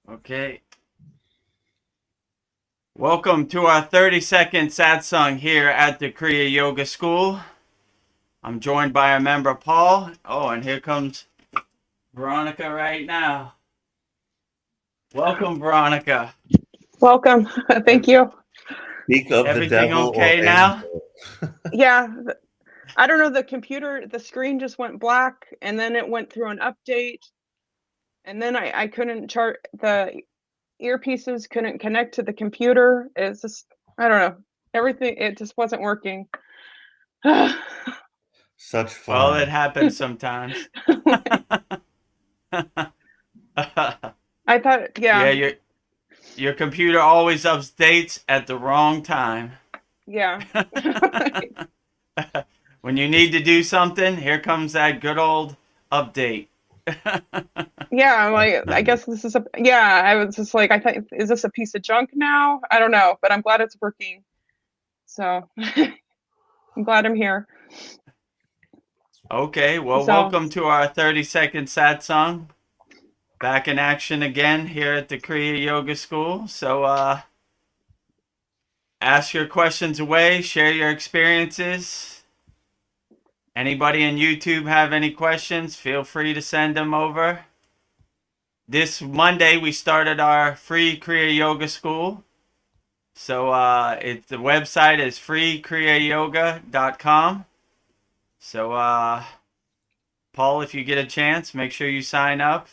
Okay. Welcome to our 30-second Satsang here at the Kriya Yoga School. I'm joined by our member, Paul. Oh, and here comes Veronica right now. Welcome, Veronica. Welcome. Thank you. Speak of the Everything devil okay or now? angel. Yeah, I don't know. The screen just went black, and then it went through an update, and then I couldn't the earpieces couldn't connect to the computer. It's just, I don't know. Everything, it just wasn't working. Such Well, fun. it happens sometimes. I thought, yeah. Yeah, your computer always updates at the wrong time. Yeah. When you need to do something, here comes that good old update. Yeah, I guess this is I was just like, I thought, is this a piece of junk now? I don't know, but I'm glad it's working. So I'm glad I'm here. Okay, well, welcome to our 30-second Satsang. Back in action again here at the Kriya Yoga School. So, ask your questions away, share your experiences. Anybody on YouTube have any questions, feel free to send them over. This Monday, we started our free Kriya Yoga School. So, the website is kriyayogamasterclass.com. So, Paul, if you get a chance, make sure you sign up.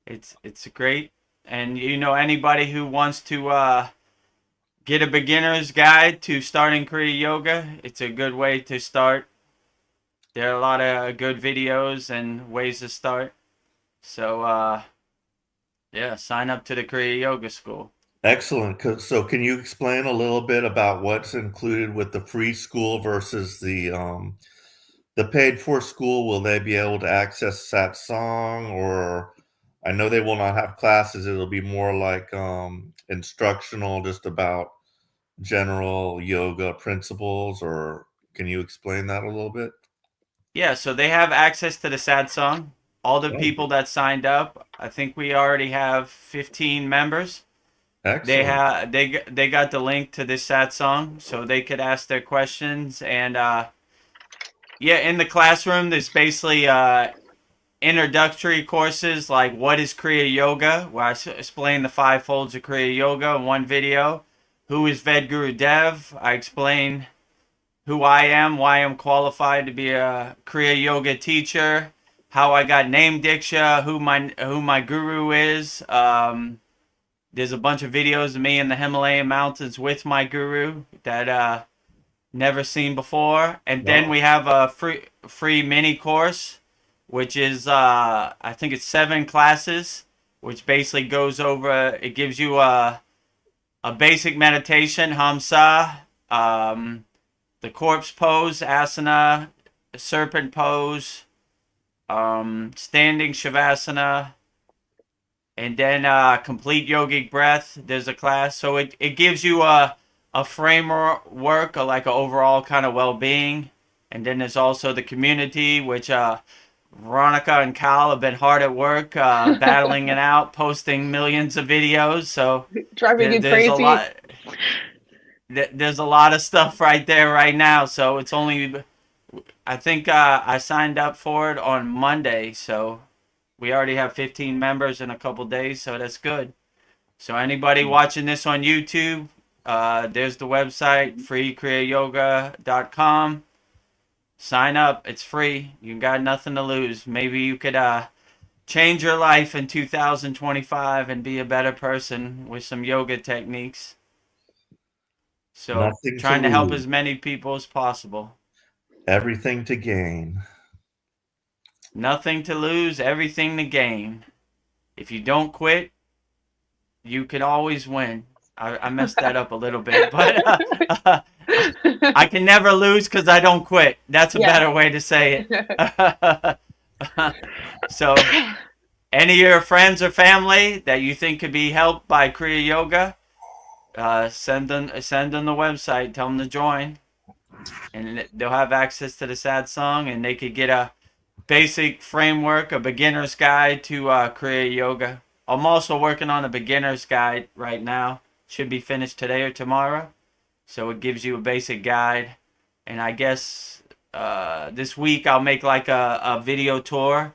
It's great. And anybody who wants to get a beginner's guide to starting Kriya Yoga, it's a good way to start. There are a lot of good videos and ways to start. So, yeah, sign up to the Kriya Yoga School. Excellent. So can you explain a little bit about what's included with the free school versus the paid for school? Will they be able to access Satsang, or I know they will not have classes. It'll be more like instructional, just about general yoga principles, or can you explain that a little bit? Yeah, so they have access to the Satsang. All the people that signed up, I think we already have 15 members. Excellent. They got the link to this Satsang, so they could ask their questions. And yeah, in the classroom, there's basically introductory courses like what is Kriya Yoga, where I explain the 5 folds of Kriya Yoga in one video. Who is Vedguru Dev? I explain who I am, why I'm qualified to be a Kriya Yoga teacher, how I got named Diksha, who my guru is. There's a bunch of videos of me in the Himalayan mountains with my guru that never seen before. And then we have a free mini course, which is I think it's 7 classes, which basically goes over. It gives you a basic meditation, Hamsa, the corpse pose, asana, serpent pose, standing shavasana, and then complete yogic breath. There's a class. So it gives you a framework, like an overall kind of well-being. And then there's also the community, which Veronica and Cal have been hard at work battling it out, posting millions of videos. So driving you crazy. There's a lot of stuff right there right now. So it's only, I think I signed up for it on Monday. So we already have 15 members in a couple days. So that's good. So anybody watching this on YouTube, there's the website, freekriyayogamasterclass.com. Sign up. It's free. You got nothing to lose. Maybe you could change your life in 2025 and be a better person with some yoga techniques. So trying to help as many people as possible. Everything to gain. Nothing to lose, everything to gain. If you don't quit, you can always win. I messed that up a little bit, but I can never lose because I don't quit. That's a better way to say it. So any of your friends or family that you think could be helped by Kriya Yoga, send them the website, tell them to join, and they'll have access to the Satsang, and they could get a basic framework, a beginner's guide to Kriya Yoga, I'm also working on a beginner's guide right now. Should be finished today or tomorrow. So it gives you a basic guide. And I guess this week I'll make like a video tour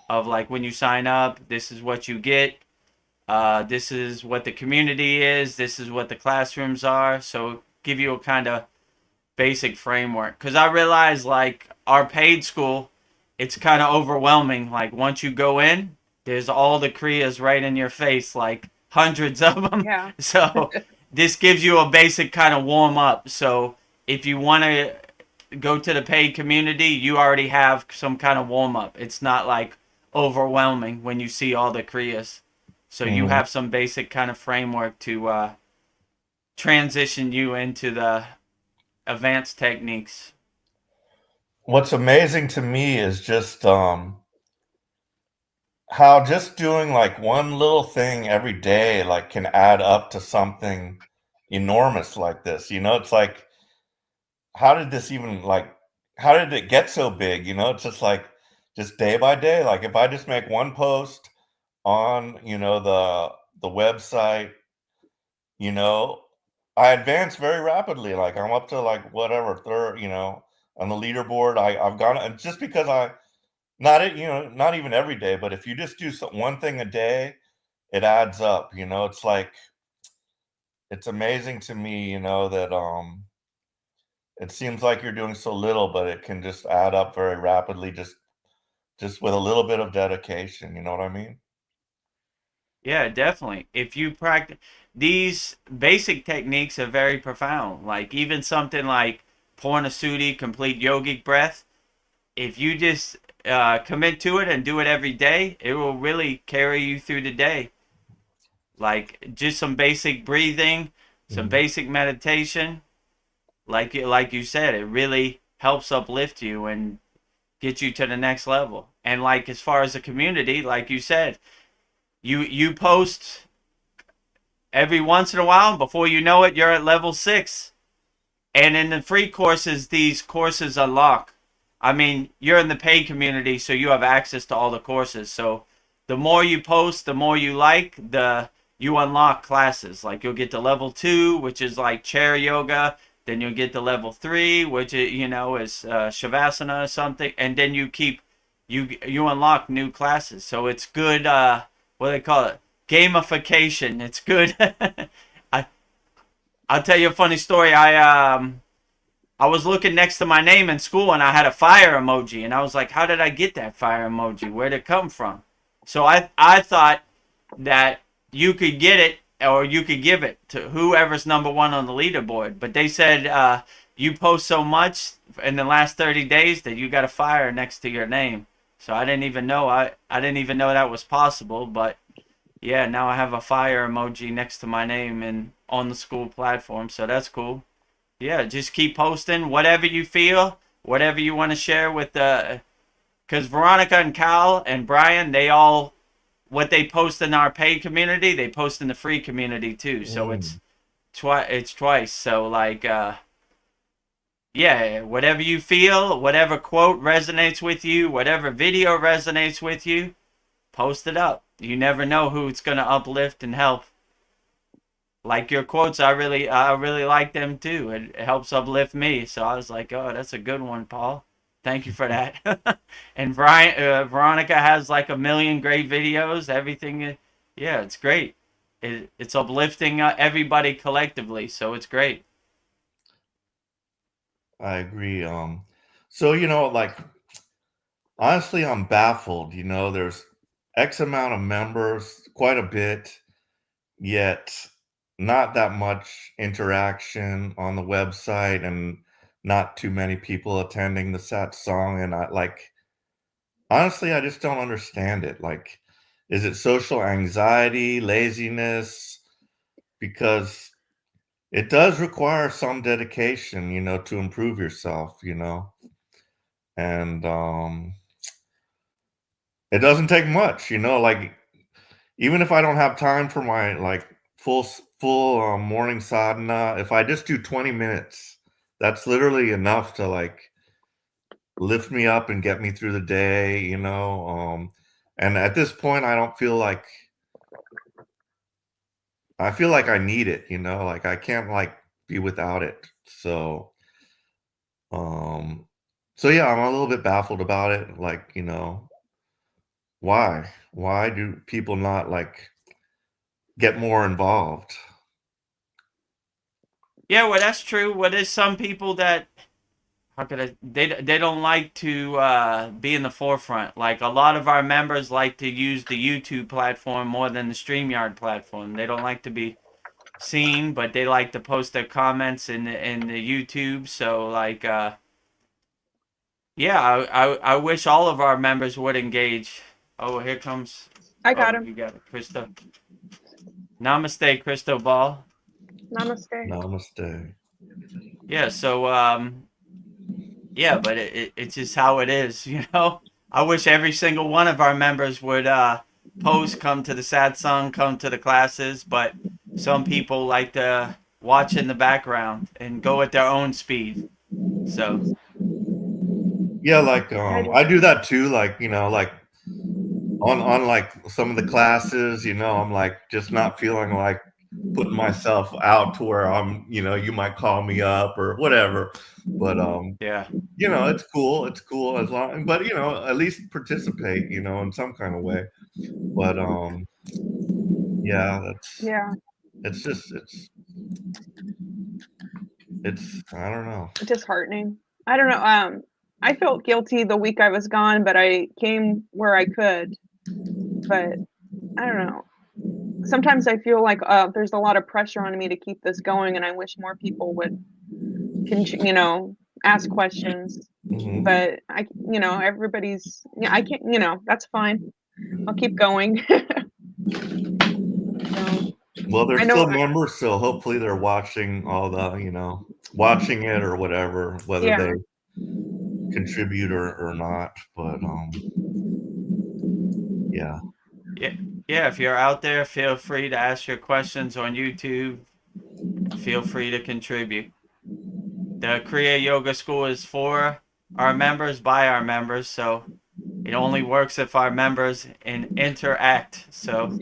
of like when you sign up, this is what you get. This is what the community is. This is what the classrooms are. So give you a kind of basic framework. Because I realize like our paid school, it's kind of overwhelming. Like once you go in, there's all the Kriyas right in your face, like hundreds of them. Yeah. So this gives you a basic kind of warm up. So if you want to go to the paid community, you already have some kind of warm up. It's not like overwhelming when you see all the Kriyas. So you have some basic kind of framework to transition you into the advanced techniques. What's amazing to me is just how just doing like one little thing every day like can add up to something enormous like this. It's like, how did this even like, how did it get so big? It's just like, just day by day. Like if I just make one post on, the website, I advance very rapidly. Like I'm up to like whatever third, on the leaderboard. I've gone, and just because not even every day, but if you just do one thing a day, it adds up. It's like, it's amazing to me, that it seems like you're doing so little, but it can just add up very rapidly, just with a little bit of dedication. You know what I mean? Yeah, definitely. If you practice these basic techniques are very profound. Like even something like Purnasudi, complete yogic breath. If you just commit to it and do it every day, it will really carry you through the day. Like just some basic breathing, some basic meditation. Like you said, it really helps uplift you and get you to the next level. And like as far as the community, like you said, you post every once in a while, and before you know it, you're at level 6. And in the free courses, these courses unlock. I mean, you're in the paid community, so you have access to all the courses. So the more you post, the more you like, you unlock classes. Like you'll get to level 2, which is like chair yoga. Then you'll get to level 3, which is shavasana or something. And then you unlock new classes. So it's good. What do they call it? Gamification. It's good. I'll tell you a funny story. I was looking next to my name in school and I had a fire emoji and I was like, how did I get that fire emoji? Where'd it come from? So I thought that you could get it or you could give it to whoever's number 1 on the leaderboard. But they said you post so much in the last 30 days that you got a fire next to your name. So I didn't even know I didn't even know that was possible. But yeah, now I have a fire emoji next to my name and on the school platform. So that's cool. Yeah, just keep posting whatever you feel, whatever you want to share with because Veronica and Cal and Brian, what they post in our paid community, they post in the free community too. So it's twice. So like, yeah, whatever you feel, whatever quote resonates with you, whatever video resonates with you, post it up. You never know who it's gonna uplift and help. Like your quotes, I really like them too. It helps uplift me. So I was like, oh, that's a good one, Paul. Thank you for that. And Veronica has like a million great videos. Everything, yeah, it's great. It's uplifting everybody collectively, so it's great. I agree. So like honestly, I'm baffled. There's X amount of members, quite a bit, yet not that much interaction on the website and not too many people attending the Satsang. And honestly, I just don't understand it. Like, is it social anxiety, laziness? Because it does require some dedication, to improve yourself, and it doesn't take much, like even if I don't have time for my like full morning sadhana, if I just do 20 minutes, that's literally enough to like lift me up and get me through the day, and at this point I don't feel like I feel like I need it, like I can't like be without it. Um, so yeah, I'm a little bit baffled about it. Like, why? Why do people not like get more involved? Yeah, well, that's true. Well, there's some people that how could they don't like to be in the forefront. Like a lot of our members like to use the YouTube platform more than the StreamYard platform. They don't like to be seen, but they like to post their comments in the YouTube. So like yeah, I wish all of our members would engage. Oh, here comes. I got Oh, him. you got it, Crystal. Namaste, Crystal Ball. Namaste. Namaste. Yeah. So yeah, but it's just how it is, I wish every single one of our members would post, come to the satsang, come to the classes, but some people like to watch in the background and go at their own speed. So Yeah, like I do. I do that too. Like, like on like some of the classes, I'm like just not feeling like putting myself out to where I'm, you might call me up or whatever. But yeah, it's cool. It's cool as long, but at least participate, in some kind of way. But yeah, Yeah, it's just it's I don't know. disheartening. I don't know. I felt guilty the week I was gone, but I came where I could. But I don't know. Sometimes I feel like there's a lot of pressure on me to keep this going, and I wish more people would, ask questions. Hmm. But everybody's. Yeah, I can't. That's fine. I'll keep going. So, Well, they're I still know. members, so hopefully they're watching all the, watching it or whatever, whether Yeah. they contribute or not. But yeah. yeah, yeah. If you're out there, feel free to ask your questions on YouTube. Feel free to contribute. The Kriya Yoga School is for our members, by our members, so it only works if our members interact. So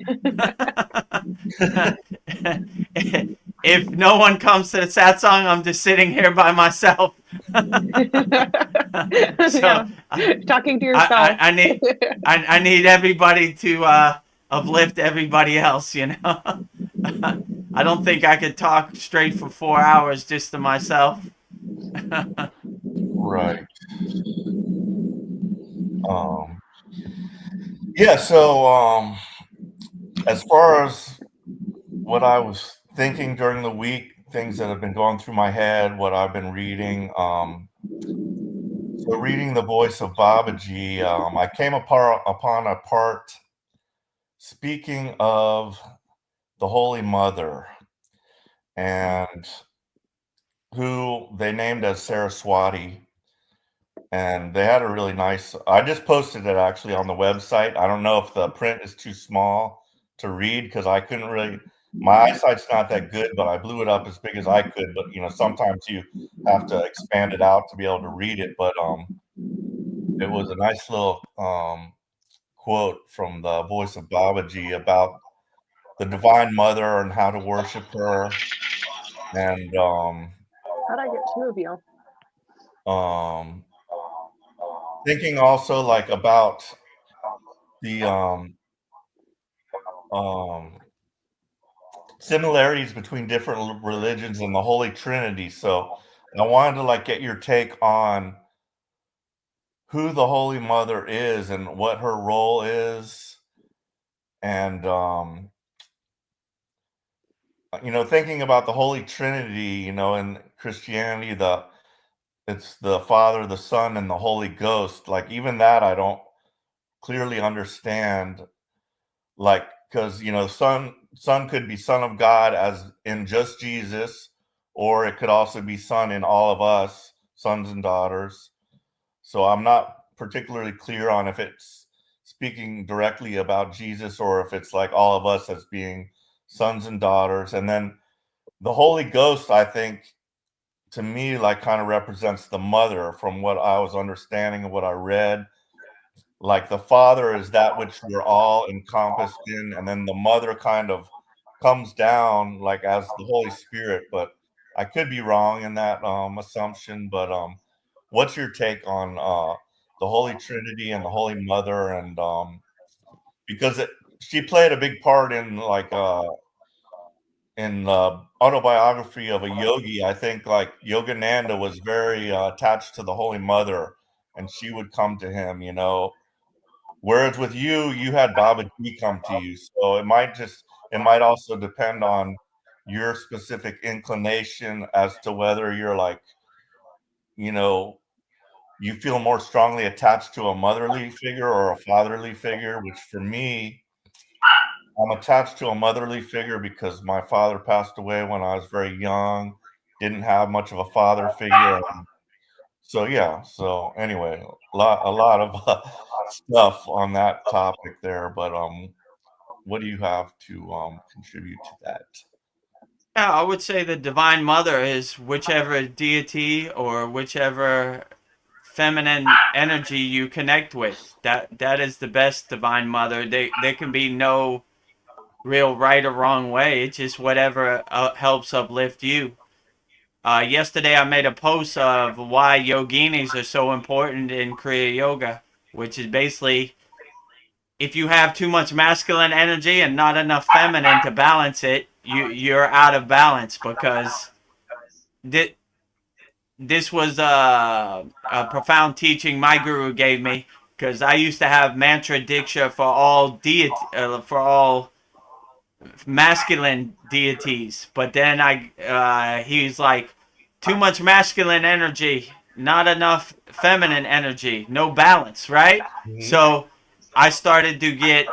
if no one comes to the satsang, I'm just sitting here by myself. Yeah. So Talking to yourself. I need everybody to uplift everybody else. I don't think I could talk straight for 4 hours just to myself. Right. Yeah, so as far as what I was thinking during the week, things that have been going through my head, what I've been reading, so reading The Voice of Babaji, I came upon a part speaking of the Holy Mother and who they named as Saraswati. And they had a really nice, I just posted it actually on the website. I don't know if the print is too small to read because I couldn't really, my eyesight's not that good, but I blew it up as big as I could. But sometimes you have to expand it out to be able to read it. But it was a nice little quote from the Voice of Babaji about the Divine Mother and how to worship her. And How'd I get two of you? um, thinking also like about the um, similarities between different religions and the Holy Trinity. So I wanted to like get your take on who the Holy Mother is and what her role is. And thinking about the Holy Trinity, in Christianity, it's the Father, the Son, and the Holy Ghost. Like even that I don't clearly understand. Like, because son could be son of God as in just Jesus, or it could also be son in all of us, sons and daughters. So I'm not particularly clear on if it's speaking directly about Jesus or if it's like all of us as being sons and daughters. And then the Holy Ghost, I think, to me, like kind of represents the mother from what I was understanding and what I read. Like the Father is that which we're all encompassed in, and then the mother kind of comes down like as the Holy Spirit, but I could be wrong in that assumption. But what's your take on the Holy Trinity and the Holy Mother, and because she played a big part in like in the autobiography of a yogi. I think like Yogananda was very attached to the Holy Mother, and she would come to him, you know. Whereas with you, you had Babaji come to you, so it might also depend on your specific inclination as to whether you're like, you know, you feel more strongly attached to a motherly figure or a fatherly figure, which for me, I'm attached to a motherly figure because my father passed away when I was very young, didn't have much of a father figure. So yeah, so anyway, a lot of stuff on that topic there, but what do you have to contribute to that? Yeah, I would say the Divine Mother is whichever deity or whichever feminine energy you connect with. That is the best Divine Mother. There can be no real right or wrong way. It's just whatever helps uplift you. Yesterday, I made a post of why yoginis are so important in Kriya Yoga, which is basically if you have too much masculine energy and not enough feminine to balance it, you're out of balance because thi- this was a profound teaching my guru gave me because I used to have mantra diksha for all masculine deities, but then he's like too much masculine energy, not enough feminine energy, no balance, right? Mhm. So I started to get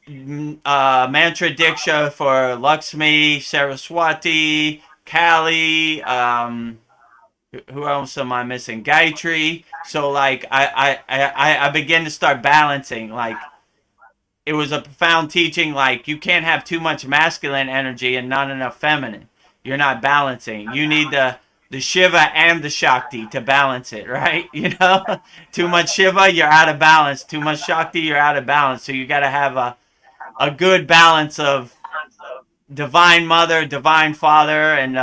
mantra diksha for Lakshmi, Saraswati, Kali. Who else am I missing? Gayatri. So like I began to start balancing like it was a profound teaching like you can't have too much masculine energy and not enough feminine. You're not balancing. You need the Shiva and the Shakti to balance it, right? You know, too much Shiva, you're out of balance. Too much Shakti, you're out of balance. So you got to have a good balance of divine mother, divine father, and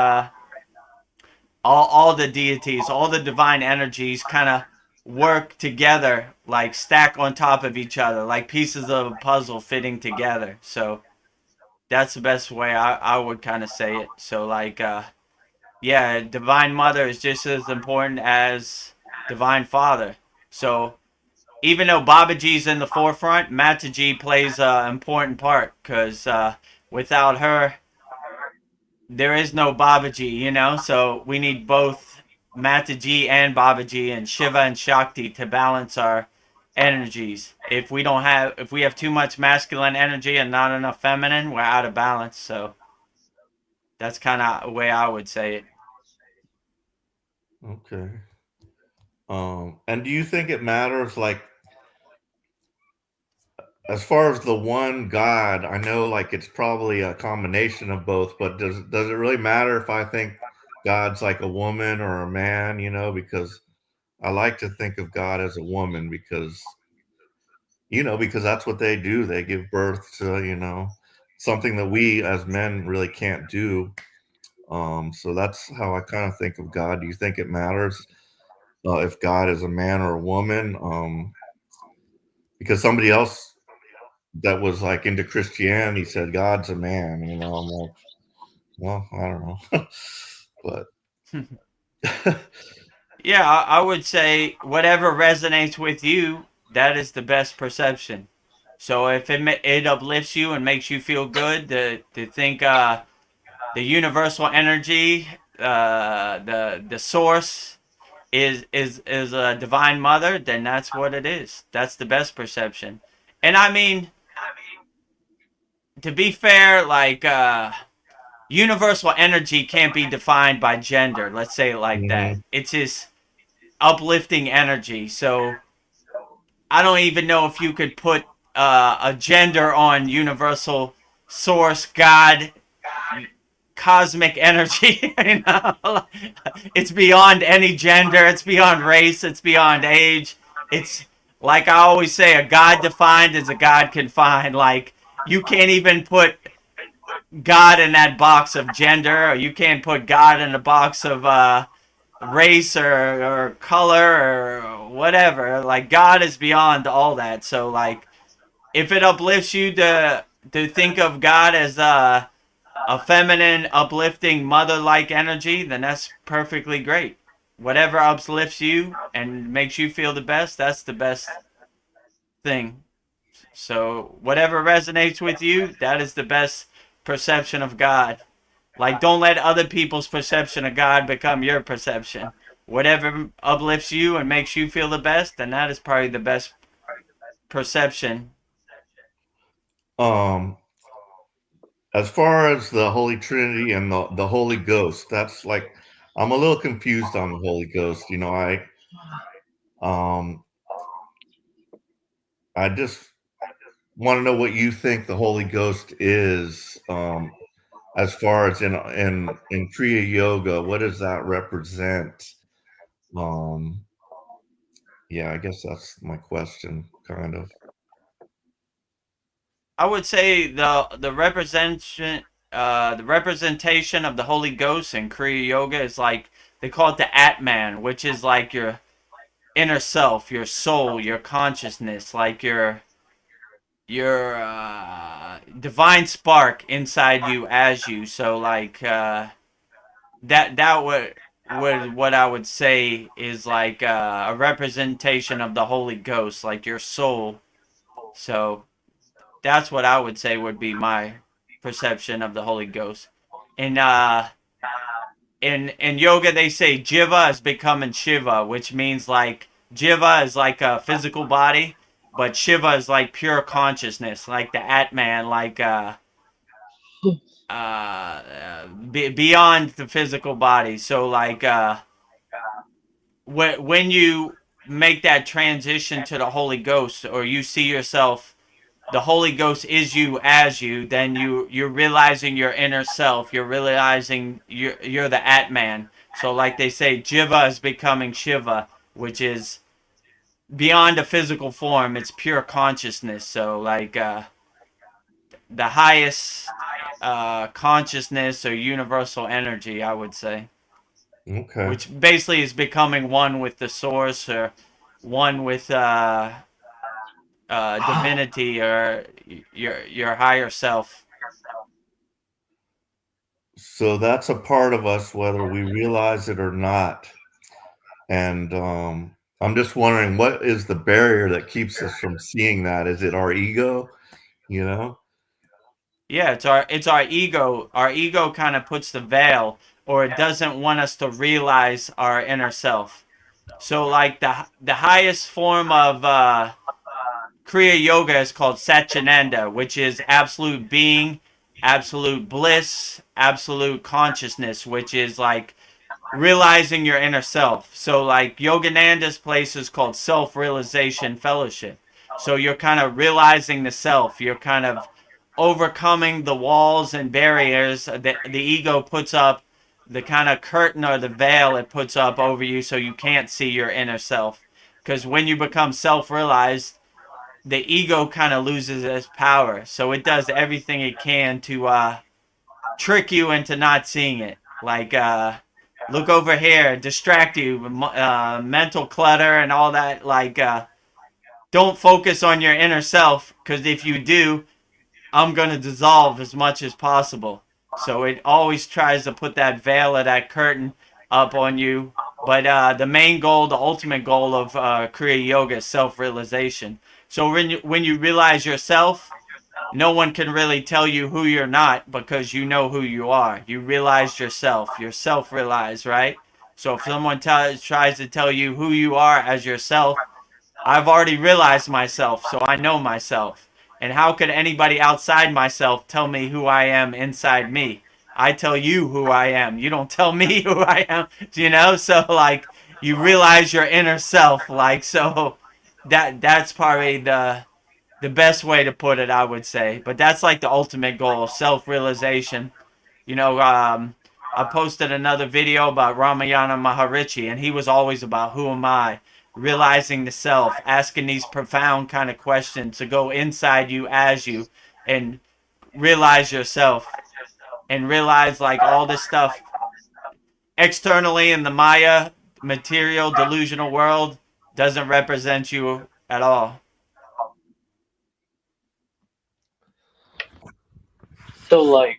all the deities, all the divine energies kind of work together, like stack on top of each other, like pieces of a puzzle fitting together. So that's the best way I would kind of say it. So like yeah, divine mother is just as important as divine father. So even though Babaji's in the forefront, Mataji plays an important part because without her, there is no Babaji, you know? So we need both Mataji and Babaji and Shiva and Shakti to balance our energies. If we have too much masculine energy and not enough feminine, we're out of balance. So that's kind of the way I would say it. Okay. And do you think it matters, like, as far as the one God? I know, like, it's probably a combination of both, but does it really matter if I think God's like a woman or a man? You know, because I like to think of God as a woman because that's what they do. They give birth to, something that we as men really can't do. So that's how I kind of think of God. Do you think it matters if God is a man or a woman? Because somebody else that was like into Christianity said God's a man. I'm like, well, I don't know, but Yeah, I would say whatever resonates with you, that is the best perception. So if it uplifts you and makes you feel good to think the universal energy, the source is a divine mother, then that's what it is. That's the best perception. And I mean, to be fair, like universal energy can't be defined by gender. Let's say it like that. mhm. It's just uplifting energy. So I don't even know if you could put a gender on universal source, God, cosmic energy. You know, it's beyond any gender. It's beyond race. It's beyond age. It's like I always say, a God defined is a God confined. Like you can't even put God in that box of gender, or you can't put God in a box of race or color or whatever. Like God is beyond all that. So like if it uplifts you to think of God as a feminine, uplifting, mother-like energy, then that's perfectly great. Whatever uplifts you and makes you feel the best, that's the best thing. So whatever resonates with you, that is the best perception of God. Like don't let other people's perception of God become your perception. Whatever uplifts you and makes you feel the best, then that is probably the best perception. Um, as far as the Holy Trinity and the Holy Ghost, that's like I'm a little confused on the Holy Ghost. Um I just want to know what you think the Holy Ghost is, as far as in Kriya Yoga. What does that represent? Um, yeah, I guess that's my question, kind of. I would say the representation of the Holy Ghost in Kriya Yoga is like they call it the Atman, which is like your inner self, your soul, your consciousness, like your divine spark inside you as you. So like that would what I would say is like a representation of the Holy Ghost, like your soul. So that's what I would say would be my perception of the Holy Ghost. In in yoga they say Jiva is becoming Shiva, which means like Jiva is like a physical body, but Shiva is like pure consciousness, like the Atman, like beyond the physical body. So like when you make that transition to the Holy Ghost, or you see yourself, the Holy Ghost is you as you, then you're realizing your inner self. You're realizing you're the Atman. So like they say, Jiva is becoming Shiva, which is beyond a physical form. It's pure consciousness. So like the highest consciousness or universal energy, I would say, Okay. which basically is becoming one with the source, or one with divinity, or your higher self. So that's a part of us, whether we realize it or not. And I'm just wondering, what is the barrier that keeps us from seeing that? Is it our ego? You know? Yeah, it's our ego. Our ego kind of puts the veil, or it doesn't want us to realize our inner self. So like the highest form of Kriya Yoga is called Satchinanda, which is absolute being, absolute bliss, absolute consciousness, which is like realizing your inner self. So like Yogananda's place is called self-realization fellowship. So you're kind of realizing the self. You're kind of overcoming the walls and barriers that the ego puts up, the kind of curtain or the veil it puts up over you so you can't see your inner self. Because when you become self-realized, the ego kind of loses its power. So it does everything it can to trick you into not seeing it. Like, look over here, distract you, mental clutter and all that. Like, don't focus on your inner self, because if you do, I'm going to dissolve as much as possible. So it always tries to put that veil or that curtain up on you. But the main goal, the ultimate goal of Kriya Yoga is self-realization. So when you realize yourself, no one can really tell you who you're not, because you know who you are. You realized yourself. You're self-realized, right? So if someone tries to tell you who you are as yourself, I've already realized myself, so I know myself. And how could anybody outside myself tell me who I am inside me? I tell you who I am. You don't tell me who I am, you know? So like you realize your inner self, like, so that's probably the best way to put it, I would say. But that's like the ultimate goal, self-realization. You know, I posted another video about Ramayana Maharishi, and he was always about who am I, realizing the self, asking these profound kind of questions to go inside you as you and realize yourself. and realize like all this stuff externally in the Maya material delusional world doesn't represent you at all. So like,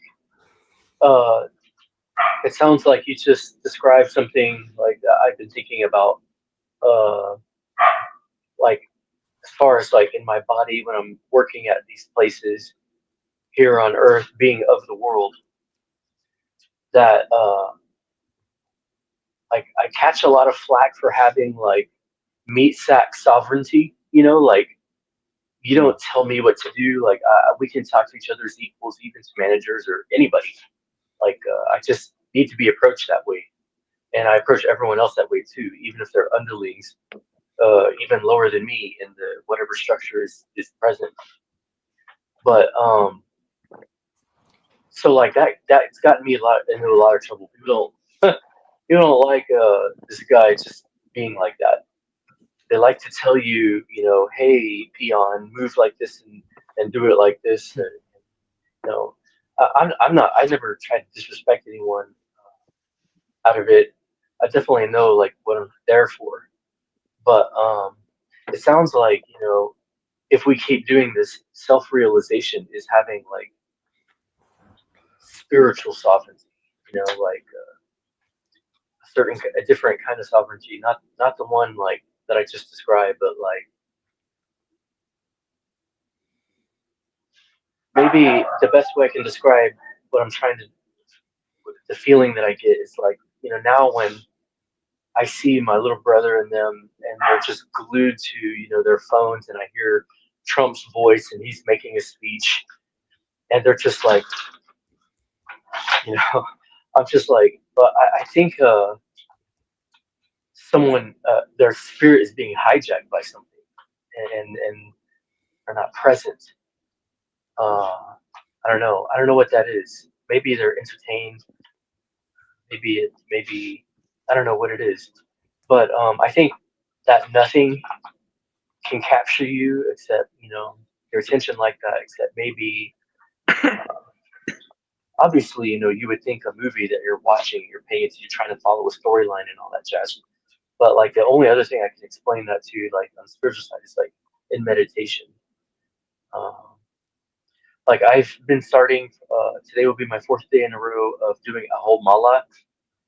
it sounds like you just described something like that I've been thinking about. Like as far as like in my body when I'm working at these places here on Earth, being of the world, that like I catch a lot of flack for having like meat sack sovereignty. Like you don't tell me what to do. Like we can talk to each other as equals, even to managers or anybody. Like I just need to be approached that way, and I approach everyone else that way too, even if they're underlings, even lower than me in the whatever structure is present. But so like that's gotten me into a lot of trouble. People don't like this guy just being like that. They like to tell you, hey peon, move like this and do it like this. And, I'm not. I never tried to disrespect anyone out of it. I definitely know like what I'm there for. But it sounds like if we keep doing this, self realization is having like spiritual sovereignty. Like a different kind of sovereignty, not the one like that I just described, but like maybe the best way I can describe what I'm trying to, the feeling that I get is like now when I see my little brother and them, and they're just glued to their phones, and I hear Trump's voice, and he's making a speech, and they're just like, I'm just like, but I think someone, their spirit is being hijacked by something, and are not present. I don't know. I don't know what that is. Maybe they're entertained. Maybe I don't know what it is. But I think that nothing can capture you except your attention like that. Except maybe obviously you would think a movie that you're watching, you're paying attention, you're trying to follow a storyline and all that jazz. But like the only other thing I can explain that to, like on the spiritual side, is like in meditation. Um, like I've been starting. Today will be my fourth day in a row of doing a whole mala.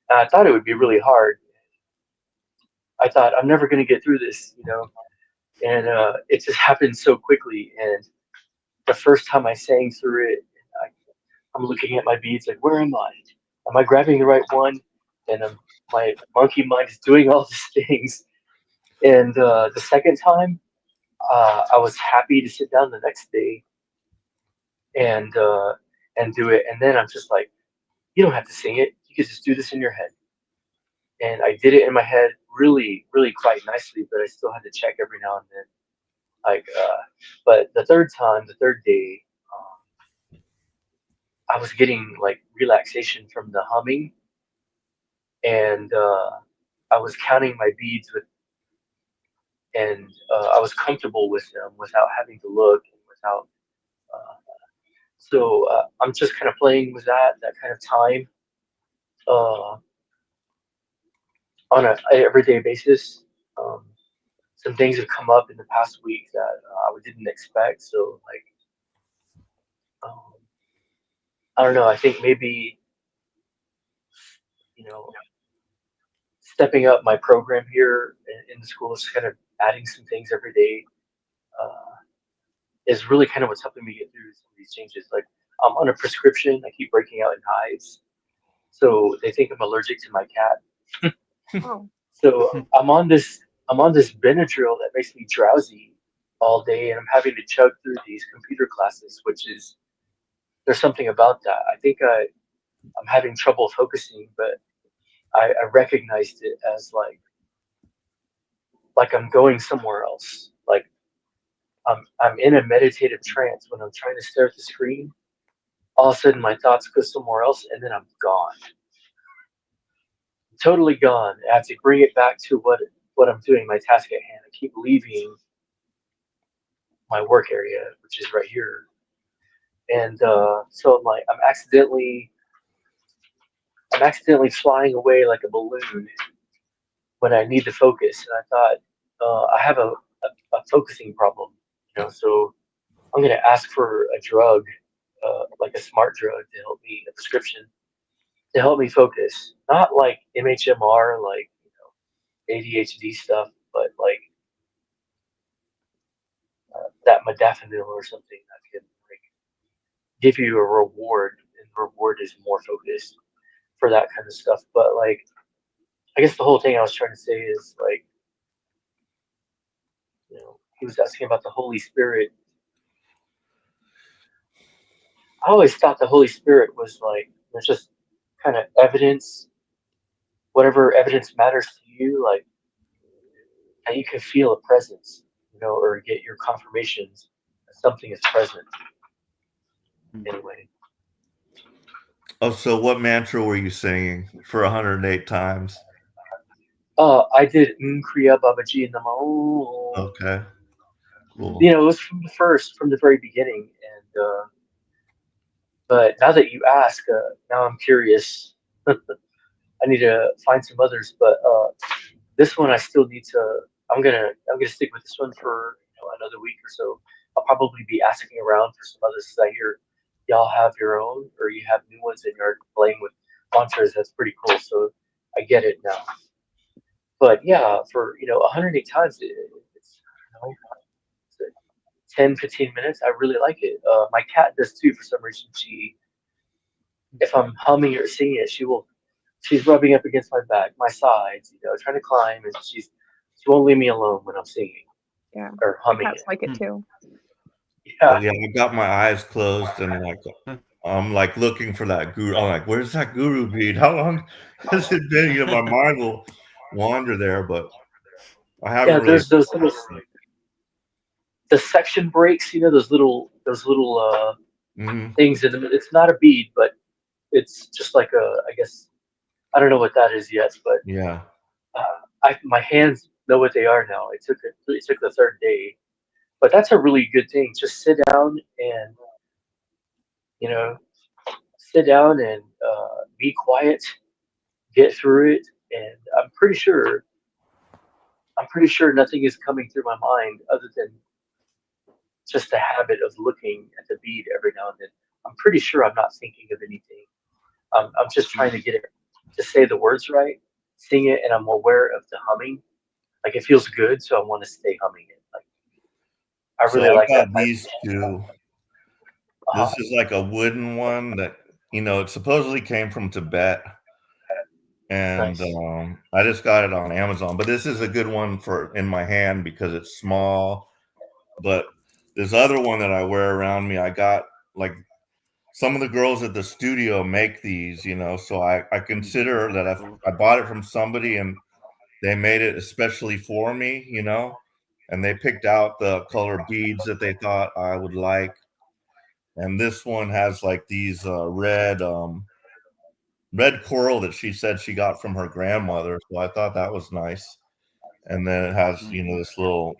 And I thought it would be really hard. I thought I'm never going to get through this, and it just happened so quickly. And the first time I sang through it, I, I'm looking at my beads like, where am I? Am I grabbing the right one? And my monkey mind is doing all these things. And the second time, I was happy to sit down the next day and do it. And then I'm just like, you don't have to sing it. You can just do this in your head. And I did it in my head really, really quite nicely, but I still had to check every now and then. Like, but the third day, I was getting like relaxation from the humming, and I was counting my beads and I was comfortable with them without having to look and without. Uh, I'm just kind of playing with that kind of time uh, on a everyday basis. Um, some things have come up in the past week that I didn't expect. So like, um, I don't know. I think maybe you know stepping up my program here in the school is kind of adding some things every day. Uh, is really kind of what's helping me get through some of these changes. Like I'm on a prescription. I keep breaking out in hives, so they think I'm allergic to my cat. Oh, So I'm on this Benadryl that makes me drowsy all day, and I'm having to chug through these computer classes, which is there's something about that. I think I'm having trouble focusing, but I recognized it as like I'm going somewhere else. Like I'm in a meditative trance when I'm trying to stare at the screen. All of a sudden, my thoughts go somewhere else, and then I'm gone, totally gone. I have to bring it back to what I'm doing, my task at hand. I keep leaving my work area, which is right here, and so I'm accidentally I'm accidentally flying away like a balloon when I need to focus. And I thought, I have a focusing problem, so I'm going to ask for a drug, like a smart drug to help me, a prescription to help me focus. Not like MHMR, like, ADHD stuff, but like that modafinil or something that can like give you a reward, and the reward is more focused for that kind of stuff. But like, I guess the whole thing I was trying to say is like, he was asking about the Holy Spirit. I always thought the Holy Spirit was like, there's just kind of evidence, whatever evidence matters to you, like that you can feel a presence, or get your confirmations that something is present. Anyway. Oh, so what mantra were you singing for 108 times? I did Kriya Babaji Namo. Okay, cool. It was from the very beginning, and but now that you ask, now I'm curious. I need to find some others, but this one I still need to. I'm gonna stick with this one for another week or so. I'll probably be asking around for some others. 'Cause I hear y'all have your own, or you have new ones, and you're playing with mantras. That's pretty cool. So I get it now. But yeah, for 108 times, it's 10, 15 minutes. I really like it. My cat does too. For some reason, if I'm humming or singing it, she's rubbing up against my back, my sides, trying to climb, and she won't leave me alone when I'm singing. Yeah. Or humming Cats like it too. Yeah, I got my eyes closed and like I'm like looking for that guru. I'm like, where's that guru bead? How long has it been? My mind will wander there, but I haven't really. There's those little the section breaks. Those little things in them. It's not a bead, but it's just like I guess I don't know what that is yet, but yeah. My hands know what they are now. It took the third day, but that's a really good thing. Just sit down and be quiet, get through it, and I'm pretty sure nothing is coming through my mind other than just the habit of looking at the bead every now and then. I'm pretty sure I'm not thinking of anything. I'm just trying to get it to say the words right, sing it, and I'm aware of the humming. Like it feels good, so I want to stay humming it. Like I really like that. These two. This is like a wooden one that it supposedly came from Tibet, and Nice. I just got it on Amazon. But this is a good one for in my hand because it's small. But this other one that I wear around me, I got like some of the girls at the studio make these, so I consider that I bought it from somebody and they made it especially for me, and they picked out the color beads that they thought I would like. And this one has like these red coral that she said she got from her grandmother, so I thought that was nice. And then it has this the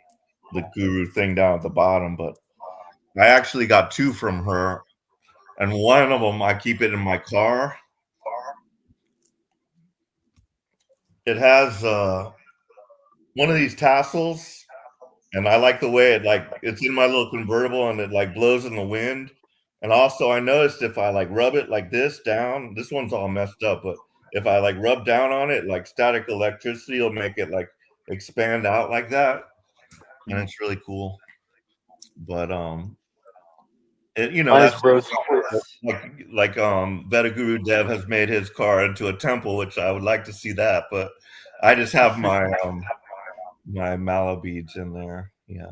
guru thing down at the bottom, but I actually got two from her, and one of them I keep it in my car. It has one of these tassels, and I like the way it's in my little convertible and it like blows in the wind. And also I noticed if I like rub it like this down, this one's all messed up, but if I like rub down on it, like static electricity will make it like expand out like that. And it's really cool. But that's like Veda Guru Dev has made his car into a temple, which I would like to see that, but I just have my my mala beads in there. Yeah.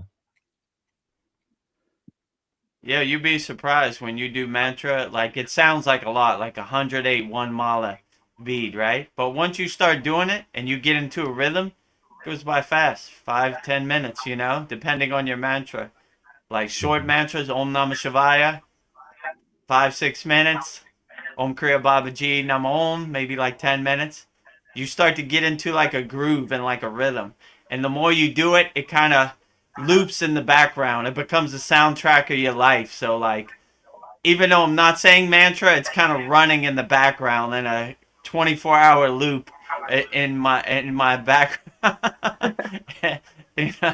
Yeah, you'd be surprised when you do mantra. Like it sounds like a lot, like 108 one mala bead, right? But once you start doing it and you get into a rhythm, it goes by fast, 5-10 minutes, depending on your mantra. Like short mantras, Om Namah Shivaya, 5-6 minutes. Om Kriya Babaji Nama Om, maybe like 10 minutes. You start to get into like a groove and like a rhythm, and the more you do it, it kind of loops in the background. It becomes the soundtrack of your life. So like, even though I'm not saying mantra, it's kind of running in the background in a 24-hour loop in my back. You know?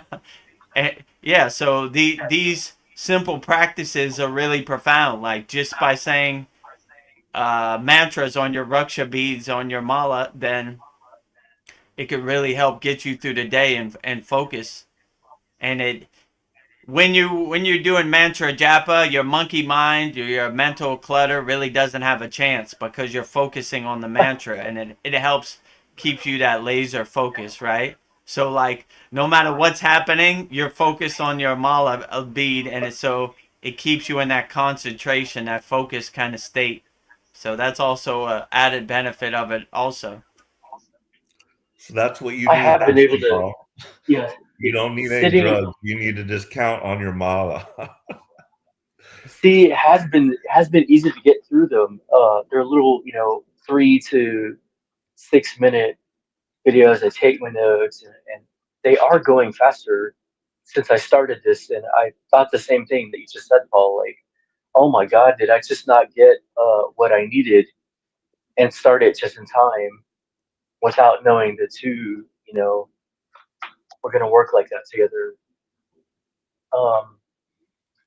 Yeah, so these simple practices are really profound. Like just by saying mantras on your raksha beads on your mala, then it could really help get you through the day and focus. And it when you're doing mantra japa, your monkey mind, your mental clutter really doesn't have a chance because you're focusing on the mantra, and it helps keeps you that laser focus, right? So like no matter what's happening, you're focused on your mala bead, and it keeps you in that concentration, that focus kind of state. So that's also a added benefit of it also. So that's what you I do, have been able to, Paul. yeah, You don't need any sitting. drugs. You need to just count on your mala. See, it has been easy to get through them. They're little, 3 to 6 minute videos. I take my notes, and they are going faster since I started this. And I thought the same thing that you just said, Paul. Like, oh my God, did I just not get what I needed and start it just in time without knowing the two, we're going to work like that together. Um,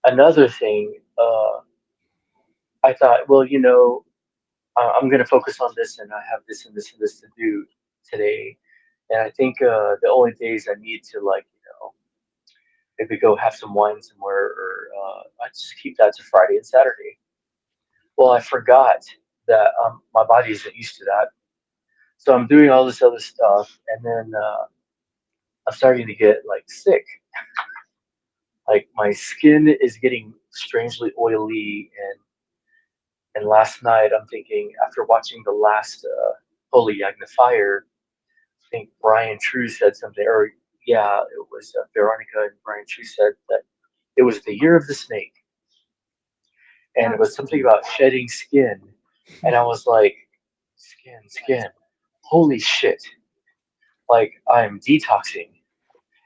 Another thing, I thought, well, I'm going to focus on this, and I have this and this and this to do today. And I think the only days I need to, like, maybe go have some wine somewhere, or I just keep that to Friday and Saturday. Well, I forgot that my body isn't used to that. So I'm doing all this other stuff, and then I'm starting to get like sick. Like my skin is getting strangely oily, and last night I'm thinking, after watching the last Holy Yagna, I think Brian True said something, or yeah, it was Veronica and Brian True said that it was the year of the snake, and it was something about shedding skin, and I was like, skin, holy shit! Like I'm detoxing,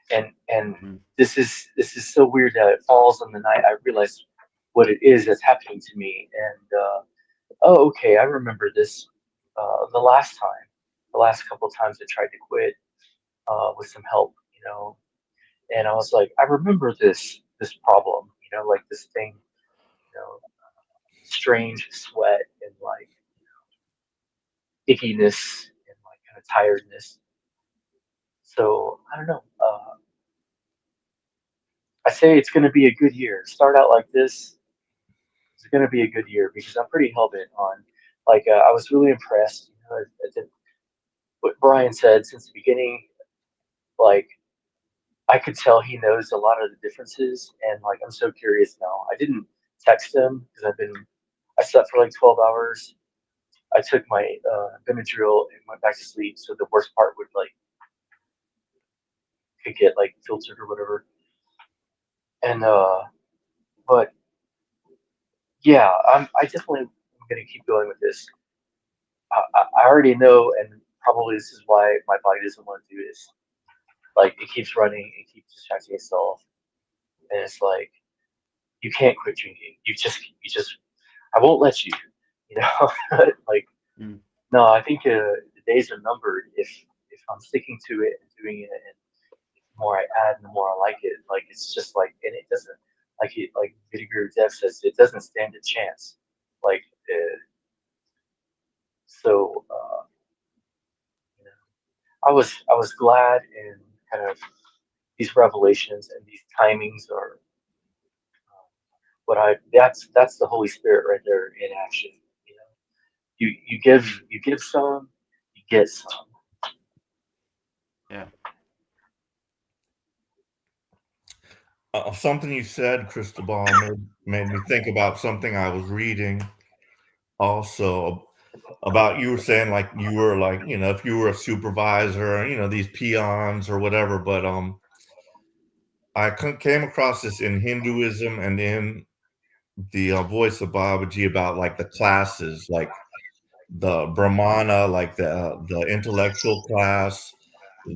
and Mm-hmm. this is so weird that it falls on the night I realized what it is that's happening to me, and oh, okay, I remember this. The last couple of times I tried to quit with some help, and I was like, I remember this problem, like this thing, you know, strange sweat and like ickiness and like kind of tiredness. So I don't know. I say it's going to be a good year. Start out like this. It's going to be a good year because I'm pretty hell bent on. Like I was really impressed. At what Brian said since the beginning. Like I could tell he knows a lot of the differences, and like I'm so curious now. I didn't text him because I slept for like 12 hours. I took my Benadryl and went back to sleep, so the worst part would like could get like filtered or whatever. And but yeah, I definitely am gonna keep going with this. I already know, and probably this is why my body doesn't want to do this. Like it keeps running, it keeps distracting itself, and it's like you can't quit drinking. You just I won't let you. You know, like Mm. no, I think the days are numbered if I'm sticking to it and doing it, and the more I add, the more I like it. Like it's just like, and it doesn't like Vinegar Dev says, it doesn't stand a chance. Like so, you know, I was glad, and kind of these revelations and these timings are what I that's the Holy Spirit right there in action. You know, you give some, you get some. Yeah. Something you said, Cristobal, made me think about something I was reading also about. You were saying like you were like, if you were a supervisor, these peons or whatever, but I came across this in Hinduism and in the Voice of Babaji about like the classes, like the Brahmana, like the intellectual class.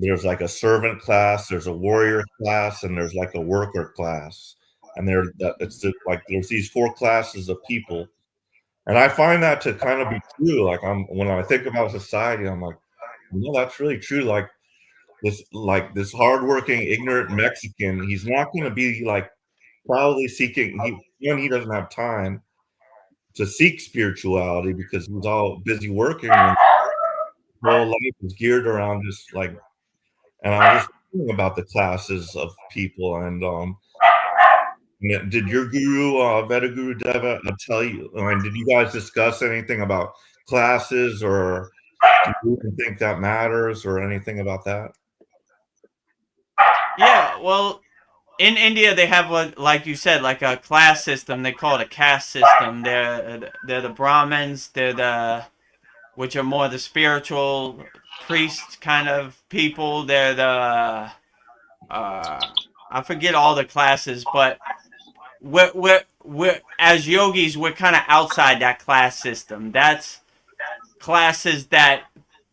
There's like a servant class, there's a warrior class, and there's like a worker class. And like there's these four classes of people, And I find that to kind of be true. Like when I think about society, I'm like, that's really true. Like this hardworking, ignorant Mexican, he's not going to be like probably seeking. He doesn't have time to seek spirituality because he's all busy working, and his whole life is geared around just like. And I was just thinking about the classes of people, and did your guru, Veda Guru Deva, tell you? I mean, did you guys discuss anything about classes, or do you even think that matters, or anything about that? Yeah, well, in India they have what, like you said, like a class system. They call it a caste system. They're the Brahmins. They're the which are more the spiritual priest kind of people. They're the I forget all the classes, but we're as yogis we're kind of outside that class system. That's classes that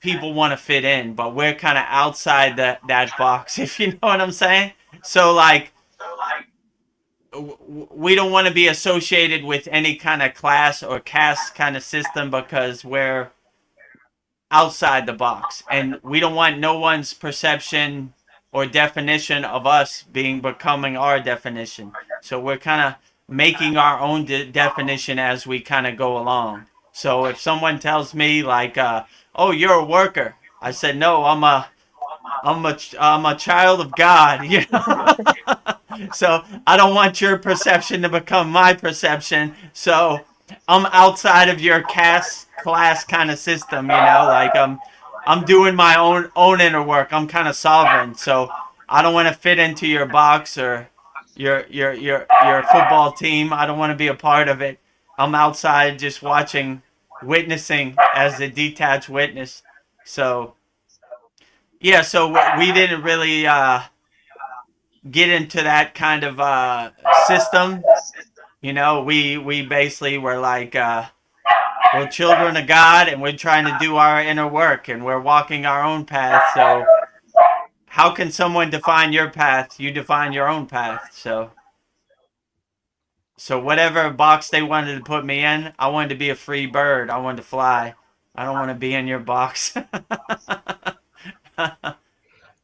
people want to fit in, but we're kind of outside that box, if you know what I'm saying. So like we don't want to be associated with any kind of class or caste kind of system because we're outside the box and we don't want no one's perception or definition of us becoming our definition. So we're kind of making our own definition as we kind of go along. So if someone tells me like oh, you're a worker, I said no, I'm a child of God, you know. So I don't want your perception to become my perception. So I'm outside of your caste class kind of system, you know. Like I'm doing my own inner work. I'm kind of sovereign. So I don't want to fit into your box or your football team. I don't want to be a part of it. I'm outside just watching, witnessing as a detached witness. So yeah, so we didn't really get into that kind of system. You know, we basically were like, we're children of God and we're trying to do our inner work and we're walking our own path. So how can someone define your path? You define your own path. So whatever box they wanted to put me in, I wanted to be a free bird. I wanted to fly. I don't want to be in your box.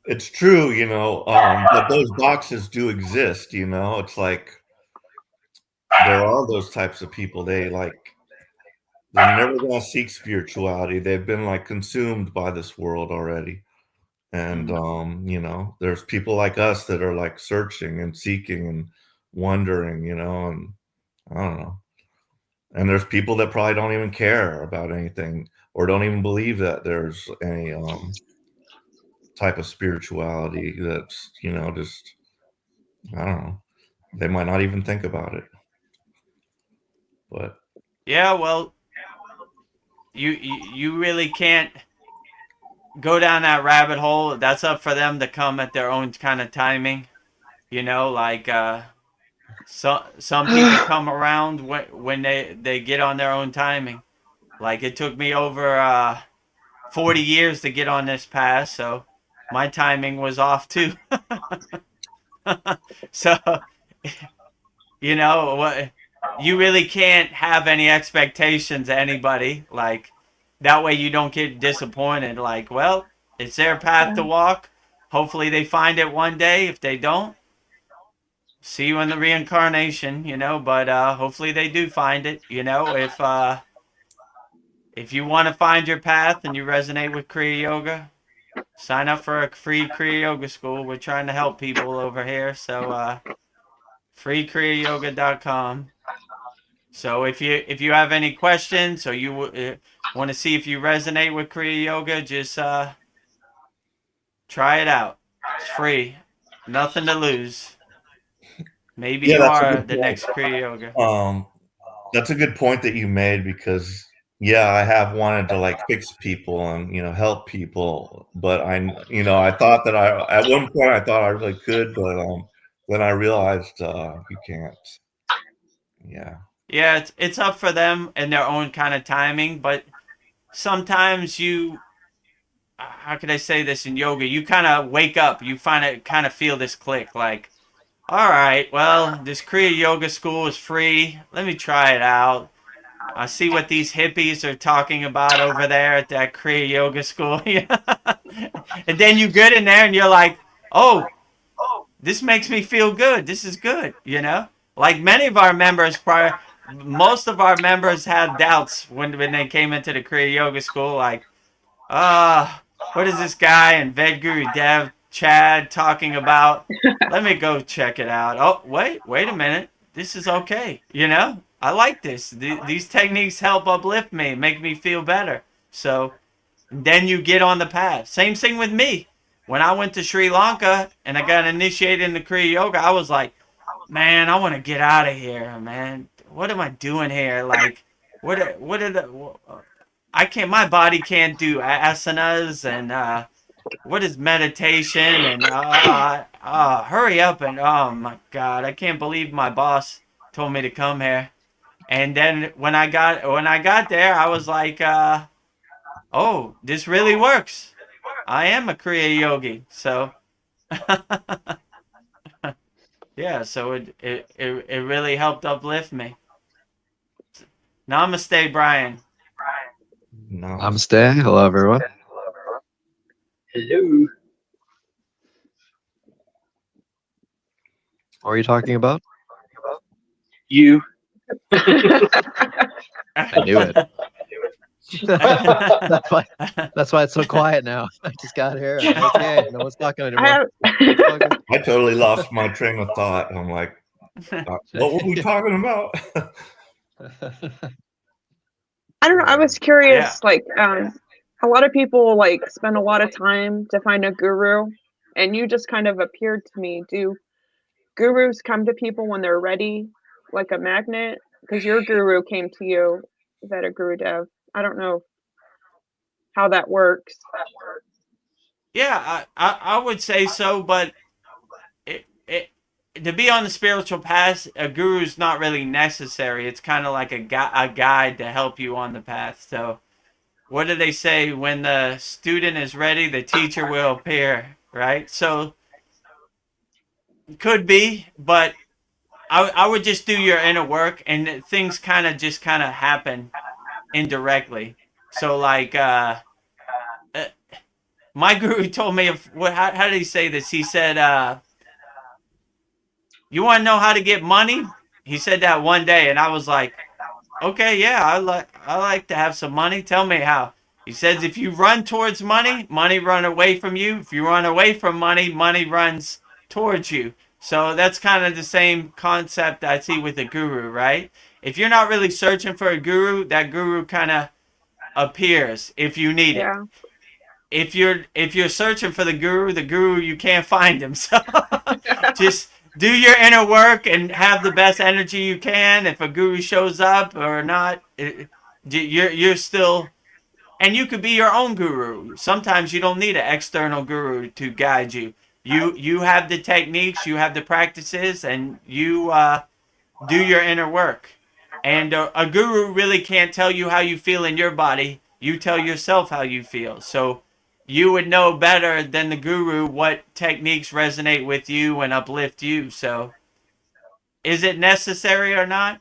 It's true, but those boxes do exist. It's like there are those types of people. They're never gonna seek spirituality. They've been like consumed by this world already. And there's people like us that are like searching and seeking and wondering, and I don't know. And there's people that probably don't even care about anything or don't even believe that there's any type of spirituality that's, just, I don't know. They might not even think about it. But Yeah, well, you really can't go down that rabbit hole. That's up for them to come at their own kind of timing. You know, like some people come around when they get on their own timing. Like it took me over 40 years to get on this path, so my timing was off too. So, you know, what you really can't have any expectations of anybody. Like that way you don't get disappointed. Like, well, it's their path to walk. Hopefully they find it one day. If they don't, see you in the reincarnation, you know, but hopefully they do find it, you know. If you want to find your path and you resonate with Kriya Yoga, sign up for a free Kriya Yoga school. We're trying to help people over here. So freekriyayogamasterclass.com. So if you have any questions or you want to see if you resonate with Kriya Yoga, just try it out. It's free. Nothing to lose. Maybe you that's a are good the point. next Kriya Yoga. That's a good point that you made because I have wanted to like fix people and help people, but I thought that at one point I thought I really could, but then I realized you can't. Yeah. Yeah, it's up for them and their own kind of timing, but sometimes how could I say this in yoga? You kind of wake up, you kind of feel this click like, all right, well, this Kriya Yoga school is free. Let me try it out. I see what these hippies are talking about over there at that Kriya yoga school. And then you get in there and you're like, oh, this makes me feel good. This is good, Like many of our members most of our members had doubts when they came into the Kriya yoga school, like, what is this guy and Vedguru Dev Chad talking about? Let me go check it out. Oh, wait a minute. This is okay. I like this. These techniques help uplift me, make me feel better. So then you get on the path. Same thing with me. When I went to Sri Lanka and I got initiated in the Kriya Yoga, I was like, man, I want to get out of here, man. What am I doing here? Like, what are the... I can't, my body can't do asanas and what is meditation and hurry up and oh my God, I can't believe my boss told me to come here. And then when I got there, I was like, oh, this really works. I am a Kriya yogi. So yeah, so it really helped uplift me. Namaste, Brian. Namaste. Hello, everyone. Hello. What are you talking about? You. I knew it. That's why it's so quiet now. I just got here. Okay, no one's talking anymore. I totally lost my train of thought. I'm like, what were we talking about? I don't know. I was curious, like, a lot of people like spend a lot of time to find a guru, and you just kind of appeared to me. Do gurus come to people when they're ready, like a magnet? Because your guru came to you, that a Guru Dev. I don't know how that works. Yeah, I would say so, but to be on the spiritual path, a guru is not really necessary. It's kind of like a guide to help you on the path. So, what do they say? When the student is ready, the teacher will appear, right? So, could be, but I would just do your inner work, and things kind of happen indirectly. So, like, my guru told me, how did he say this? He said, you want to know how to get money? He said that one day, and I was like, okay, yeah, I like to have some money. Tell me how. He says, if you run towards money, money run away from you. If you run away from money, money runs towards you. So that's kind of the same concept I see with a guru, right? If you're not really searching for a guru, that guru kind of appears if you need it. If you're searching for the guru, you can't find him. So just do your inner work and have the best energy you can. If a guru shows up or not, you're still, and you could be your own guru. Sometimes you don't need an external guru to guide you. You have the techniques, you have the practices, and you do your inner work. And a guru really can't tell you how you feel in your body. You tell yourself how you feel. So you would know better than the guru what techniques resonate with you and uplift you. So is it necessary or not?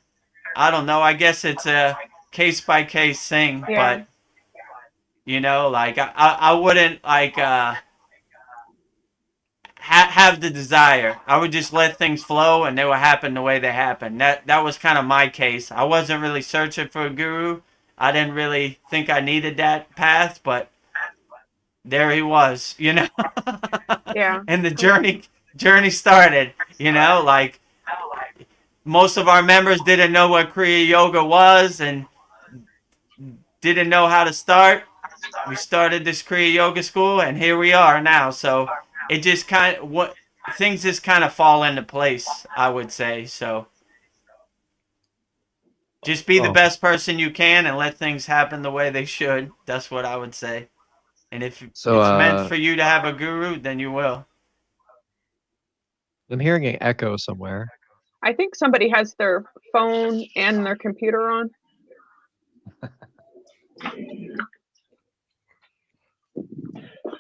I don't know. I guess it's a case-by-case thing. Yeah. But, like I wouldn't like have the desire. I would just let things flow and they would happen the way they happen. That was kind of my case. I wasn't really searching for a guru. I didn't really think I needed that path, but there he was, Yeah. And the journey started, like most of our members didn't know what Kriya Yoga was and didn't know how to start. We started this Kriya Yoga school and here we are now. So it just things just kind of fall into place, I would say. So just be the best person you can and let things happen the way they should. That's what I would say. And if it's meant for you to have a guru, then you will. I'm hearing an echo somewhere. I think somebody has their phone and their computer on.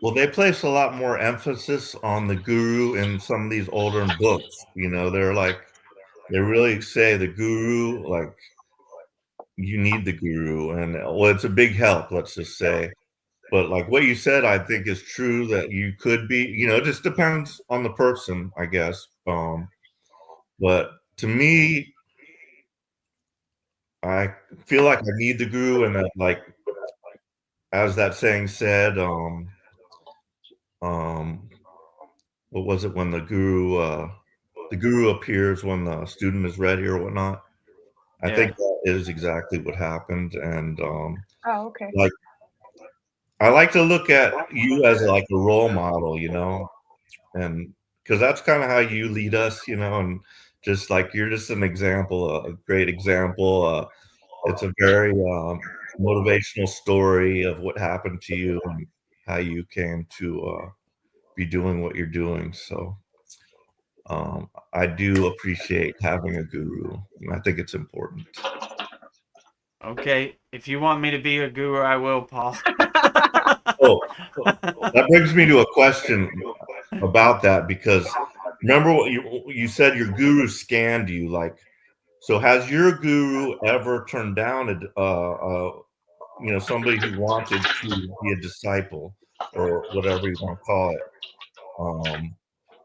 Well, they place a lot more emphasis on the guru in some of these older books. They really say the guru, like you need the guru, and well, it's a big help, let's just say. But like what you said, I think is true that you could be, it just depends on the person, I guess. But to me, I feel like I need the guru, and that, like, as that saying said, um, what was it when the guru appears when the student is ready or whatnot? I Yeah. think that is exactly what happened, and Oh, okay. like I like to look at you as like a role model, and because that's kind of how you lead us, and just like you're just an example, a great example. It's a very motivational story of what happened to you and how you came to be doing what you're doing. So I do appreciate having a guru, and I think it's important. Okay, if you want me to be a guru, I will, Paul. Oh, that brings me to a question about that, because remember what you said your guru scanned you, like, so has your guru ever turned down somebody who wanted to be a disciple or whatever you want to call it,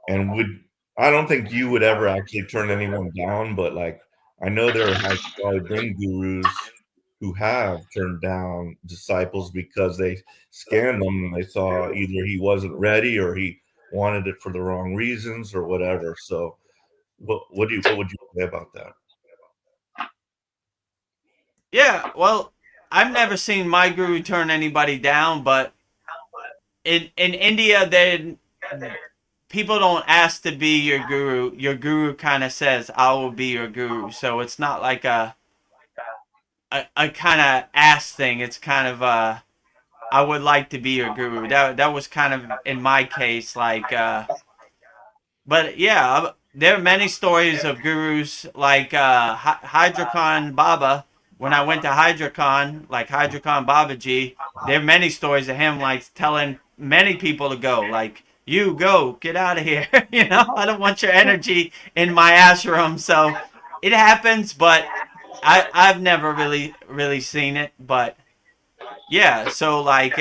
and I don't think you would ever actually turn anyone down, but like I know there has probably been gurus who have turned down disciples because they scanned them and they saw either he wasn't ready or he wanted it for the wrong reasons or whatever. So what would you say about that? Yeah, well, I've never seen my guru turn anybody down, but in India, people don't ask to be your guru. Your guru kind of says, "I will be your guru." So it's not like a kind of ask thing. It's kind of I would like to be your guru. That was kind of in my case like but yeah, there are many stories of gurus like Hydrocon Baba. When I went to Hydrocon, like Hydrocon Babaji, there are many stories of him like telling many people to go, like, you go, get out of here. I don't want your energy in my ashram. So it happens, but I've never really seen it. But yeah, so like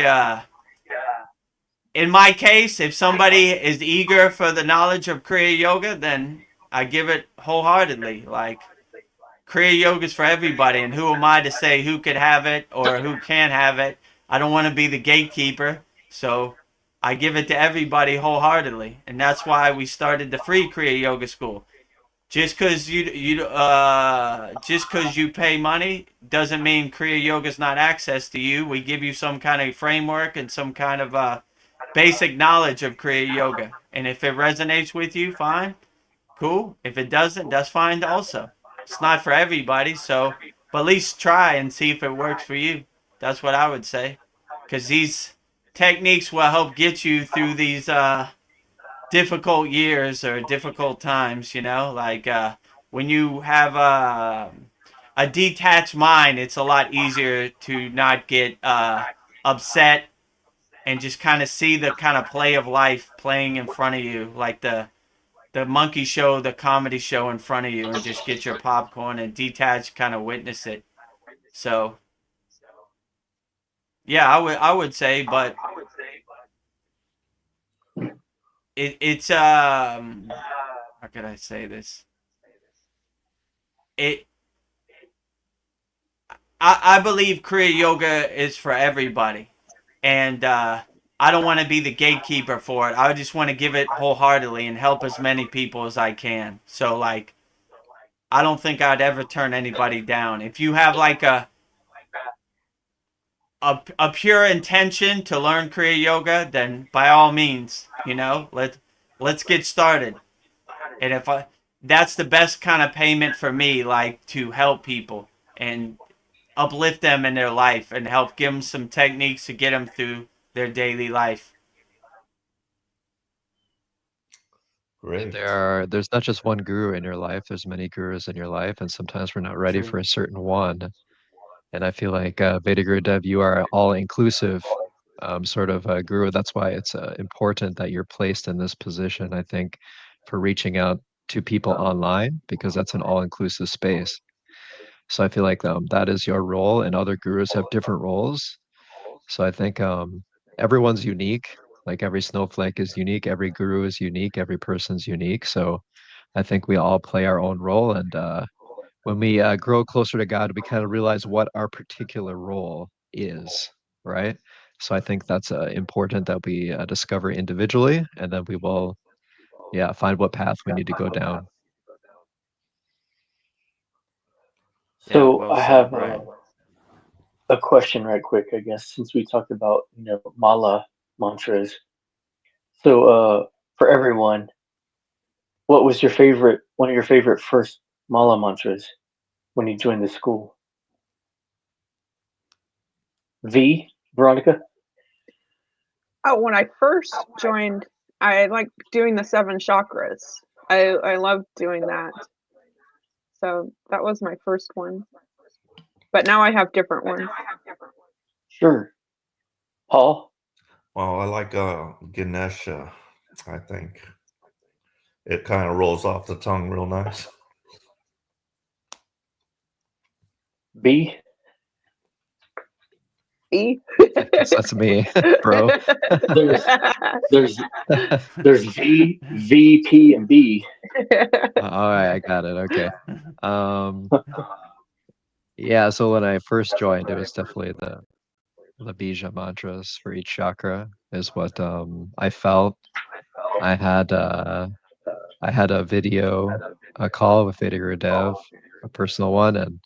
in my case, if somebody is eager for the knowledge of Kriya Yoga, then I give it wholeheartedly. Like, Kriya Yoga is for everybody, and who am I to say who could have it or who can't have it? I don't want to be the gatekeeper, so I give it to everybody wholeheartedly, and that's why we started the free Kriya Yoga school. Just because you pay money doesn't mean Kriya Yoga is not access to you. We give you some kind of framework and some kind of basic knowledge of Kriya Yoga. And if it resonates with you, fine, cool. If it doesn't, that's fine also. It's not for everybody, so but at least try and see if it works for you. That's what I would say, because these techniques will help get you through these difficult years or difficult times. Like when you have a detached mind, it's a lot easier to not get upset and just kind of see the kind of play of life playing in front of you, like the monkey show, the comedy show in front of you, and just get your popcorn and detach, kind of witness it. So yeah, I would say, but it's how could I say this? It I believe Kriya Yoga is for everybody, and I don't want to be the gatekeeper for it. I just want to give it wholeheartedly and help as many people as I can. So like, I don't think I'd ever turn anybody down. If you have like a pure intention to learn Kriya Yoga, then by all means, let's get started. And that's the best kind of payment for me, like to help people and uplift them in their life and help give them some techniques to get them through their daily life. Great. There's not just one guru in your life, there's many gurus in your life, and sometimes we're not ready True. for a certain one. And I feel like Veda Guru Dev, you are all inclusive sort of guru. That's why it's important that you're placed in this position, I think, for reaching out to people online, because that's an all inclusive space. So I feel like that is your role, and other gurus have different roles. So I think everyone's unique. Like every snowflake is unique, every guru is unique, every person's unique. So I think we all play our own role, and when we grow closer to God, we kind of realize what our particular role is, right? So I think that's important that we discover individually, and then we will, yeah, find what path we need to go down. Yeah, So well I said, have Brian. a question right quick, I guess, since we talked about, mala mantras. So for everyone, what was one of your favorite first mala mantras when you joined the school? V, Veronica? Oh, when I first joined, I liked doing the 7 chakras. I loved doing that. So that was my first one. But now I have different ones. Sure. Paul? Well, I like Ganesha. I think it kind of rolls off the tongue real nice. B? E. I guess that's me, bro. There's there's there's V, P, and B. All right, I got it. Okay. Um, yeah, so when I first joined, it was definitely the bija mantras for each chakra is what I felt. I had I had a video, a call with Vedic Dev, a personal one, and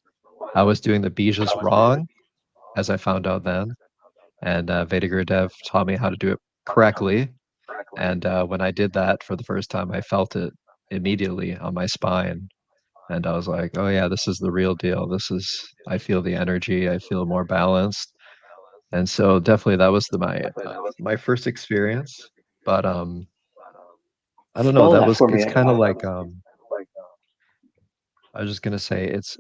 I was doing the bijas wrong, as I found out then. And Vedic Dev taught me how to do it correctly. And when I did that for the first time, I felt it immediately on my spine. And I was like, oh yeah, this is the real deal. I feel the energy. I feel more balanced. And so definitely that was my first experience. But I don't know. Spell that for me. It's kind of like I was just gonna say it's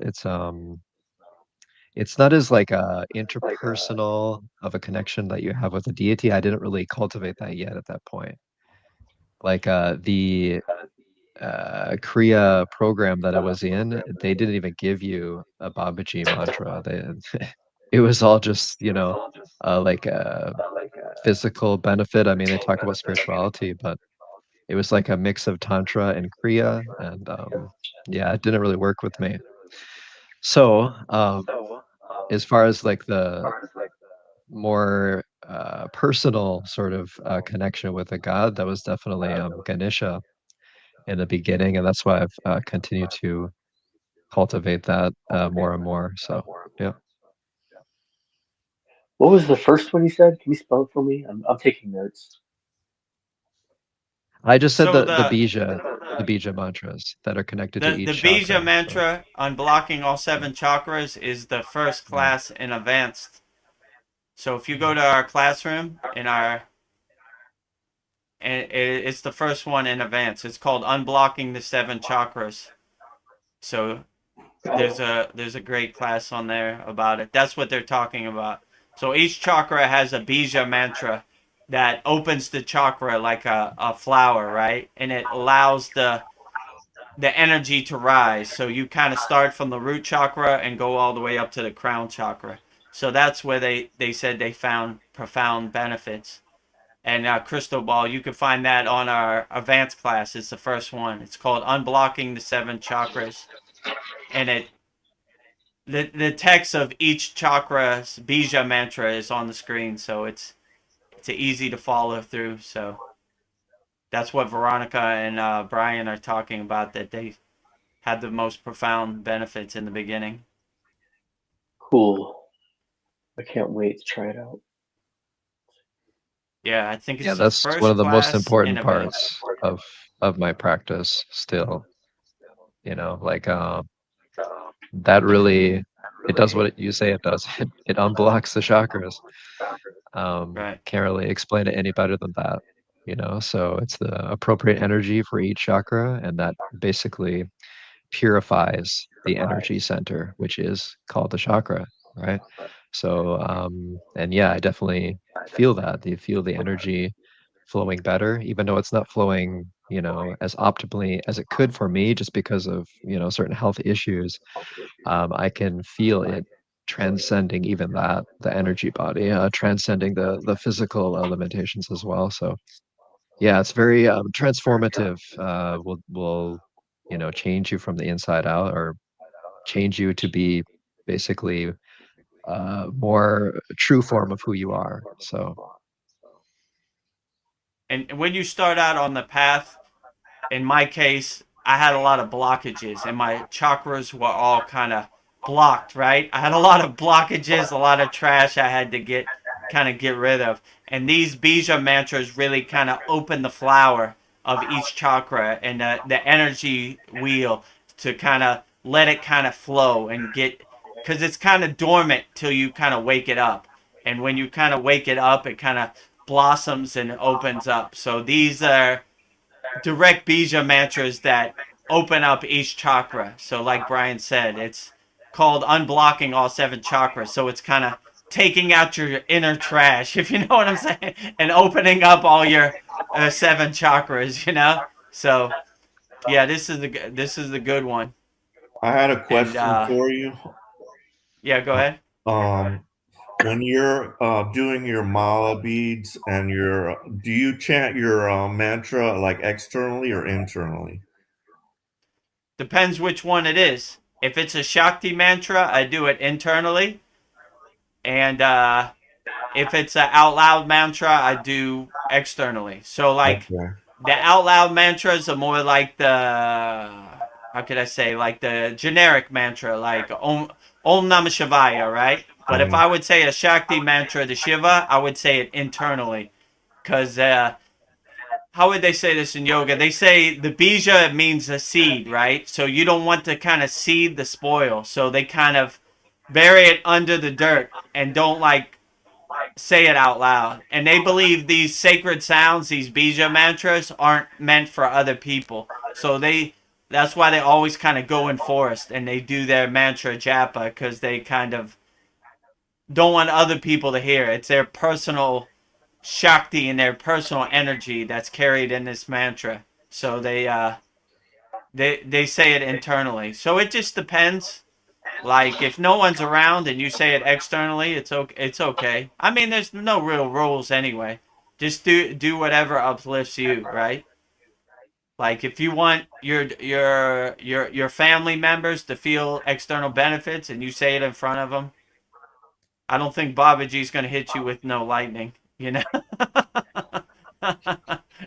not as like interpersonal of a connection that you have with a deity. I didn't really cultivate that yet at that point. Like the Kriya program that I was in, they didn't even give you a Babaji mantra. It was all just, like a physical benefit. I mean, they talk about spirituality, but it was like a mix of Tantra and Kriya. And yeah, it didn't really work with me. So, as far as like the more personal sort of connection with a god, that was definitely Ganesha in the beginning, and that's why I've continued to cultivate that more and more. So yeah, What was the first one you said? Can you spell it for me? I'm taking notes. I just said So the bija mantras that are connected to the each bija chakra. So mantra, unblocking all 7 chakras, is the first mm, class in advanced. So if you go to our classroom and it's the first one in advance. It's called unblocking the 7 chakras. So there's a great class on there about it. That's what they're talking about. So each chakra has a bija mantra that opens the chakra like a flower, right? And it allows the energy to rise. So you kind of start from the root chakra and go all the way up to the crown chakra. So that's where they said they found profound benefits. And Crystal Ball, you can find that on our advanced class. It's the first one. It's called Unblocking the 7 Chakras. And the text of each chakra's bija mantra is on the screen, so it's easy to follow through. So that's what Veronica and Brian are talking about, that they had the most profound benefits in the beginning. Cool. I can't wait to try it out. Yeah, I think yeah, it's the that's one first of the most class in important advanced. parts of my practice still. Like that really it does what you say it does. It unblocks the chakras. Right. Can't really explain it any better than that. So it's the appropriate energy for each chakra, and that basically purifies the energy center, which is called the chakra, right? So, and yeah, I definitely feel that. You feel the energy flowing better, even though it's not flowing as optimally as it could for me, just because of certain health issues. I can feel it transcending even the energy body, transcending the physical limitations as well. So yeah, it's very transformative. Will change you from the inside out, or change you to be basically more true form of who you are. So And when you start out on the path, in my case, I had a lot of blockages and my chakras were all kind of blocked, right? I had a lot of blockages, a lot of trash I had to get rid of. And these bija mantras really kind of open the flower of each chakra and the energy wheel to kind of let it kind of flow and because it's kind of dormant till you kind of wake it up. And when you kind of wake it up, it kind of blossoms and opens up. So these are direct bija mantras that open up each chakra. So, like Brian said, it's called unblocking all 7 chakras. So it's kind of taking out your inner trash, if you know what I'm saying, and opening up all your 7 chakras. So yeah, this is the good one. I had a And question for you. yeah, go ahead. Um, when you're doing your mala beads and do you chant your mantra like externally or internally? Depends which one it is. If it's a Shakti mantra, I do it internally, and if it's an out loud mantra, I do externally. So like Okay. the out loud mantras are more like how could I say, like the generic mantra, like Om Namah Shivaya, right? But if Mhm. I would say a Shakti mantra to Shiva, I would say it internally, because how would they say this in yoga? They say the bija means a seed, right? So you don't want to kind of seed the spoil, so they kind of bury it under the dirt and don't like say it out loud. And they believe these sacred sounds, these bija mantras, aren't meant for other people. So that's why they always kind of go in forest and they do their mantra japa, because they kind of don't want other people to hear. It's their personal shakti and their personal energy that's carried in this mantra. So they say it internally. So it just depends. Like if no one's around and you say it externally, it's okay. It's okay. I mean, there's no real rules anyway. Just do whatever uplifts you, right? Like if you want your family members to feel external benefits and you say it in front of them, I don't think Babaji's gonna hit you with no lightning, you know.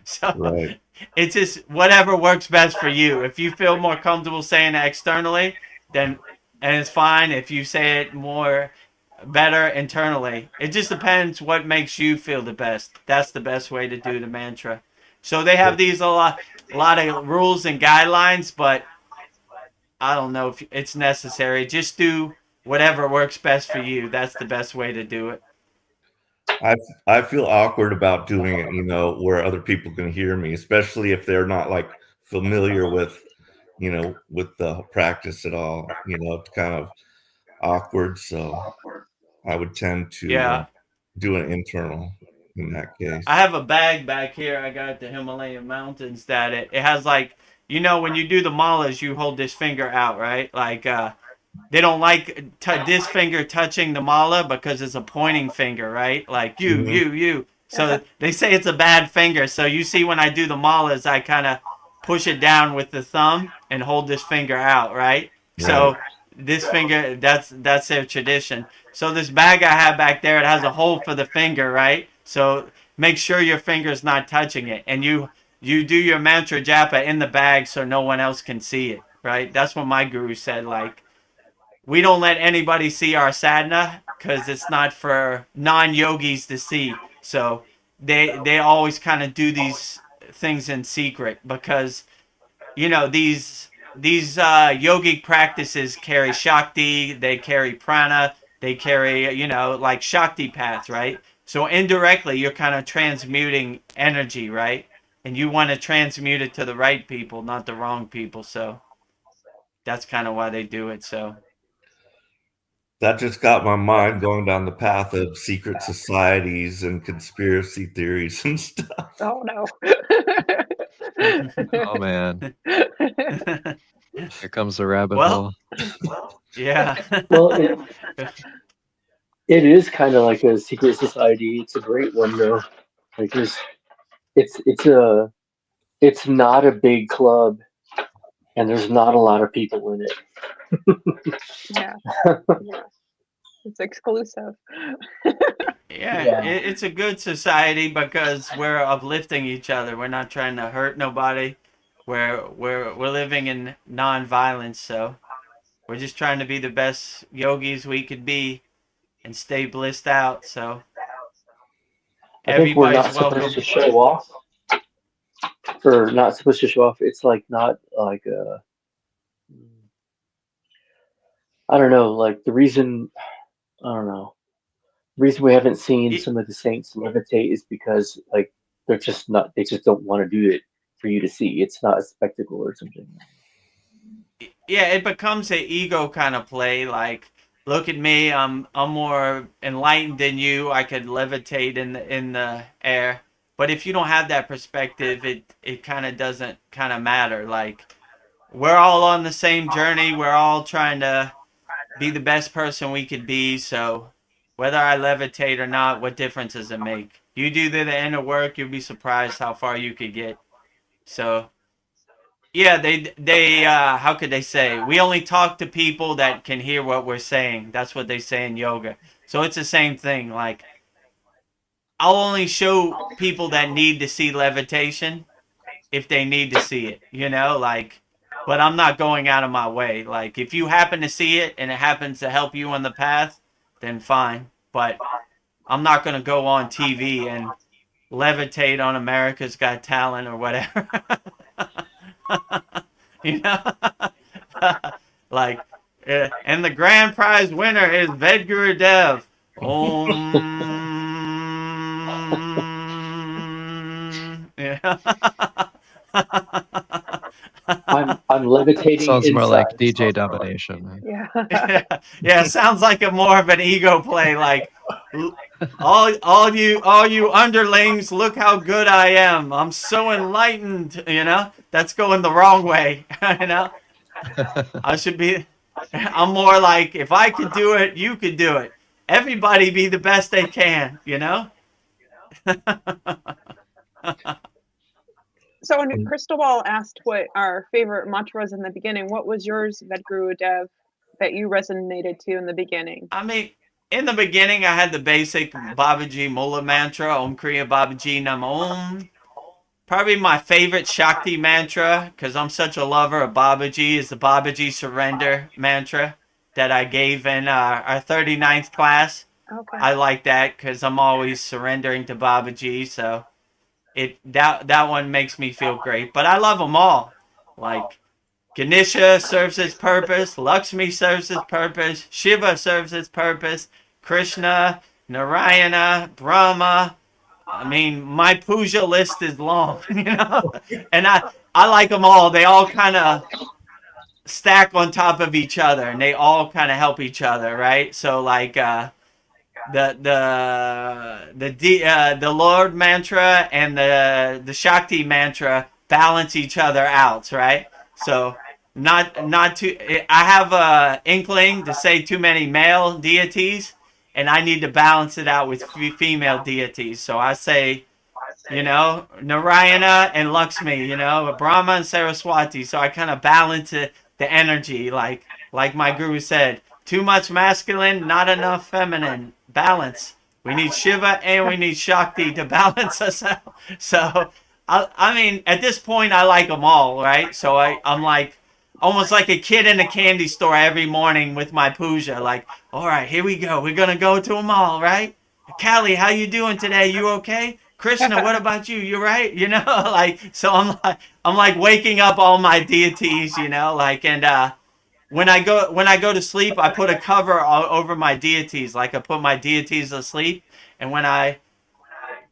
So Right. it's just whatever works best for you. If you feel more comfortable saying it externally, then and it's fine. If you say it more better internally, it just depends what makes you feel the best. That's the best way to do the mantra. So they have these a lot of rules and guidelines, but I don't know if it's necessary. Just do whatever works best for you. That's the best way to do it. I I feel awkward about doing it, where other people can hear me, especially if they're not like familiar with the practice at all. It's kind of awkward. So I would tend to Yeah. do an internal in that I case. have a bag back here I got at the Himalayan mountains that it has like, when you do the malas, you hold this finger out, right? Like they don't like this finger touching the mala because it's a pointing finger, right? Like Hmm. you. So they say it's a bad finger. So you see when I do the malas, I kind of push it down with the thumb and hold this finger out, right? Right. So this finger, that's their tradition. So this bag I have back there, it has a hole for the finger, right? So make sure your finger's not touching it, and you do your mantra japa in the bag so no one else can see it, right? That's what my guru said. Like we don't let anybody see our sadhana because it's not for non-yogis to see. So they always kind of do these things in secret because these yogic practices carry shakti, they carry prana, they carry like shakti path, right? So indirectly you're kind of transmuting energy, right? And you want to transmute it to the right people, not the wrong people. So that's kind of why they do it. So That just got my mind going down the path of secret societies and conspiracy theories and stuff. Oh no. Oh man, here comes the rabbit Well, hole. yeah. Well, it is kind of like a secret society. It's a great one though. Like it's not a big club, and there's not a lot of people in it. Yeah. It's exclusive. Yeah, Yeah. it's a good society because we're uplifting each other. We're not trying to hurt nobody. We're living in non-violence, so we're just trying to be the best yogis we could be and stay blissed out. So I think we're everybody's not supposed to welcome. show off, or not supposed to show off. It's like not like a, I don't know, like the reason, I don't know, the reason we haven't seen Y- some of the saints levitate is because like they just don't want to do it for you to see. It's not a spectacle or something. Yeah, it becomes an ego kind of play. Like, look at me, I'm more enlightened than you. I could levitate in the air. But if you don't have that perspective, it kind of doesn't kind of matter. Like, we're all on the same journey. We're all trying to be the best person we could be. So whether I levitate or not, what difference does it make? You do the inner work, you'll be surprised how far you could get. So yeah, they how could they say? We only talk to people that can hear what we're saying. That's what they say in yoga. So it's the same thing. Like, I'll only show people that need to see levitation if they need to see it, like, but I'm not going out of my way. Like, if you happen to see it and it happens to help you on the path, then fine. But I'm not going to go on TV and levitate on America's Got Talent or whatever. you know? Like, and the grand prize winner is Vedguru Dev. Yeah. I'm levitating Sounds more like inside. DJ domination. Yeah. Yeah, sounds like a more of an ego play. Like, all you underlings, look how good I am. I'm so enlightened. That's going the wrong way. I should be. I'm more like, if I could do it, you could do it. Everybody be the best they can. So when Crystal Ball asked what our favorite mantra was in the beginning, what was yours, Vedguru Dev, that you resonated to in the beginning? I mean, in the beginning, I had the basic Babaji Mula mantra, Om Kriya Babaji Nam Om. Probably my favorite Shakti mantra, because I'm such a lover of Babaji, is the Babaji Surrender mantra that I gave in our 39th class. Okay. I like that because I'm always surrendering to Babaji, so that one makes me feel great. But I love them all. Like, Ganesha serves its purpose, Lakshmi serves its purpose, Shiva serves its purpose, Krishna, Narayana, Brahma. I mean, my puja list is long, and I like them all. They all kind of stack on top of each other, and they all kind of help each other, right? So, like, the Lord mantra and the Shakti mantra balance each other out, right? So not too. I have a inkling to say too many male deities, and I need to balance it out with female deities. So I say, Narayana and Lakshmi, Brahma and Saraswati. So I kind of balance the energy, like my guru said. Too much masculine, not enough feminine. Balance. We need Shiva and we need Shakti to balance us out. So, I mean, at this point, I like them all, right? So I'm like, almost like a kid in a candy store every morning with my puja. Like, all right, here we go. We're going to go to them all, right? Callie, how you doing today? You okay? Krishna, what about you? You right? Like, so I'm like waking up all my deities, like, and when I go to sleep, I put a cover over my deities, like I put my deities asleep, and when I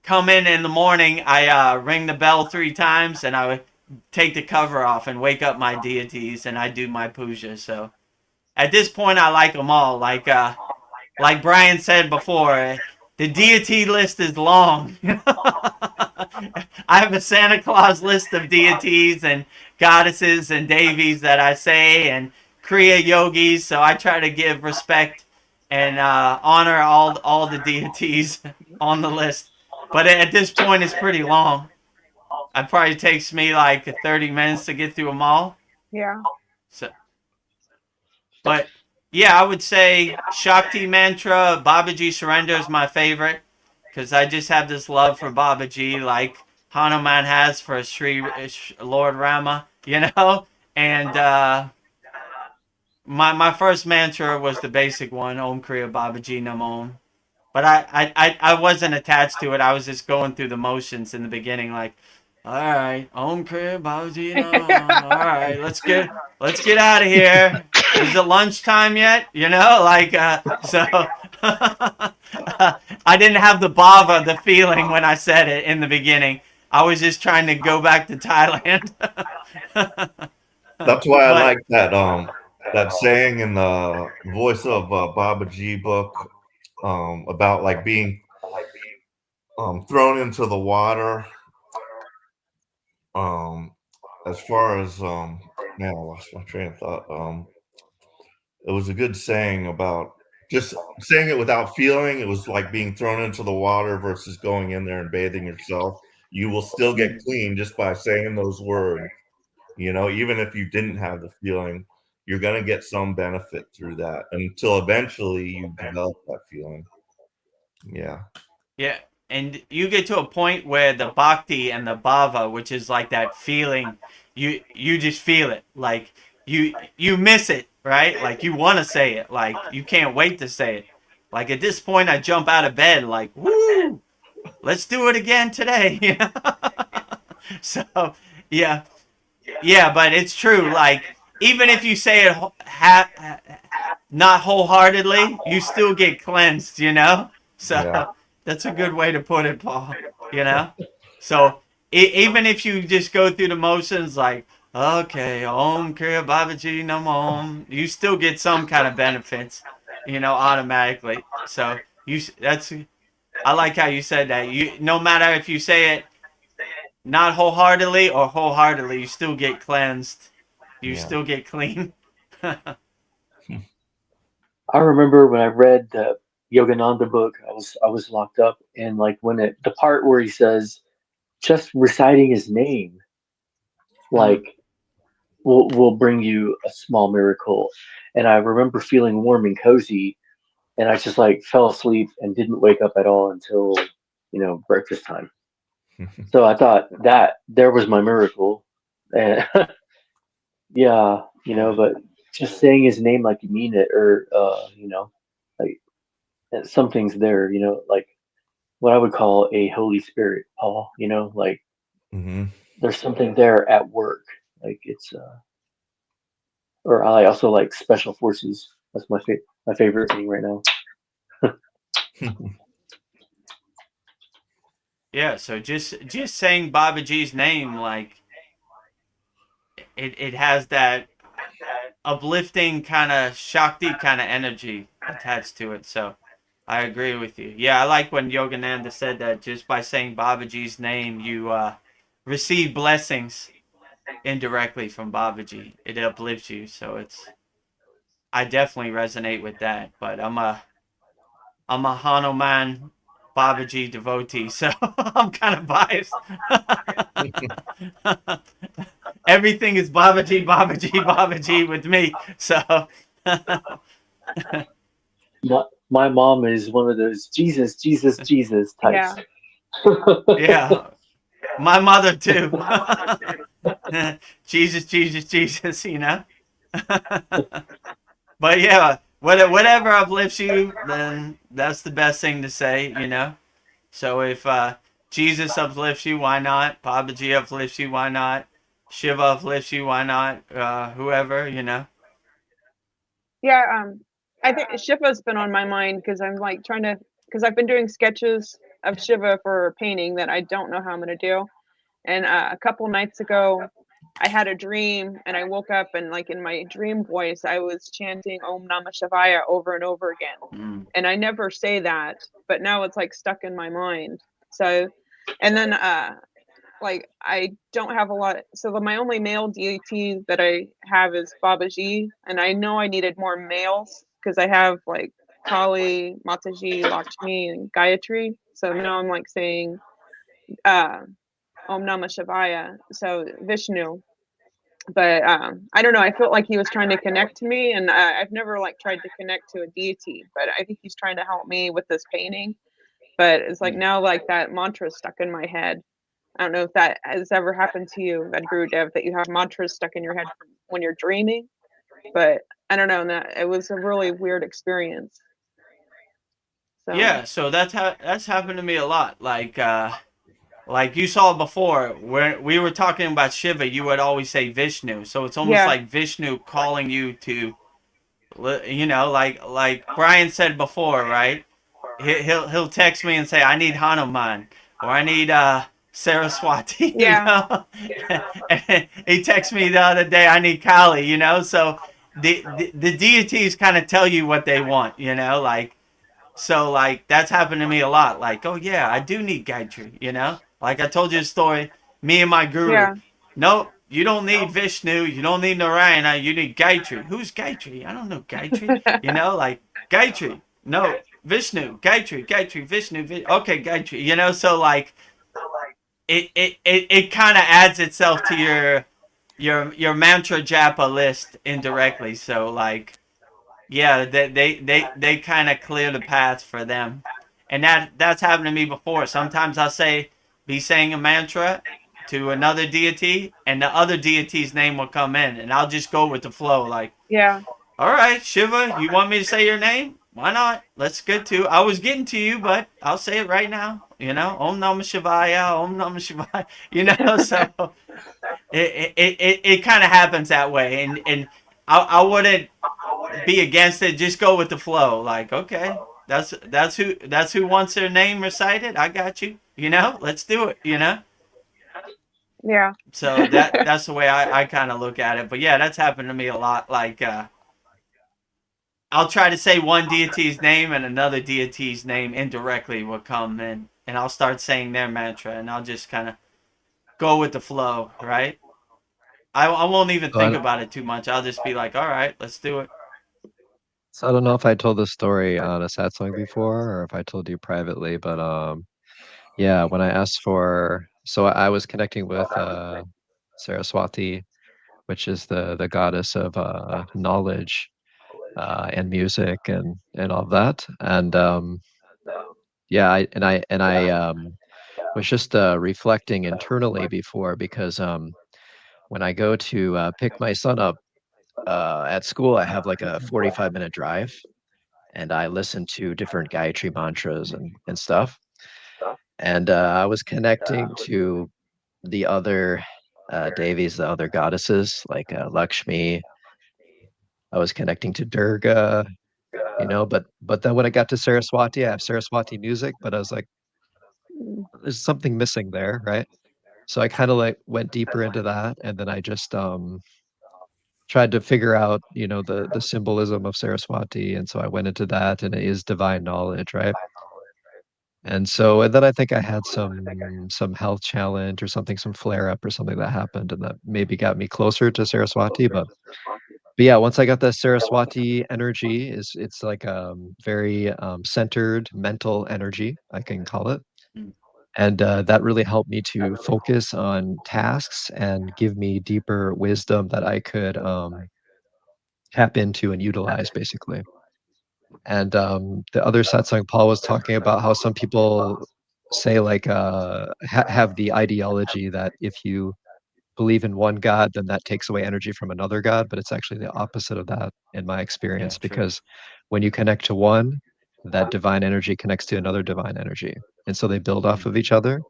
come in the morning, I ring the bell 3 times, and I take the cover off and wake up my deities, and I do my puja. So at this point, I like them all. Like Brian said before, the deity list is long. I have a Santa Claus list of deities and goddesses and devis that I say, and Kriya yogis. So I try to give respect and honor all the deities on the list. But at this point, it's pretty long. It probably takes me like 30 minutes to get through them all. Yeah. So, but yeah, I would say Shakti mantra, Babaji surrender is my favorite because I just have this love for Babaji, like Hanuman has for Sri Lord Rama, you know. And my first mantra was the basic one, Om Kriya Babaji Namo. But I wasn't attached to it. I was just going through the motions in the beginning, like, all right, Om Kriya Babaji Namo. All right, let's get out of here. Is it lunchtime yet? You know, like so. I didn't have the bhava, the feeling when I said it in the beginning. I was just trying to go back to Thailand. That's why I But like that saying in the Voice of Babaji book about like being thrown into the water. As far as man, I lost my train of thought. It was a good saying about just saying it without feeling. It was like being thrown into the water versus going in there and bathing yourself. You will still get clean just by saying those words. You know, even if you didn't have the feeling, you're going to get some benefit through that until eventually you develop that feeling. Yeah. yeah, and you get to a point where the bhakti and the bhava, which is like that feeling, you just feel it. Like you miss it, right? Like you want to say it. Like you can't wait to say it. Like at this point, I jump out of bed, like woo, let's do it again today. You know? So yeah, yeah, but it's true. Like even if you say it not wholeheartedly, you still get cleansed. You know. Yeah. So that's a good way to put it, Paul. You know. So even if you just go through the motions, like okay, Om Kriya Babaji Namo, you still get some kind of benefits. You know, automatically. So that's I like how you said that. You no matter if you say it not wholeheartedly or wholeheartedly, you still get cleansed. You Yeah. still get clean. I remember when I read the Yogananda book, I was locked up, and like when the part where he says just reciting his name, Mm. like will bring you a small miracle. And I remember feeling warm and cozy, and I just like fell asleep and didn't wake up at all until breakfast time. So I thought that there was my miracle, and yeah, but just saying his name like you mean it, or like something's there, like what I would call a Holy Spirit, Paul. Like Hmm. there's something there at work. Like it's or I also like special forces. That's my favorite thing right now. Yeah, so just saying Babaji's name, like it has that uplifting kind of Shakti kind of energy attached to it. So I agree with you. Yeah, I like when Yogananda said that just by saying Babaji's name, you receive blessings indirectly from Babaji. It uplifts you. So I definitely resonate with that. But I'm a Hanuman Babaji devotee, so I'm kind of biased. Everything is Babaji, Babaji, Babaji with me. So My mom is one of those Jesus, Jesus, Jesus types. Yeah. yeah, my mother too. Jesus, Jesus, Jesus, you know. But yeah, whatever uplifts you, then that's the best thing to say, you know. So if Jesus uplifts you, why not? Babaji uplifts you, why not? Shiva uplifts you, why not? Whoever, you know. Yeah. I think Shiva's been on my mind because I'm like trying to, because I've been doing sketches of Shiva for a painting that I don't know how I'm going to do. And a couple nights ago, I had a dream and I woke up and like in my dream voice, I was chanting Om Namah Shivaya over and over again. Mm. And I never say that, but now it's like stuck in my mind. So, and then, like I don't have a lot. So my only male deity that I have is Babaji. And I know I needed more males because I have like Kali, Mataji, Lakshmi, and Gayatri. So now I'm like saying, Om Namah Shivaya. So Vishnu. But I don't know. I felt like he was trying to connect to me, and I've never like tried to connect to a deity, but I think he's trying to help me with this painting. But it's like now, like that mantra is stuck in my head. I don't know if that has ever happened to you, Vedguru Dev, that you have mantras stuck in your head from when you're dreaming. But I don't know. And that it was a really weird experience. So Yeah, so that's happened to me a lot. Like you saw before, when we were talking about Shiva, you would always say Vishnu. So it's almost yeah, like Vishnu calling you to, like Brian said before, right? He'll text me and say, I need Hanuman, or I need Saraswati, yeah, And he texted me the other day, I need Kali, So the deities kind of tell you what they want, So like that's happened to me a lot. Like, oh yeah, I do need Gayatri. Like I told you a story, me and my guru. yeah. Nope, you don't need Vishnu, you don't need Narayana, you need Gayatri. Who's Gayatri? I don't know Gayatri. Like Gayatri. No, Vishnu, Gayatri, Vishnu, okay, Gayatri. So like it kind of adds itself to your mantra japa list indirectly. So like yeah, they kind of clear the path for them, and that's happened to me before. Sometimes I'll be saying a mantra to another deity, and the other deity's name will come in, and I'll just go with the flow. Like, Yeah, all right, Shiva, you want me to say your name? Why not? Let's get to. I was getting to you, but I'll say it right now. Om Namah Shivaya, Om Namah Shivaya. So it kind of happens that way, and I wouldn't be against it. Just go with the flow. Like, okay, that's who wants their name recited. I got you. Let's do it. yeah, So that's the way I kind of look at it. But yeah, that's happened to me a lot. Like, I'll try to say one deity's name and another deity's name indirectly will come in, and I'll start saying their mantra, and I'll just kind of go with the flow, right? I won't even So I, think about it too much. I'll just be like, all right, let's do it. so I don't know if I told this story on a Satsang before or if I told you privately, but yeah, when I asked so I was connecting with Saraswati, which is the goddess of knowledge and music and all of that. And yeah, I was just reflecting internally before because when I go to pick my son up at school, I have like a 45-minute drive, and I listen to different Gayatri mantras and stuff. And I was connecting to the other Devis, the other goddesses like Lakshmi. I was connecting to Durga, but then when I got to Saraswati, I have Saraswati music, but I was like, there's something missing there, right? So I kind of like went deeper into that, and then I just tried to figure out, the symbolism of Saraswati, and so I went into that, and it is divine knowledge, right? And then I think I had some health challenge or something, some flare up or something that happened, and that maybe got me closer to Saraswati. But yeah, once I got the Saraswati energy, it's like very centered mental energy, I can call it. Mm. And that really helped me to focus on tasks and give me deeper wisdom that I could tap into and utilize, basically. And the other satsang Paul was talking about how some people say like have the ideology that if you believe in one god, then that takes away energy from another god. But it's actually the opposite of that in my Yeah, experience, true. because when you connect to one, that divine energy connects to another divine energy, and so they build off Mm. of each other.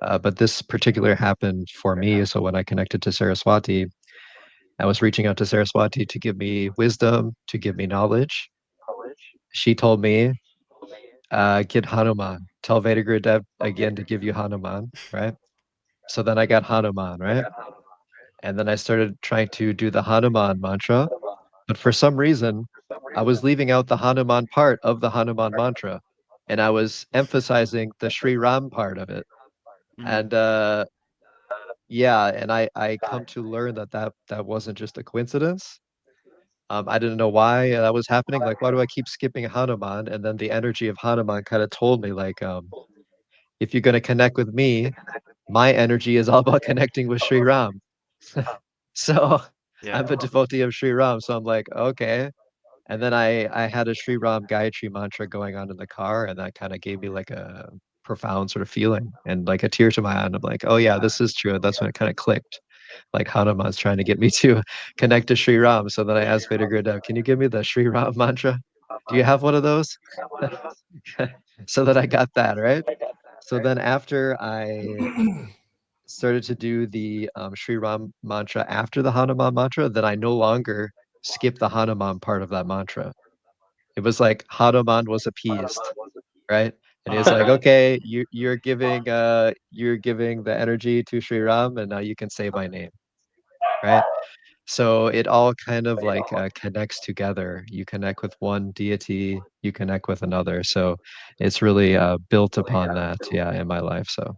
But this particular happened for me. So when I connected to Saraswati, I was reaching out to Saraswati to give me wisdom, to give me knowledge. She told me, get Hanuman. Tell Vedagradev again to give you Hanuman, right? So then I got Hanuman, right? And then I started trying to do the Hanuman mantra, but for some reason, I was leaving out the Hanuman part of the Hanuman mantra, and I was emphasizing the Sri Ram part of it. Mm. And yeah, and I come to learn that that wasn't just a coincidence. I didn't know why that was happening. Like, why do I keep skipping Hanuman? And then the energy of Hanuman kind of told me, like, if you're going to connect with me, my energy is all about connecting with Sri Ram. So Yeah. I'm a devotee of Sri Ram. So I'm like, okay. And then I had a Sri Ram Gayatri mantra going on in the car, and that kind of gave me like a profound sort of feeling and like a tear to my eye. And I'm like, oh yeah, this is true. That's when it kind of clicked. Like Hanuman's trying to get me to connect to Sri Ram. So then I asked Vader Gurudev, can you give me the Sri Ram mantra? Do you have one of those? So that I got that, right? So then after I started to do the Sri Ram mantra after the Hanuman mantra, then I no longer skip the Hanuman part of that mantra. It was like Hanuman was appeased, right? And he was like, okay, you're giving the energy to Sri Ram, and now you can say my name, right? So it all kind of like connects together. You connect with one deity, you connect with another. So it's really built upon that, yeah, in my life. So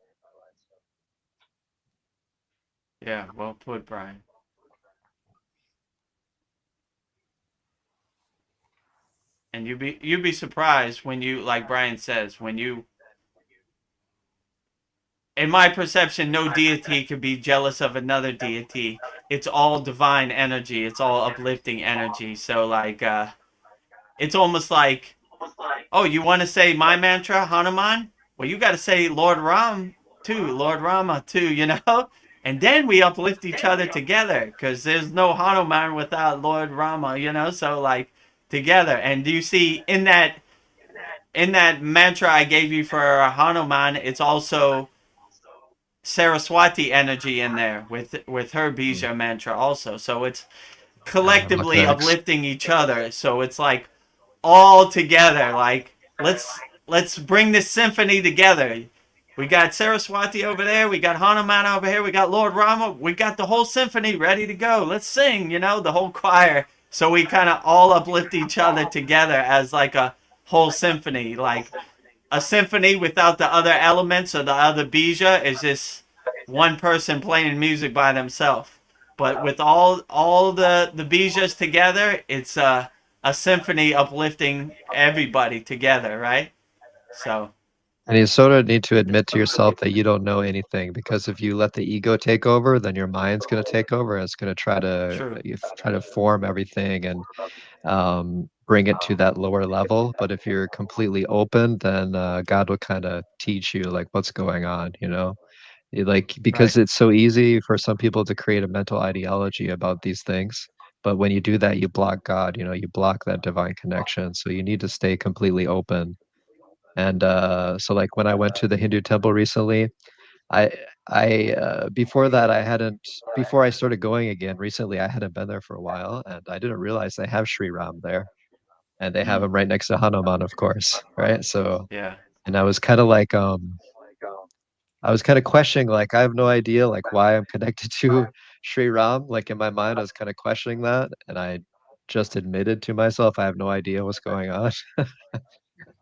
Yeah, well put, Brian. And you'd be surprised when you, like Brian says, when you, in my perception, no deity could be jealous of another deity. It's all divine energy. It's all uplifting energy. So like it's almost like, oh, you want to say my mantra, Hanuman? Well, you got to say Lord Ram too, Lord Rama too, you know? And then we uplift each other together because there's no Hanuman without Lord Rama, you know? So, like, together. And do you see in that mantra I gave you for Hanuman, it's also Saraswati energy in there with her Bija mantra also. So it's what collectively next? uplifting each other. So it's like all together. Like let's bring this symphony together. We got Saraswati over there. We got Hanuman over here. We got Lord Rama. We got the whole symphony ready to go. Let's sing. You know, the whole choir. So we kind of all uplift each other together as like a whole symphony. Like a symphony without the other elements or the other bija is just one person playing music by themselves. But with all the bijas together, it's a symphony uplifting everybody together, right? So And you sort of need to admit to yourself that you don't know anything, because if you let the ego take over, then your mind's going to take over. And it's going to true. try to form everything and bring it to that lower level. But if you're completely open, then God will kind of teach you like what's going on, you know? Like Right. because it's so easy for some people to create a mental ideology about these things. But when you do that, you block God, you know, you block that divine connection. So you need to stay completely open. And so like when I went to the Hindu temple recently, I before that I hadn't before I started going again recently, I hadn't been there for a while, and I didn't realize they have Sri Ram there, and they have Mm, him right next to Hanuman, of course, right? So yeah. and I was kind of like I was kind of questioning, like I have no idea like why I'm connected to Sri Ram. Like in my mind, I was kind of questioning that, and I just admitted to myself I have no idea what's going on.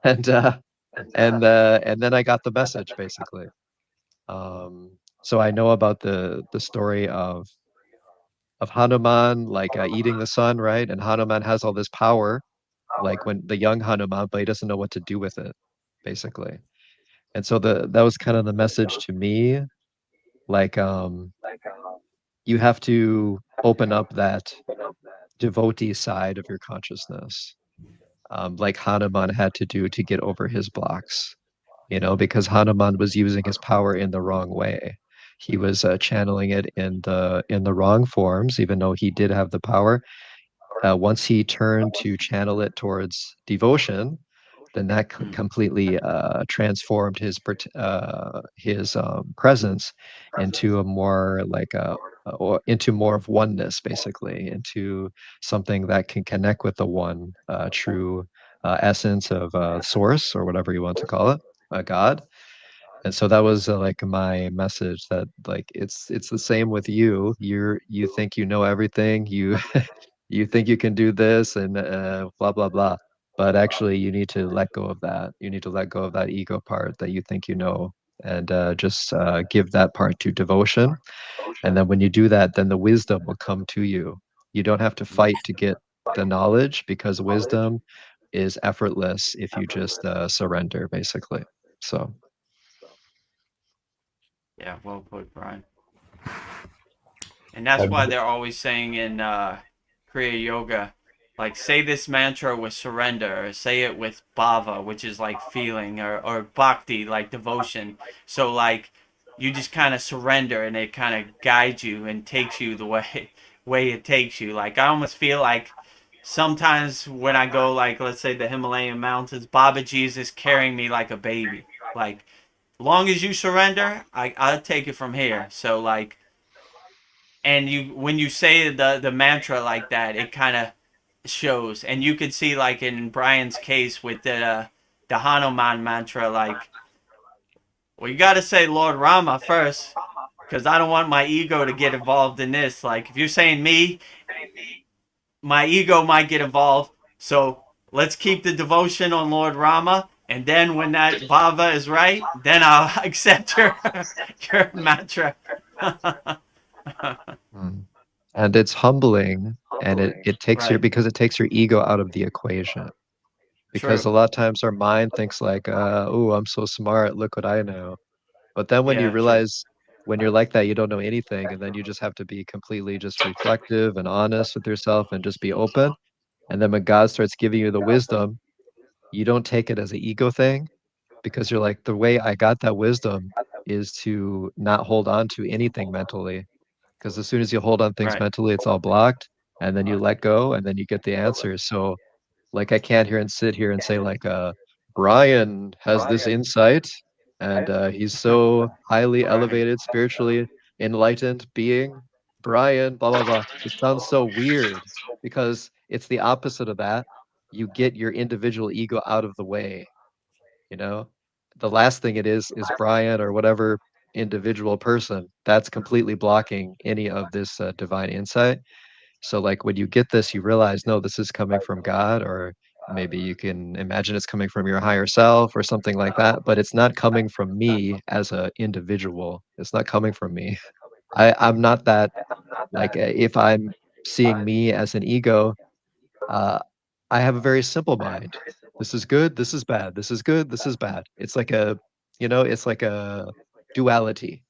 And and then I got the message basically. So I know about the story of Hanuman like eating the sun, right? And Hanuman has all this power, like when the young Hanuman, but he doesn't know what to do with it, basically. And so the that was kind of the message to me, like you have to open up that devotee side of your consciousness, like Hanuman had to do to get over his blocks, you know, because Hanuman was using his power in the wrong way. He was channeling it in the wrong forms, even though he did have the power. Once he turned to channel it towards devotion, then that Mm, completely transformed his presence into a more like a or into more of oneness, basically, into something that can connect with the one true essence of source or whatever you want to call it, God. And so that was like my message, that like it's the same with you. You think you know everything. You you think you can do this and blah blah blah. But actually, you need to let go of that. You need to let go of that ego part that you think you know, and just give that part to devotion. And then when you do that, then the wisdom will come to you. You don't have to fight to get the knowledge, because wisdom is effortless if you just surrender, basically. So. Yeah, well put, Brian. And that's Have why you- they're always saying in Kriya Yoga, like say this mantra with surrender, or say it with bhava, which is like feeling, or bhakti, like devotion. So like you just kind of surrender, and it kind of guides you and takes you the way it takes you. Like I almost feel like sometimes when I go, like let's say the Himalayan mountains, Babaji is just carrying me like a baby. Like long as you surrender, I'll take it from here. So like, and you when you say the mantra like that, it kind of shows. And you could see like in Brian's case with the Hanuman mantra, like, well, you got to say Lord Rama first, because I don't want my ego to get involved in this. Like if you're saying me, my ego might get involved. So let's keep the devotion on Lord Rama, and then when that bhava is right, then I'll accept your mantra. Mm. And it's humbling, and it takes your Right. because it takes your ego out of the equation. Because True. a lot of times our mind thinks like, oh, I'm so smart, look what I know. But then when you Yeah. True. realize when you're like that, you don't know anything, and then you just have to be completely just reflective and honest with yourself and just be open. And then when God starts giving you the wisdom, you don't take it as an ego thing, because you're like, the way I got that wisdom is to not hold on to anything mentally, because as soon as you hold on things Right. mentally, it's all blocked, and then you let go, and then you get the answers. So like I can't sit here and say like Brian has this insight, and he's so highly Right. elevated, spiritually enlightened being, Brian, blah blah blah. It sounds so weird, because it's the opposite of that. You get your individual ego out of the way, you know. The last thing it is Brian or whatever individual person that's completely blocking any of this divine insight. So like when you get this, you realize, no, this is coming from God, or maybe you can imagine it's coming from your higher self or something like that, but it's not coming from me as a individual. It's not coming from me. I'm not that, like if I'm seeing me as an ego, uh, I have a very simple mind. This is good, this is bad. This is good, this is bad. It's like it's like a duality.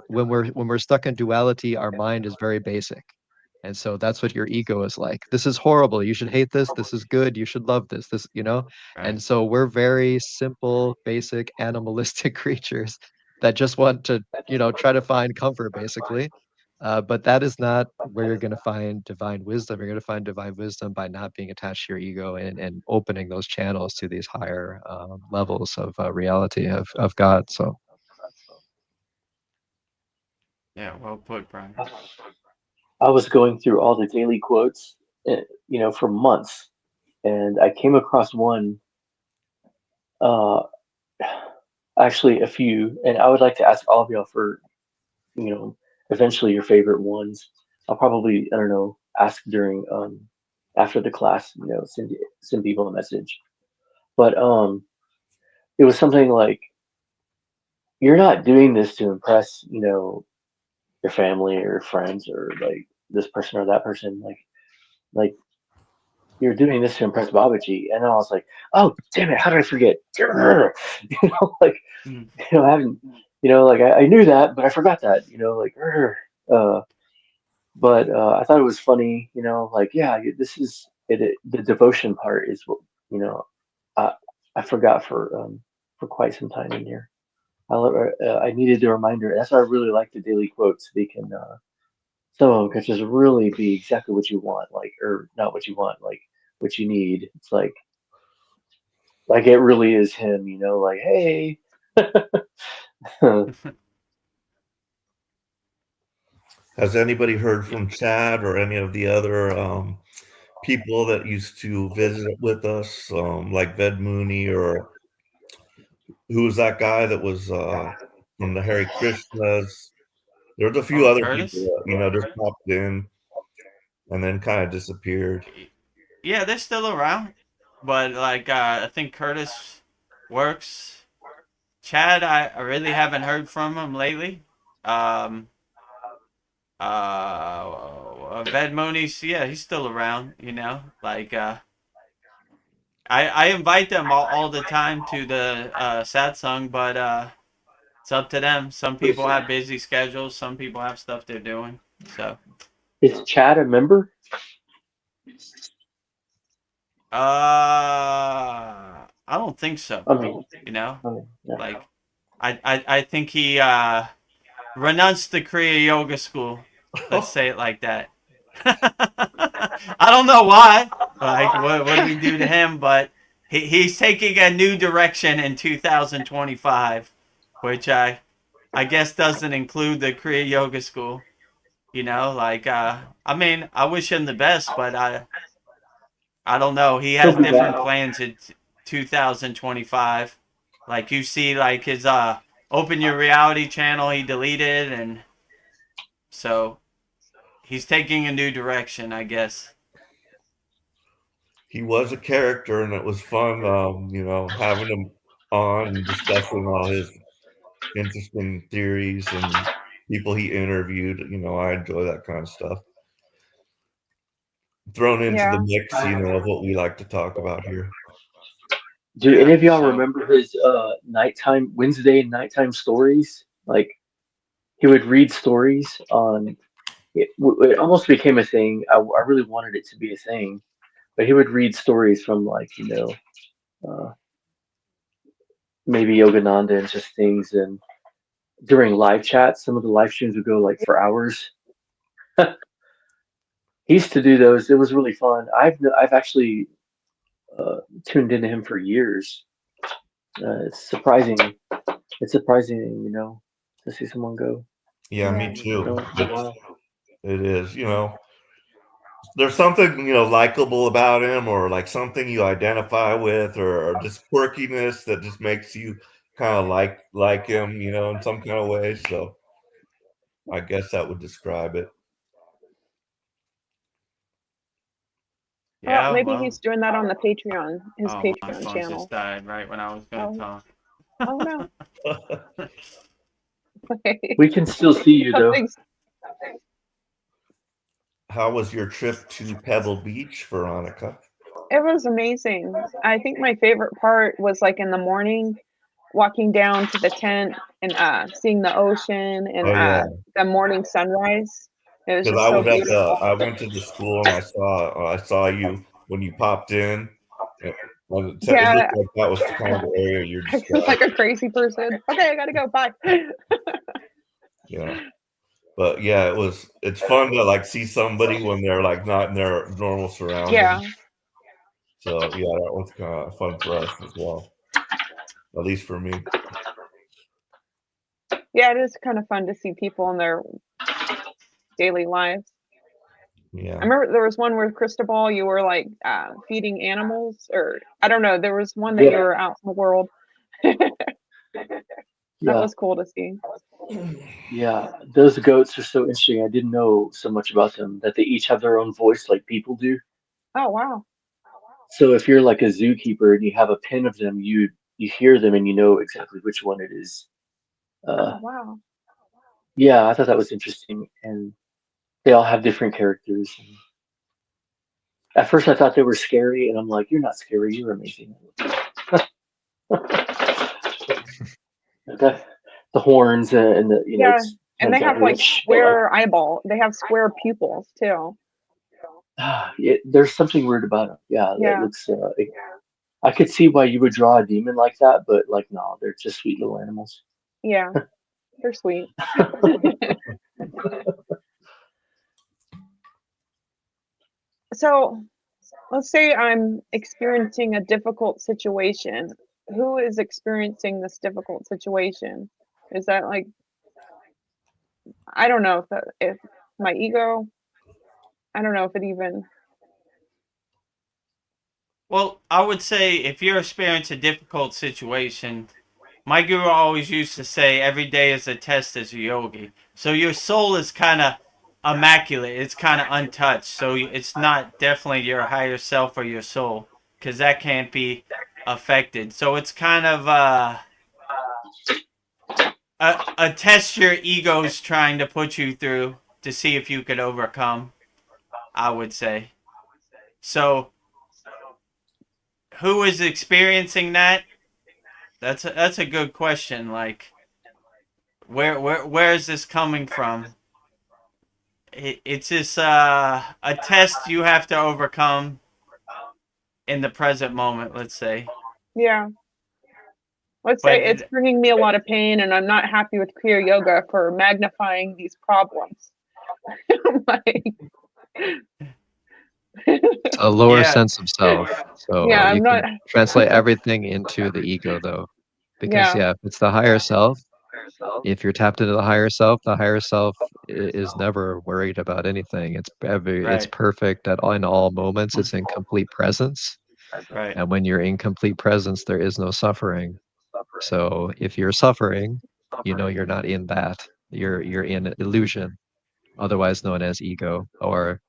When we're stuck in duality, our mind is very basic. And so that's what your ego is like. This is horrible. You should hate this. This is good. You should love this. This. Right. And so we're very simple, basic, animalistic creatures that just want to, try to find comfort, basically. But that is not where you're going to find divine wisdom. You're going to find divine wisdom by not being attached to your ego, and opening those channels to these higher levels of reality of God. So, Yeah. Well put, Brian. I was going through all the daily quotes, for months, and I came across one, uh, actually a few, and I would like to ask all of y'all for, you know, eventually your favorite ones. I'll probably, I don't know, ask during, after the class, send people a message. But it was something like, you're not doing this to impress, your family or your friends or like this person or that person. Like you're doing this to impress Babaji. And I was like, oh, damn it, how did I forget? Like, Mm. I haven't, like I knew that, but I forgot that, like, uh, but I thought it was funny, like, yeah, this is it, the devotion part is what, you know, I, I forgot for quite some time in here. I needed the reminder. That's why I really like the daily quotes. They can, some of them can just really be exactly what you want, like, or not what you want, like what you need. It's like it really is him, like, hey. Has anybody heard from Chad or any of the other people that used to visit with us, like Ved Mooney or who was that guy that was from the Hare Krishnas? There's a few Oh, other people Curtis. that, just popped in and then kind of disappeared. Yeah, they're still around, but like I think Curtis works. Chad, I really haven't heard from him lately. Um, Ved Moniz, yeah, he's still around. Like I invite them all the time to the Satsang, but it's up to them. Some people have busy schedules. Some people have stuff they're doing. So Is Chad a member? I don't think so. I mean, You know, yeah. like I think he renounced the Kriya Yoga school. Let's say it like that. I don't know why. Like, what did we do to him? But he's taking a new direction in 2025, which I guess doesn't include the Kriya Yoga school. Like I mean, I wish him the best, but I don't know. He He'll has be different back. plans in 2025. Like you see, like his Open Your Reality channel he deleted, and so he's taking a new direction, I guess. He was a character, and it was fun, having him on and discussing all his interesting theories and people he interviewed. I enjoy that kind of stuff. Thrown into the Yeah. mix, of what we like to talk about here. Do any Yeah, of y'all so remember his Wednesday nighttime stories? Like he would read stories on. It almost became a thing. I really wanted it to be a thing, but he would read stories from uh, maybe Yogananda and just things. And during live chats, some of the live streams would go like for hours. He used to do those. It was really fun. I've actually tuned into him for years. It's surprising. It's surprising, to see someone go. Yeah, me Yeah. too. For a while. It is. There's something likable about him, or like something you identify with, or just quirkiness that just makes you kind of like him, in some kind of way. So I guess that would describe it. Well, yeah, maybe well, he's doing that on the Patreon, his oh, my Patreon phone just channel. died right when I was going to Oh, talk. oh no. We can still see you though. Something's How was your trip to Pebble Beach, Veronica? It was amazing. I think my favorite part was like in the morning, walking down to the tent and seeing the ocean and Oh yeah, the morning sunrise. It was because just so I beautiful. went to the school and I saw you when you popped in. It, it Yeah, looked like that was the kind of area you're I feel describing. like a crazy person. Okay, I gotta go. Bye. Yeah. But yeah, it's fun to like see somebody when they're like not in their normal surroundings. Yeah, So yeah, that was kind of fun for us as well. At least for me. yeah, it is kind of fun to see people in their daily lives. I Yeah. remember there was one where Cristobal, you were like feeding animals, or I don't know. There was one that you Yeah, were out in the world. That yeah, was cool to see. yeah. Those goats are so interesting. I didn't know so much about them that they each have their own voice like people do. Oh wow. So if you're like a zookeeper and you have a pen of them, you hear them and you know exactly which one it is. Uh, Oh wow. yeah, I thought that was interesting, and they all have different characters. At first, I thought they were scary, and I'm like, "You're not scary. You're amazing." the, the horns and the Yeah, it's and kind they of that have like rich. But like, square eyeball. They have square pupils too. there's something weird about them. Yeah, that Yeah, looks. I could see why you would draw a demon like that, but like, no, they're just sweet little animals. yeah, they're sweet. So let's say I'm experiencing a difficult situation. Who is experiencing this difficult situation? Is that like I don't know if my ego. I don't know if it even. Well, I would say if you're experiencing a difficult situation, my guru always used to say every day is a test as a yogi. So your soul is kind of immaculate. It's kind of untouched. So it's not definitely your higher self or your soul, because that can't be affected. So it's kind of a test your ego's trying to put you through to see if you could overcome, I would say. So who is experiencing that? That's a good question. Like, where is this coming from? It's just a test you have to overcome in the present moment. Let's say. Yeah. Let's But say it's bringing me a lot of pain, and I'm not happy with Kriya Yoga for magnifying these problems. I'm like, It's a lower yeah, sense of self. So yeah, I'm you not. can translate everything into the ego, though, because Yeah, if it's the higher self, if you're tapped into the higher self is never worried about anything. It's right, perfect in all moments. It's in complete presence, right. and when you're in complete presence, there is no suffering. So if you're suffering, you're not in that. You're in illusion, otherwise known as ego or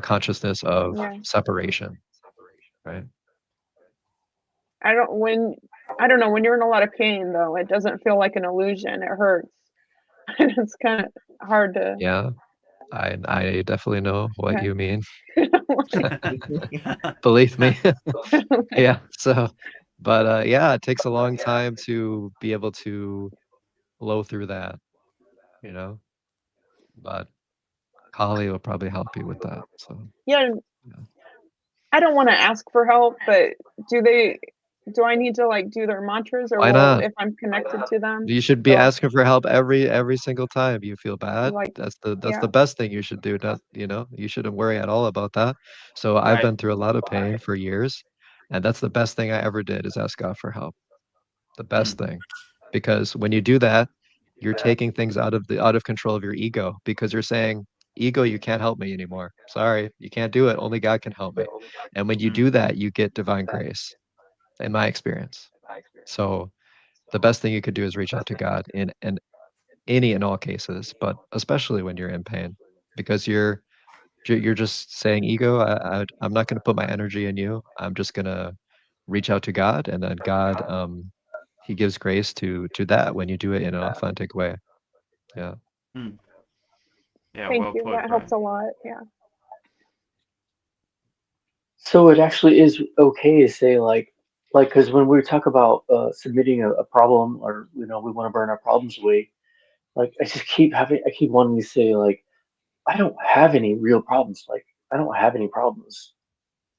consciousness of yeah. separation, right? I don't know, when you're in a lot of pain though, it doesn't feel like an illusion. It hurts. And it's kind of hard to Yeah, I definitely know what yeah. you mean. Like, Believe me. Yeah. So, but yeah, it takes a long time to be able to blow through that, you know. But Kali will probably help you with that. So, yeah, yeah. I don't want to ask for help, but do I need to like do their mantras, or Why will, not? if I'm connected to them, You should be they'll asking for help every single time you feel bad. like That's yeah. the best thing you should do. Not, you shouldn't worry at all about that. So I've Right. been through a lot of pain for years, and that's the best thing I ever did is ask God for help. The best Mm, thing. Because when you do that, you're taking things out of control of your ego because you're saying, ego, you can't help me anymore. Sorry, you can't do it. Only God can help me. And when you mm, do that, you get divine grace, in my experience. So the best thing you could do is reach out to God in any and all cases, but especially when you're in pain, because you're just saying, ego, I'm not going to put my energy in you. I'm just going to reach out to God, and then God, he gives grace to that when you do it in an authentic way. Yeah. mm. Yeah, Thank well you. put, That helps Brian. a lot. Yeah. So it actually is okay to say like because when we talk about submitting a problem, or we want to burn our problems away, like I keep wanting to say like I don't have any real problems. Like I don't have any problems.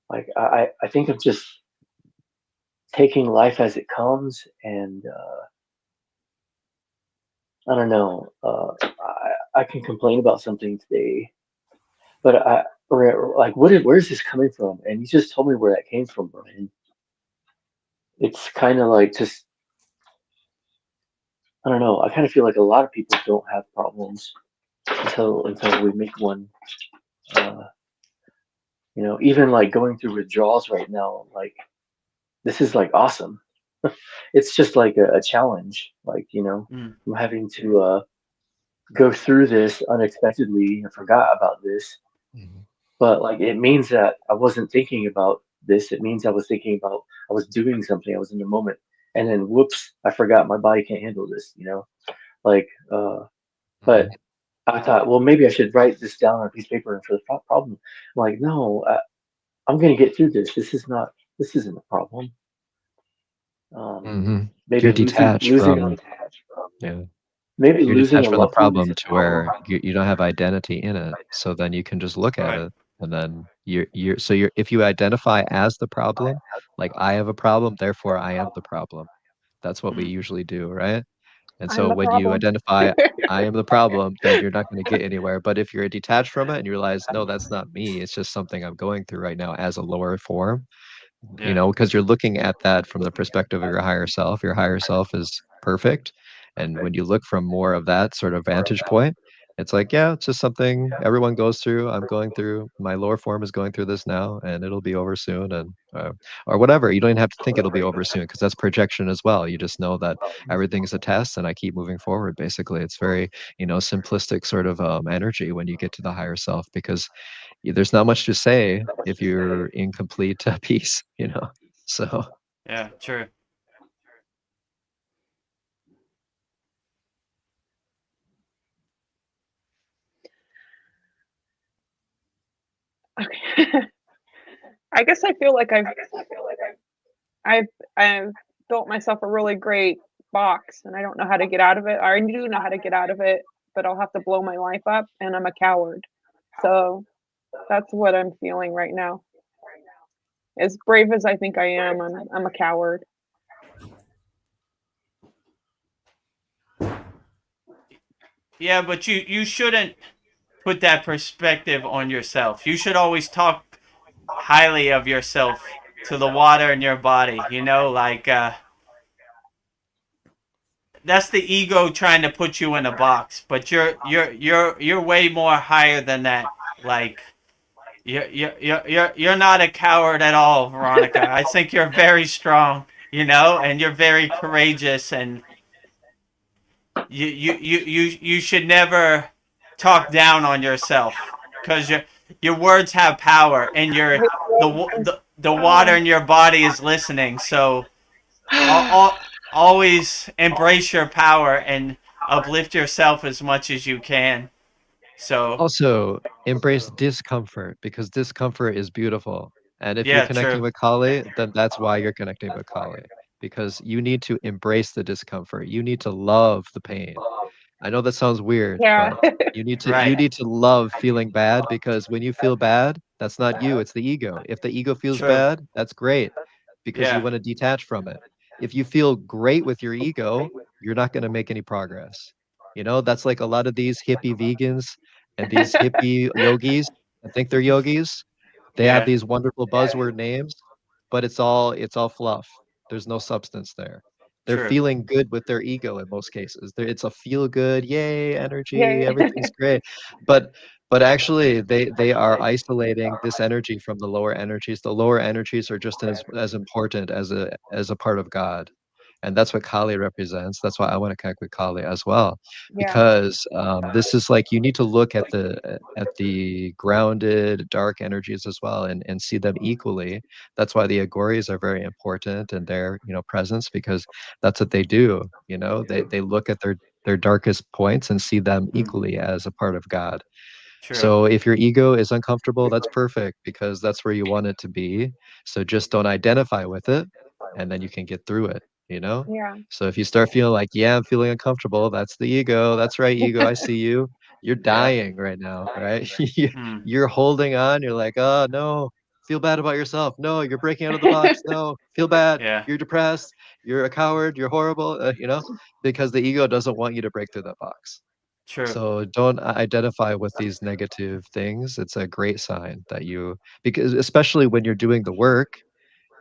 Like I think I'm just taking life as it comes, and I don't know. I can complain about something today, but like where's this coming from? And you just told me where that came from, Brian. It's kind of like just I don't know. I kind of feel like a lot of people don't have problems until we make one. Uh, even like going through withdrawals right now, like this is like awesome. It's just like a challenge. Like Mm, I'm having to go through this unexpectedly. I forgot about this, Mhm. but like it means that I wasn't thinking about this. It means I was doing something. I was in the moment, and then whoops, I forgot. My body can't handle this. Like but Mhm. I thought, well, maybe I should write this down on a piece of paper and for the problem. I'm like, no, I'm going to get through this. This isn't a problem. Um, Mhm. maybe You're detached losing, from, yeah. maybe You're losing detached a from the loved one problem isn't to a problem. where you don't have identity in it. So then you can just look at right. it, and then if you identify as the problem, like I have a problem, therefore I am the problem. That's what we Mm, usually do, right? And I'm so the when you problem. identify I am the problem, then you're not going to get anywhere. But if you're detached from it and you realize, no, that's not me, it's just something I'm going through right now as a lower form, yeah. because you're looking at that from the perspective of your higher self is perfect. And when you look from more of that sort of vantage point, It's like, yeah, it's just something everyone goes through. I'm going through, my lower form is going through this now, and it'll be over soon, and or whatever. You don't even have to think it'll be over soon because that's projection as well. You just know that everything's a test, and I keep moving forward. Basically, it's very, simplistic sort of energy when you get to the higher self because there's not much to say if you're in complete peace. So. Yeah, true. Okay. I guess I feel like I've built myself a really great box, and I don't know how to get out of it. I do know how to get out of it, but I'll have to blow my life up, and I'm a coward. So that's what I'm feeling right now. As brave as I think I am, I'm a coward. Yeah, but you shouldn't put that perspective on yourself. You should always talk highly of yourself to the water in your body. Like that's the ego trying to put you in a box. But you're way more higher than that. Like you're not a coward at all, Veronica. I think you're very strong. And you're very courageous, and you should never talk down on yourself because your words have power, and the water in your body is listening. So always embrace your power and uplift yourself as much as you can. So Also, embrace discomfort because discomfort is beautiful. And if you're yeah, connecting true. with Kali, then that's why you're connecting with Kali because you need to embrace the discomfort. You need to love the pain. I know that sounds weird, Yeah. but you Right. need to love feeling bad because when you feel bad, that's not you, it's the ego. If the ego feels True. bad, that's great because you Yeah. want to detach from it. If you feel great with your ego, you're not going to make any progress. That's like a lot of these hippie vegans and these hippie yogis that think they're yogis. They have Yeah. these wonderful buzzword names, but it's all fluff. There's no substance there. They're True. feeling good with their ego in most cases. It's a feel good, yay, energy, Yeah. everything's great. But but actually they are isolating this energy from the lower energies. The lower energies are just as important as a part of God. And that's what Kali represents. That's why I want to connect with Kali as well, Yeah. because this is like you need to look at the grounded dark energies as well and see them equally. That's why the Agoris are very important in their presence because that's what they do. They look at their darkest points and see them Mm. equally as a part of God. True. So if your ego is uncomfortable, that's perfect because that's where you want it to be. So just don't identify with it and then you can get through it. Yeah. So if you start feeling like, yeah, I'm feeling uncomfortable, that's the ego. That's right, ego. I see you. You're Yeah. dying right now, right? You- Mm. You're holding on. You're like, oh, no, feel bad about yourself. No, you're breaking out of the box. No, feel bad. Yeah. You're depressed. You're a coward. You're horrible, because the ego doesn't want you to break through that box. True. So don't identify with these negative things. It's a great sign that because especially when you're doing the work,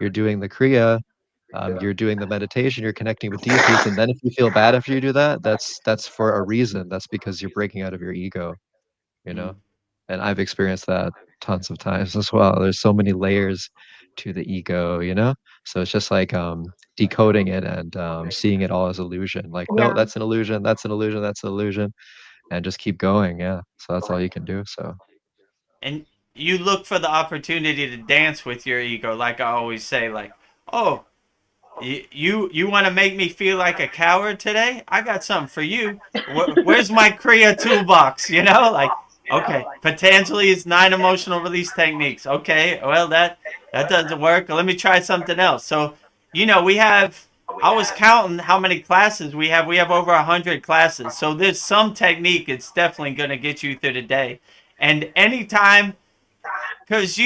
you're doing the Kriya, you're doing the meditation, you're connecting with deities, and then if you feel bad after you do that, that's for a reason. That's because you're breaking out of your ego, you know? Mm. And I've experienced that tons of times as well. There's so many layers to the ego. So it's just like decoding it and seeing it all as illusion. Like, no, Yeah. that's an illusion, that's an illusion, that's an illusion and just keep going. Yeah. So that's all you can do. So And you look for the opportunity to dance with your ego, like I always say, like, oh, you want to make me feel like a coward today? I got something for you. Where's my Kriya toolbox? Like, okay, Patanjali's 9 emotional release techniques. Okay, well that doesn't work. Let me try something else. So, we have. I was counting how many classes we have. We have over 100 classes. So there's some technique. It's definitely going to get you through the day. And anytime, because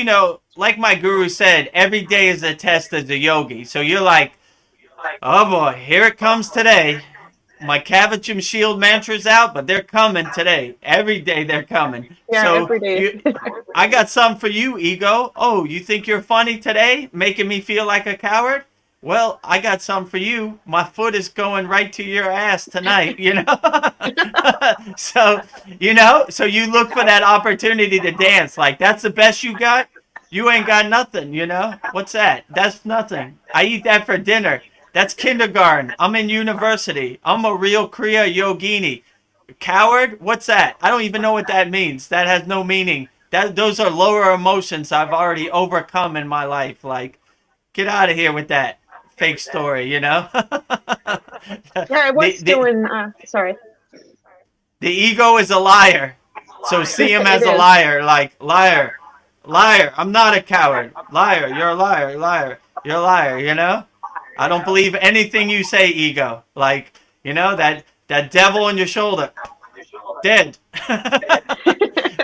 like my guru said, every day is a test as a yogi. So you're like, oh boy, here it comes today. My Kavachum shield mantra's out, but they're coming today. Every day they're coming. Yeah. So Every day. I got something for you, ego. Oh, you think you're funny today, making me feel like a coward? well, I got some for you. My foot is going right to your ass tonight, you know? So, so you look for that opportunity to dance. Like, that's the best you got? You ain't got nothing, you know? What's that? That's nothing. I eat that for dinner. That's kindergarten. I'm in university. I'm a real Kriya yogini. Coward? What's that? I don't even know what that means. That has no meaning. Those are lower emotions I've already overcome in my life. Like, get out of here with that fake story, you know? Yeah, I the, was the, doing. Sorry. the ego is a liar. So see him It as a is. liar. Like, liar. Liar. I'm not a coward. Liar. You're a liar. Liar. You're a liar, you know? I don't believe anything you say, ego. Like, that devil on your shoulder. Dead.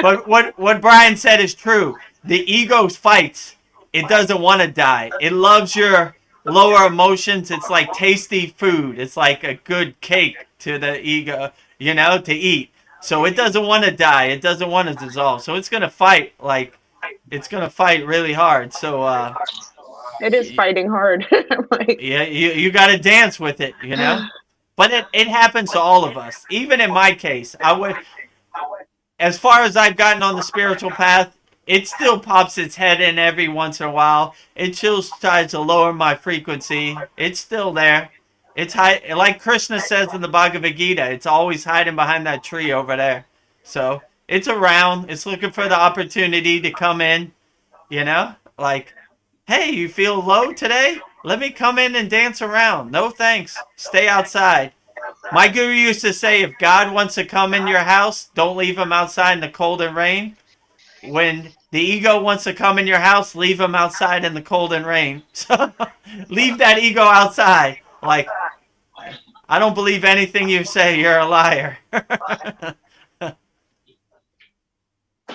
But what Brian said is true. The ego fights. It doesn't want to die. It loves your lower emotions. It's like tasty food. It's like a good cake to the ego, to eat. So it doesn't want to die. It doesn't want to dissolve. So it's gonna fight. Like, it's gonna fight really hard. So It is fighting hard. Like, yeah, you got to dance with it. But it happens to all of us. Even in my case, as far as I've gotten on the spiritual path, it still pops its head in every once in a while. It still tries to lower my frequency. It's still there. It's high, like Krishna says in the Bhagavad Gita. It's always hiding behind that tree over there. So it's around. It's looking for the opportunity to come in. Like, hey, you feel low today? Let me come in and dance around. No thanks. Stay outside. My guru used to say, if God wants to come in your house, don't leave him outside in the cold and rain. When the ego wants to come in your house, leave him outside in the cold and rain. So leave that ego outside. Like, I don't believe anything you say. You're a liar. yeah,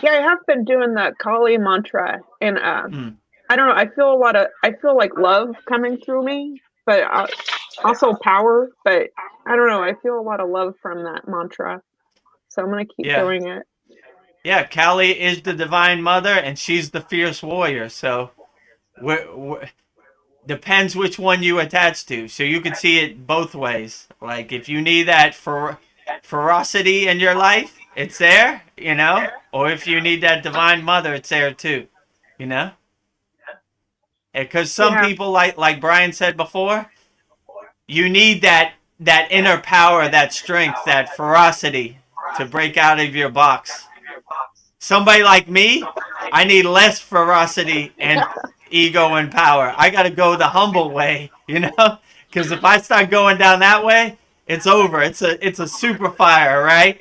I have been doing that Kali mantra, and Mm, I don't know. I feel like love coming through me, but also power. But I don't know. I feel a lot of love from that mantra, so I'm gonna keep yeah. doing it. Yeah, Kali is the divine mother, and she's the fierce warrior. So depends which one you attach to. So you could see it both ways. Like, if you need that ferocity in your life, it's there, or if you need that divine mother, it's there too, you know. Because some Yeah, people, like Brian said before, you need that inner power, that strength, that ferocity to break out of your box. Somebody like me, I need less ferocity and ego and power. I got to go the humble way, because if I start going down that way, it's over. It's a super fire, right?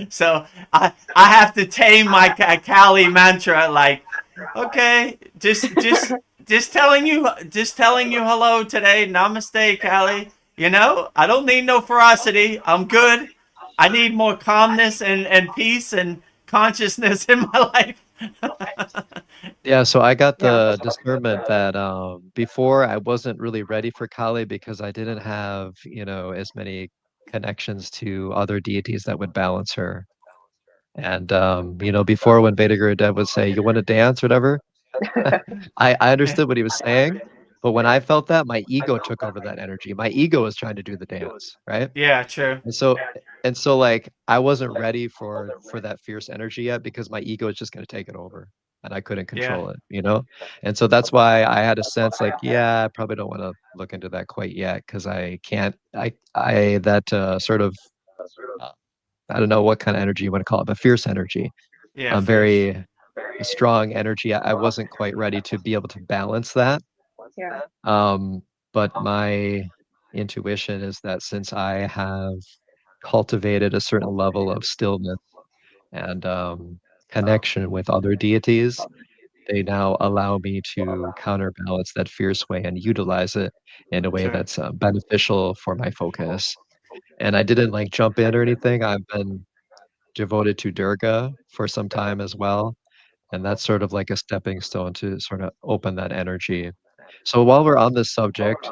So I have to tame my Kali mantra. Like, okay, just telling you hello today. Namaste, Kali. I don't need no ferocity. I'm good. I need more calmness and peace and consciousness in my life. Yeah, so I got yeah, the discernment that before I wasn't really ready for Kali because I didn't have, as many connections to other deities that would balance her. And before when Beta Guru Dev would say, "You want to dance," or whatever, I understood what he was saying, but when I felt that, my ego took over that energy. My ego was trying to do the dance, right? Yeah, true. And so like I wasn't ready for that fierce energy yet because my ego is just going to take it over and I couldn't Yeah, control it. And so that's why I had a sense like, yeah, I probably don't want to look into that quite yet because I can't I that sort of uh, I don't know what kind of energy you want to call it, but fierce energy. yeah, fierce. Very strong energy. I wasn't quite ready to be able to balance that. yeah, Um, but my intuition is that since I have cultivated a certain level of stillness and connection with other deities, they now allow me to counterbalance that fierce way and utilize it in a way True. that's beneficial for my focus. And I didn't like jump in or anything. I've been devoted to Durga for some time as well. And that's sort of like a stepping stone to sort of open that energy. So while we're on this subject,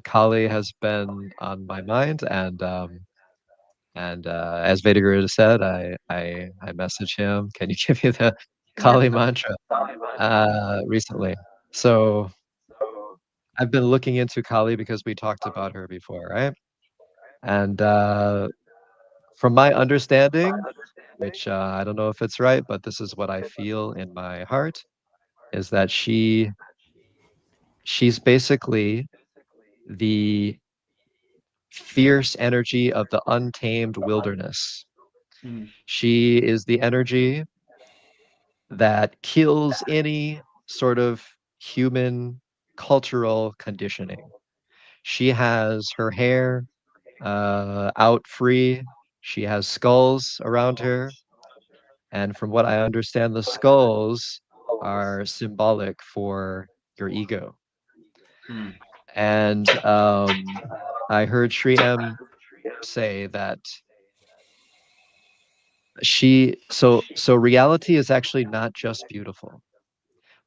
Kali has been on my mind, and as Vedaguru said, I messaged him. Can you give me the yeah. Kali mantra recently? So I've been looking into Kali because we talked about her before, right? And from my understanding, which I don't know if it's right, but this is what I feel in my heart, is that she's basically the fierce energy of the untamed wilderness. Mm. She is the energy that kills any sort of human cultural conditioning. She has her hair out free. She has skulls around her. And from what I understand, the skulls are symbolic for your ego. Mm. And I heard Sri M say that so reality is actually not just beautiful.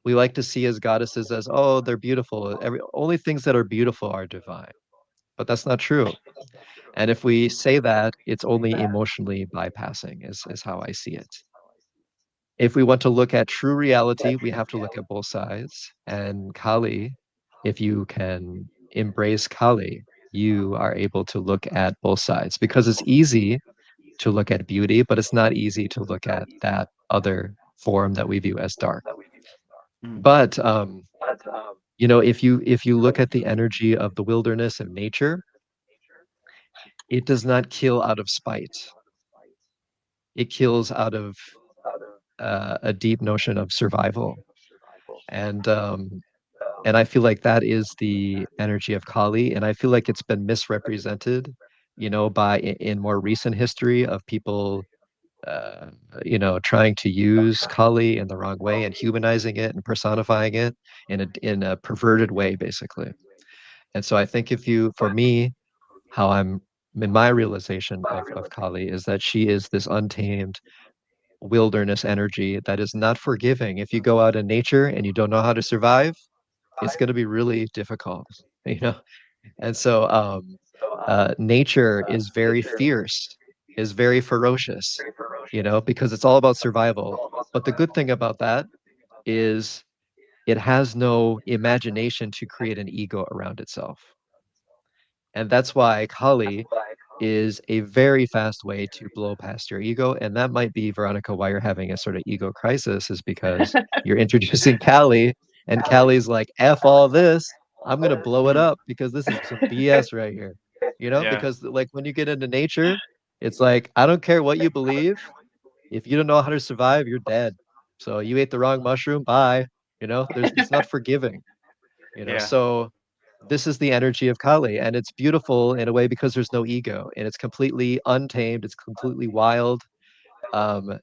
We like to see as goddesses as, oh, they're beautiful. Only things that are beautiful are divine. But that's not true. And if we say that, it's only emotionally bypassing, is how I see it. If we want to look at true reality, we have to look at both sides. And Kali, if you can embrace Kali, you are able to look at both sides because it's easy to look at beauty, but it's not easy to look at that other form that we view as dark. Mm. But if you look at the energy of the wilderness and nature, it does not kill out of spite. It kills out of a deep notion of survival. And and I feel like that is the energy of Kali, and I feel like it's been misrepresented, by in more recent history of people, uh, trying to use Kali in the wrong way and humanizing it and personifying it in a perverted way, basically. And so I think for me, how I'm in my realization of Kali is that she is this untamed wilderness energy that is not forgiving. If you go out in nature and you don't know how to survive, it's going to be really difficult, you know? And so nature is very fierce, is very ferocious, because it's all about survival. But the good thing about that is it has no imagination to create an ego around itself. And that's why Kali is a very fast way to blow past your ego. And that might be, Veronica, why you're having a sort of ego crisis, is because you're introducing Kali, and Kali's like, F all this. I'm going to blow it Mm. up because this is some BS right here. Yeah. Because like when you get into nature, it's like, I don't care what you believe. If you don't know how to survive, you're dead. So you ate the wrong mushroom, bye. It's not forgiving. Yeah. So this is the energy of Kali, and it's beautiful in a way because there's no ego, and it's completely untamed, it's completely wild. Um,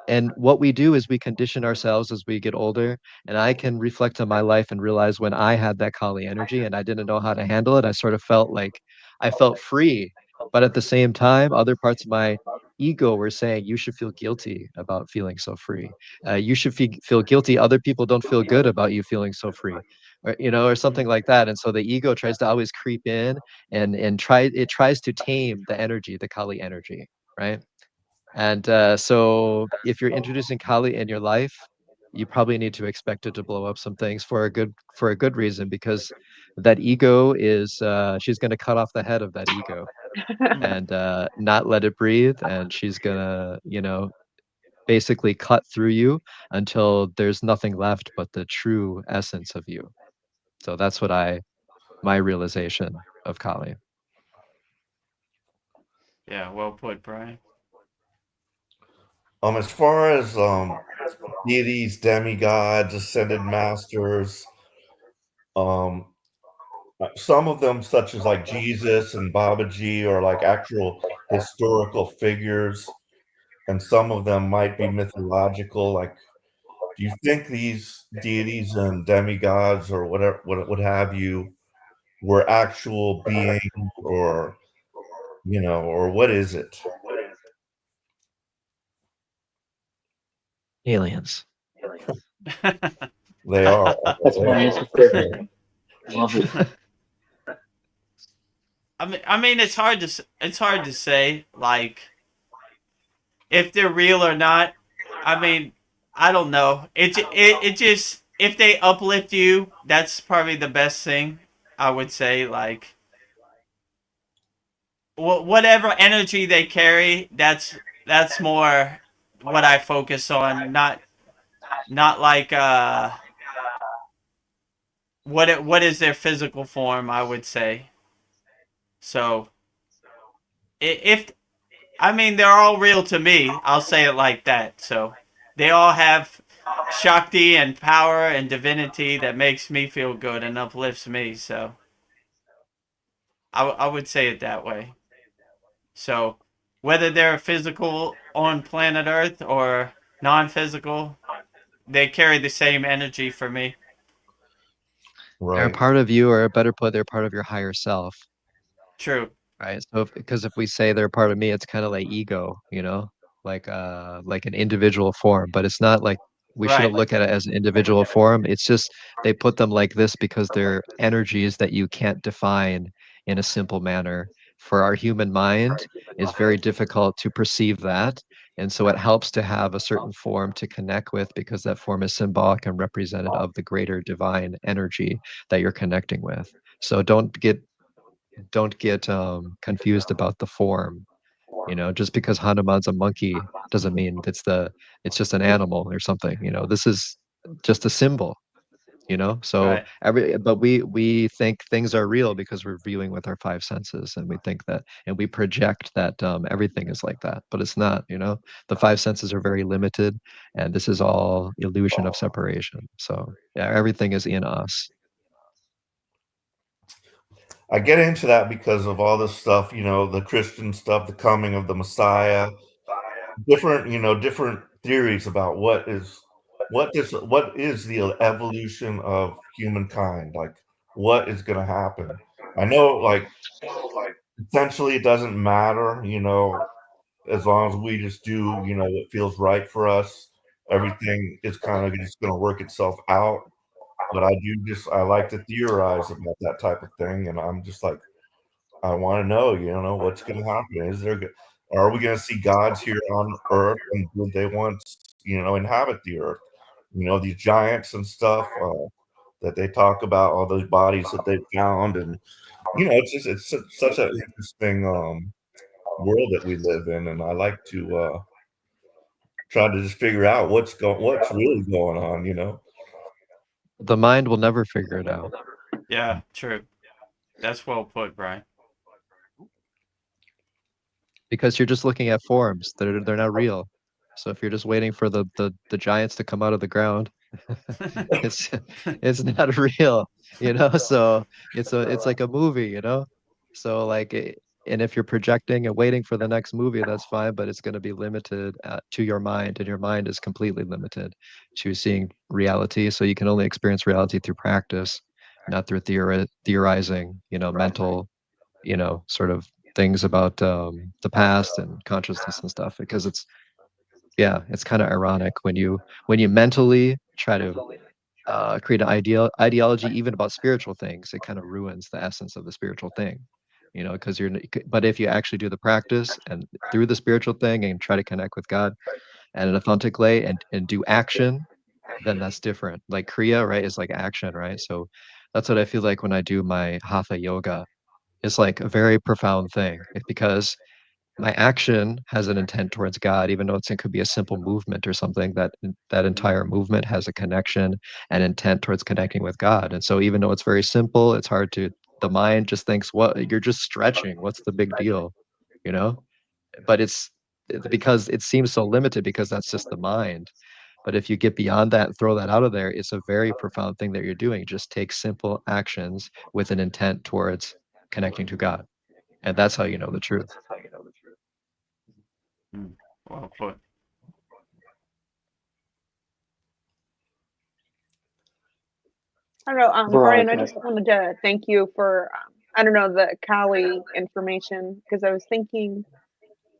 and what we do is we condition ourselves as we get older. And I can reflect on my life and realize when I had that Kali energy and I didn't know how to handle it, I sort of felt like I felt free. But at the same time, other parts of my ego were saying, you should feel guilty about feeling so free. You should feel guilty. Other people don't feel good about you feeling so free. Or something Mm. like that. And so the ego tries to always creep in and tries to tame the energy, the Kali energy, right? And so if you're introducing Kali in your life, you probably need to expect it to blow up some things for a good reason, because that ego is she's going to cut off the head of that ego Mm. and not let it breathe, and she's going to basically cut through you until there's nothing left but the true essence of you. So that's my realization of Kali. Yeah. Well put, Brian. As far as deities, demigods, ascended masters, um, some of them, such as like Jesus and Babaji, are like actual historical figures, and some of them might be mythological. Like, do you think these deities and demigods or whatever, what have you, were actual beings, or or what is it? Aliens. They are. That's my answer for everything. Love it. I mean, it's hard to say, like, if they're real or not. I mean, I don't know. It just, if they uplift you, that's probably the best thing. I would say, like, whatever energy they carry, that's more what I focus on. Not like what is their physical form, I would say. So if I mean, they're all real to me, I'll say it like that. So they all have Shakti and power and divinity that makes me feel good and uplifts me. So I would say it that way. So whether they're physical on planet Earth or non-physical, they carry the same energy for me. They're a Right. part of you, or a better put, they're part of your higher self. True. Right. So because if we say they're part of me, it's kind of like ego, like an individual form, but it's not like we shouldn't Right. look at it as an individual form. It's just they put them like this because they're energies that you can't define in a simple manner. For our human mind, it's very difficult to perceive that. And so it helps to have a certain form to connect with because that form is symbolic and representative of the greater divine energy that you're connecting with. So don't get confused about the form. Just because Hanuman's a monkey doesn't mean it's just an animal or something. This is just a symbol. So Right. but we think things are real because we're viewing with our five senses, and we think that, and we project that everything is like that, but it's not. The five senses are very limited, and this is all illusion of separation. So yeah, everything is in us. I get into that because of all this stuff, the Christian stuff, the coming of the Messiah, different theories about what is the evolution of humankind, like what is going to happen. I know, like, essentially it doesn't matter, as long as we just do, what feels right for us. Everything is kind of just going to work itself out. But I like to theorize about that type of thing, and I'm just like, I want to know, what's going to happen. Are we going to see gods here on Earth, and do they once, inhabit the Earth? These giants and stuff that they talk about, all those bodies that they found, and such an interesting world that we live in, and I like to try to just figure out what's really going on. The mind will never figure it out. Yeah. True. That's well put, Brian. Because you're just looking at forms. They're not real. So if you're just waiting for the giants to come out of the ground, it's it's not real, So it's like a movie. So and if you're projecting and waiting for the next movie, that's fine, but it's going to be limited to your mind, and your mind is completely limited to seeing reality. So you can only experience reality through practice, not through theorizing, mental, sort of things about the past and consciousness and stuff, because it's kind of ironic when you mentally try to create an ideology even about spiritual things. It kind of ruins the essence of the spiritual thing, because but if you actually do the practice and through the spiritual thing and try to connect with God in an authentic way, and do action, then that's different. Like Kriya, right, is like action, right? So that's what I feel like when I do my Hatha yoga. It's like a very profound thing, because my action has an intent towards God, even though it could be a simple movement or something. That entire movement has a connection and intent towards connecting with God. And so even though it's very simple, it's hard to, the mind just thinks, what, you're just stretching. What's the big deal? You know? But it's because it seems so limited, because that's just the mind. But if you get beyond that and throw that out of there, it's a very profound thing that you're doing. Just take simple actions with an intent towards connecting to God. And that's how you know the truth. Mm. Well put. I don't know, Brian, Brian, I just wanted to thank you for, I don't know, the Kali information, because I was thinking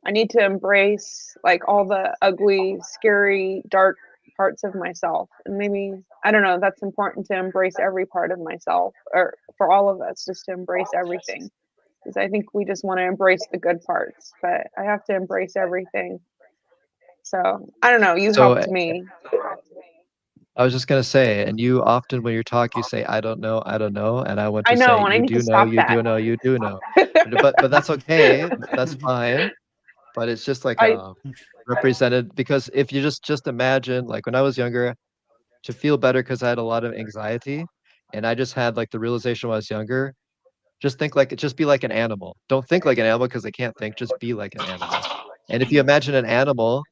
I need to embrace like all the ugly, scary, dark parts of myself. And maybe, I don't know, that's important to embrace every part of myself, or for all of us, just to embrace everything. Because I think we just want to embrace the good parts, but I have to embrace everything. So I don't know, you So helped me. I was just gonna say, and you often when you talk, you say, I don't know, and I want I to say, know, and I you need to do know, stop you that. do know, you do know. But that's okay. That's fine. But it's just like I represented because if you just imagine like when I was younger, to feel better because I had a lot of anxiety, and I just had like the realization when I was younger, just be like an animal. Don't think like an animal because they can't think, just be like an animal. And if you imagine an animal,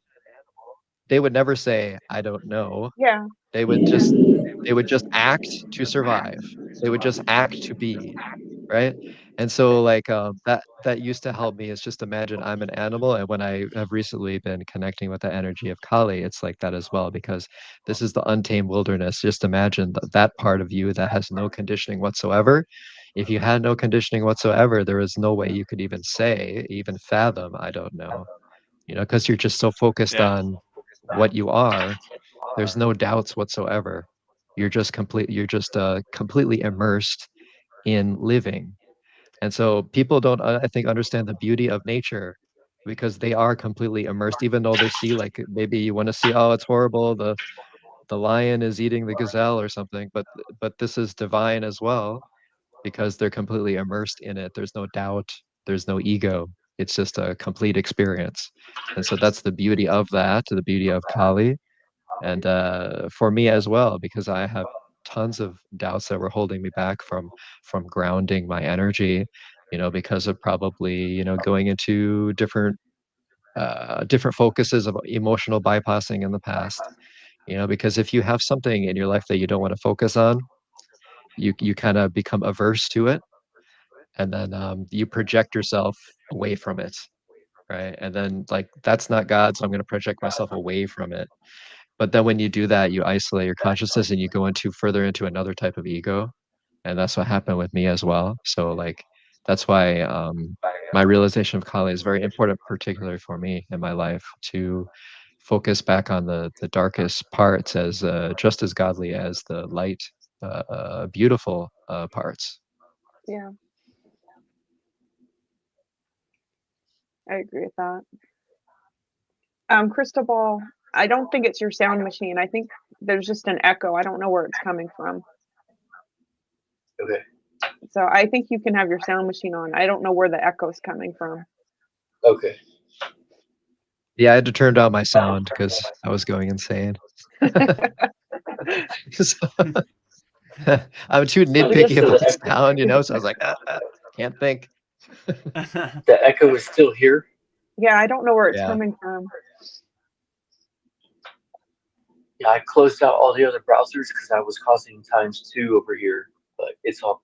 they would never say, I don't know. yeah. They would just act to survive. They would just act to be, right? And so like that used to help me is just imagine I'm an animal. And when I have recently been connecting with the energy of Kali, it's like that as well, because this is the untamed wilderness. Just imagine that part of you that has no conditioning whatsoever. If you had no conditioning whatsoever, there is no way you could even say, even fathom, I don't know, because you're just so focused Yeah. on what you are. There's no doubts whatsoever. You're just completely immersed in living. And so people don't, I think, understand the beauty of nature because they are completely immersed, even though they see like maybe you want to see, oh, it's horrible, the lion is eating the gazelle or something, but this is divine as well because they're completely immersed in it. There's no doubt, there's no ego. It's just a complete experience. And so that's the beauty of that, the beauty of Kali. And for me as well, because I have tons of doubts that were holding me back from grounding my energy, because of probably, going into different focuses of emotional bypassing in the past. Because if you have something in your life that you don't want to focus on, you kind of become averse to it, and then you project yourself away from it, right? And then like that's not God, so I'm going to project myself away from it. But then when you do that, you isolate your consciousness and you go into further into another type of ego. And that's what happened with me as well. So like that's why my realization of Kali is very important, particularly for me in my life, to focus back on the darkest parts as just as godly as the light, beautiful parts. Yeah, I agree with that. Cristobal, I don't think it's your sound machine. I think there's just an echo. I don't know where it's coming from. Okay. So I think you can have your sound machine on. I don't know where the echo's coming from. Okay. Yeah, I had to turn down my sound because I was going insane. So, I'm too nitpicky still about the echo. sound, so I was like, can't think. The echo is still here. Yeah, I don't know where it's Yeah. coming from. Yeah, I closed out all the other browsers because I was causing ×2 over here, but it's all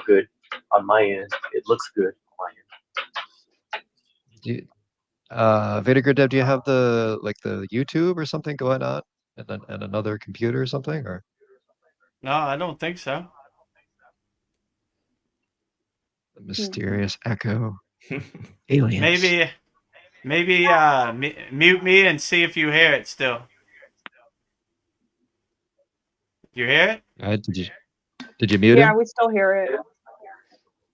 good on my end. It looks good on my end. Do you, Vinegar Dev, do you have the YouTube or something going on and another computer or something, or No, I don't think so. the mysterious echo aliens? Maybe mute me and see if you hear it still. You hear it? Did you mute Yeah, him? we still hear it.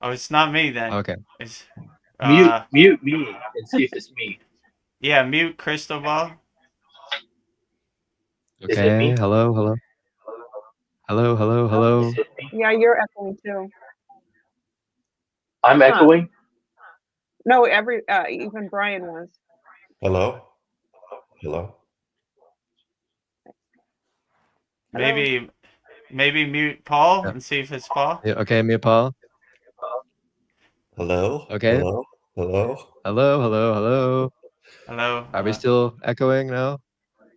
Oh, it's not me then. Okay. It's Mute me and see if it's me. yeah, mute Cristobal. Is it Okay. me? Hello. Hello. Is it me? Yeah, you're echoing too. I'm Huh. echoing. No, even Brian was. Hello? Hello? Maybe mute Paul Yeah. and see if it's Paul. Yeah, okay, mute Paul. Hello? Okay. Hello? Hello? Hello. Hello. Are we still echoing now?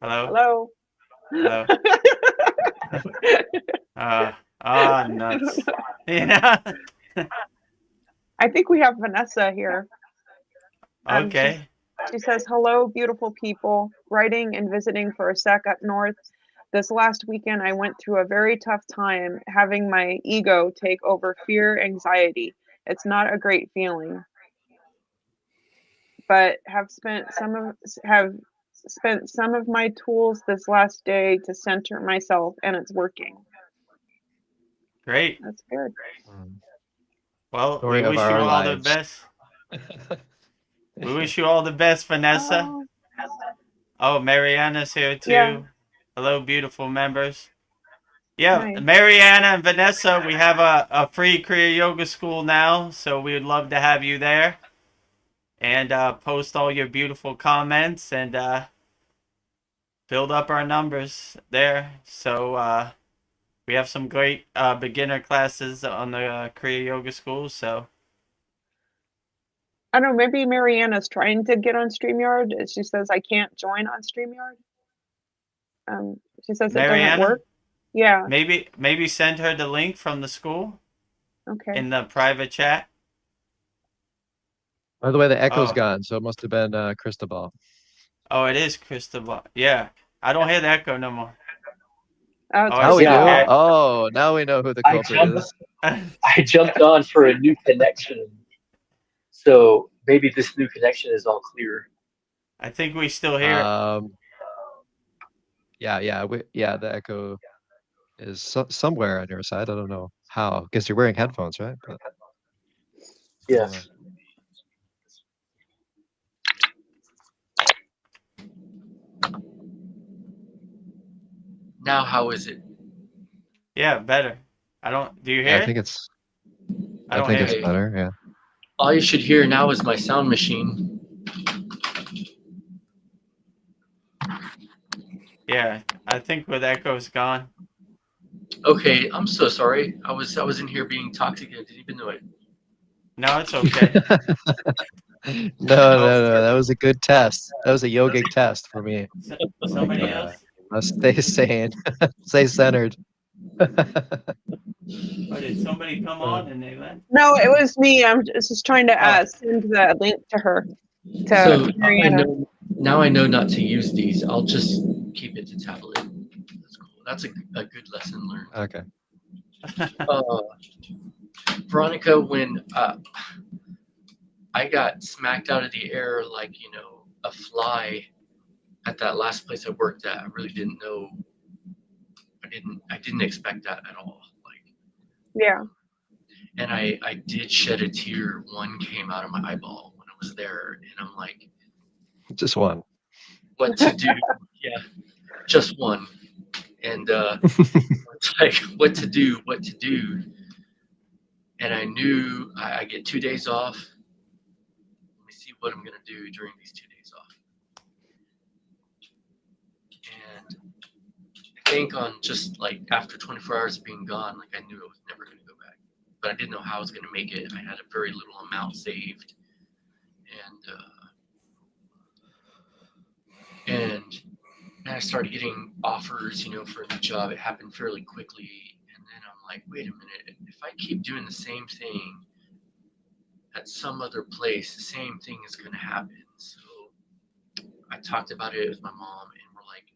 Hello. Hello. Nuts. Yeah. I think we have Vanessa here. Okay. She says, hello, beautiful people. Writing and visiting for a sec up north. This last weekend, I went through a very tough time having my ego take over fear, anxiety. It's not a great feeling, but have spent some of my tools this last day to center myself, and it's working. Great. That's good. Well, Story we of wish you our all the lives. best. We wish you all the best, Vanessa. Oh, Oh, Mariana's here too. yeah. Hello, beautiful members. Yeah, Nice. Mariana and Vanessa, we have a free Kriya Yoga school now, so we would love to have you there. And post all your beautiful comments and build up our numbers there. So we have some great beginner classes on the Kriya Yoga school. So I don't know, maybe Mariana's trying to get on StreamYard. She says I can't join on StreamYard. She says it doesn't Mariana, work. Yeah, maybe send her the link from the school okay. in the private chat. By the way, the echo's Oh, gone, so it must have been Cristobal. oh, it is Cristobal. Yeah, I don't hear the echo no more. Oh, Oh, it's I Now we see do. it. Yeah. Here. Oh, now we know who the I culprit jumped, is. I jumped on for a new connection, so maybe this new connection is all clear. I think we still hear it. Yeah, the echo is somewhere on your side. I don't know how. Guess you're wearing headphones, right? But I don't know. Yes. Now, how is it? Yeah, better. I don't. Do you Yeah, hear it? I I don't think hear it's it. Okay. better. Yeah. All you should hear now is my sound machine. Yeah, I think with echo's gone. Okay, I'm so sorry. I was in here being toxic. I didn't even know it. No, it's okay. No. That was a good test. That was a yogic test for me. Like, Somebody else? you must stay sane, stay centered. Or did somebody come on and they left? No, it was me. I'm just trying to Oh, send the link to her, to So Mariana. now I know not to use these. I'll just keep it to tablet. That's cool. That's a good lesson learned. Okay. Veronica, when I got smacked out of the air like a fly at that last place I worked at, I really didn't know. I didn't expect that at all. Like, Yeah. and I did shed a tear. One came out of my eyeball when I was there, and I'm like, Just one. what to do? Yeah, just one. And it's like, what to do? And I knew I get 2 days off. Let me see what I'm gonna do during these 2 days off. And I think on just like after 24 hours of being gone, like I knew I was never gonna go back. But I didn't know how I was gonna make it. I had a very little amount saved, and I started getting offers, for a new job. It happened fairly quickly, and then I'm like, wait a minute, if I keep doing the same thing at some other place, the same thing is going to happen. So I talked about it with my mom, and we're like,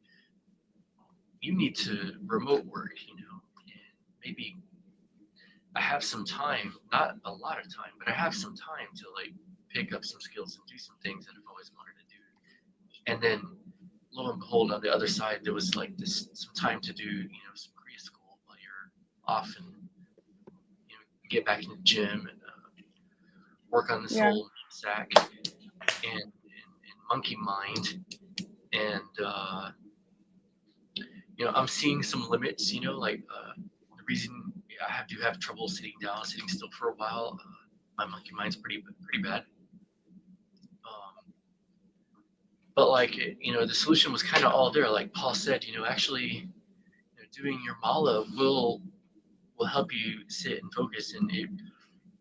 you need to remote work, and maybe I have some time, not a lot of time, but I have some time to like pick up some skills and do some things that I've always wanted to do. And then lo and behold, on the other side, there was like some time to do, some Kriya school while you're off, and get back in the gym and work on the Yeah. soul sack and monkey mind. And I'm seeing some limits. Like the reason I do have trouble sitting still for a while. My monkey mind's pretty bad. But like the solution was kind of all there. Like Paul said, actually, doing your mala will help you sit and focus, and it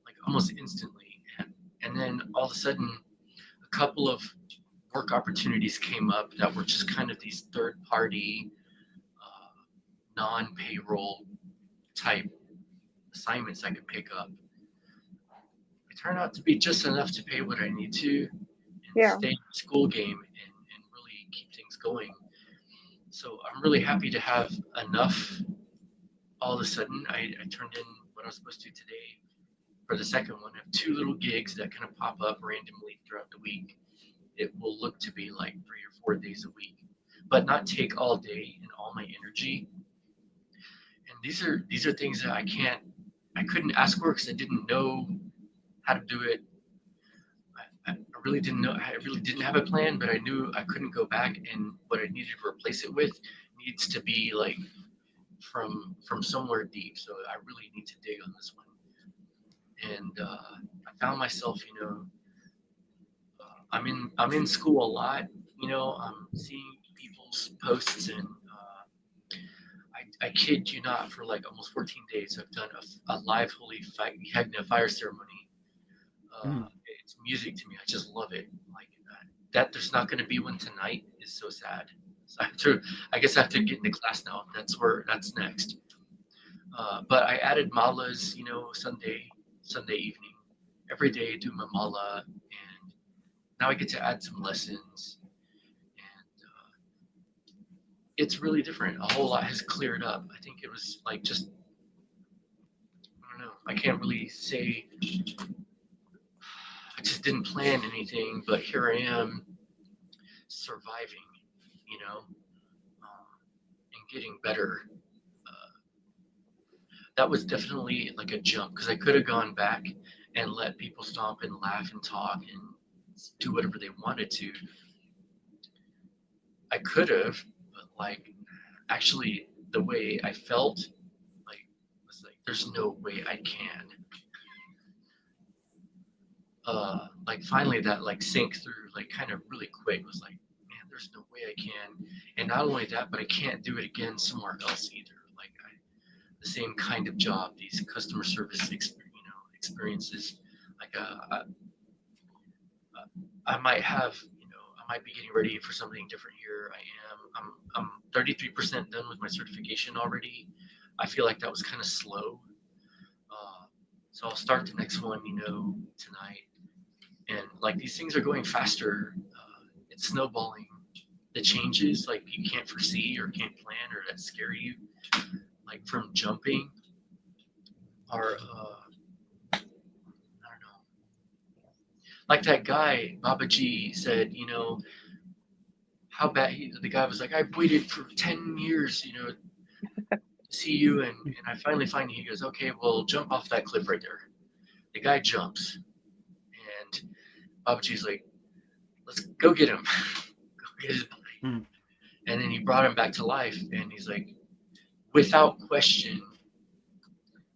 like almost instantly. And then all of a sudden, a couple of work opportunities came up that were just kind of these third-party, non-payroll type assignments I could pick up. It turned out to be just enough to pay what I need to and stay in the school game and really keep things going. So I'm really happy to have enough. All of a sudden, I turned in what I was supposed to do today. For the second one, I have 2 little gigs that kind of pop up randomly throughout the week. It will look to be like 3 or 4 days a week, but not take all day and all my energy. And these are things that I couldn't ask for because I didn't know how to do it. I really didn't know. I really didn't have a plan, but I knew I couldn't go back, and what I needed to replace it with needs to be like from somewhere deep. So I really need to dig on this one. And I found myself, I'm in school a lot. I'm seeing people's posts, and I kid you not, for like almost 14 days, I've done a live holy fire ceremony. It's music to me. I just love it. Like that there's not going to be one tonight is so sad. So I guess I have to get into class now. That's next. But I added malas, Sunday evening, every day I do my mala, and now I get to add some lessons, and it's really different. A whole lot has cleared up. I think it was like just, I don't know. I can't really say. I just didn't plan anything, but here I am, surviving, and getting better. That was definitely like a jump, because I could have gone back and let people stomp and laugh and talk and do whatever they wanted to. I could have, but like actually the way I felt, like was like there's no way I can. Like finally that like sank through, like kind of really quick. Was like, man, there's no way I can. And not only that, but I can't do it again somewhere else either. Like the same kind of job, these customer service experiences. Like I might have, I might be getting ready for something different here. I'm 33% done with my certification already. I feel like that was kind of slow. So I'll start the next one, tonight. And like these things are going faster. It's snowballing. The changes like you can't foresee or can't plan or that scare you, like from jumping, are I don't know. Like that guy Babaji said, how bad the guy was like, I've waited for 10 years, to see you, and I finally find you. He goes, okay, well, jump off that cliff right there. The guy jumps, and Babaji's like, let's go get him. Go get his body. And then he brought him back to life, and he's like, without question,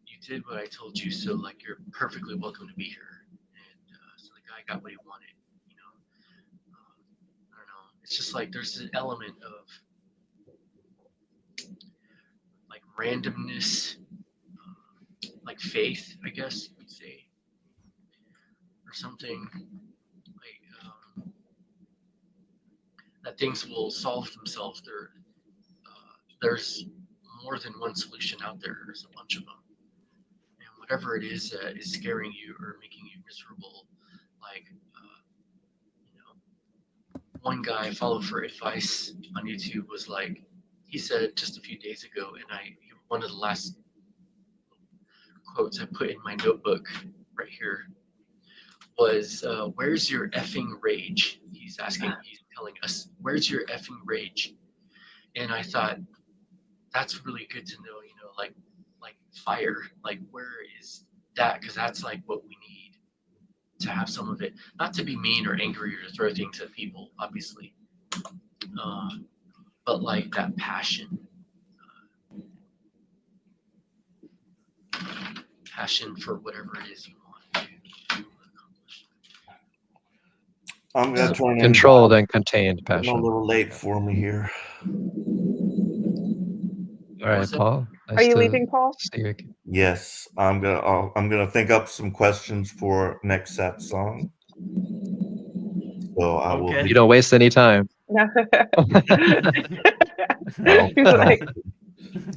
you did what I told you, so like you're perfectly welcome to be here. And so the guy got what he wanted, I don't know. It's just like there's an element of like randomness, like faith, I guess you could say, or something like that things will solve themselves. There's more than one solution out there. There's a bunch of them, and whatever it is that is scaring you or making you miserable, like one guy I follow for advice on YouTube was like, he said just a few days ago, and one of the last quotes I put in my notebook right here was, where's your effing rage? He's telling us, where's your effing rage? And I thought, that's really good to know, like fire, like where is that? Because that's like what we need to have some of it, not to be mean or angry or to throw things at people, obviously, but like that passion for whatever it is you want to accomplish. I'm gonna turn Controlled and contained in. passion. A little late for me here. All right, Paul. Are you leaving, Paul? See you again. Yes, I'm gonna think up some questions for next Satsang. So I will. Okay. You don't waste any time. No. No. He's like,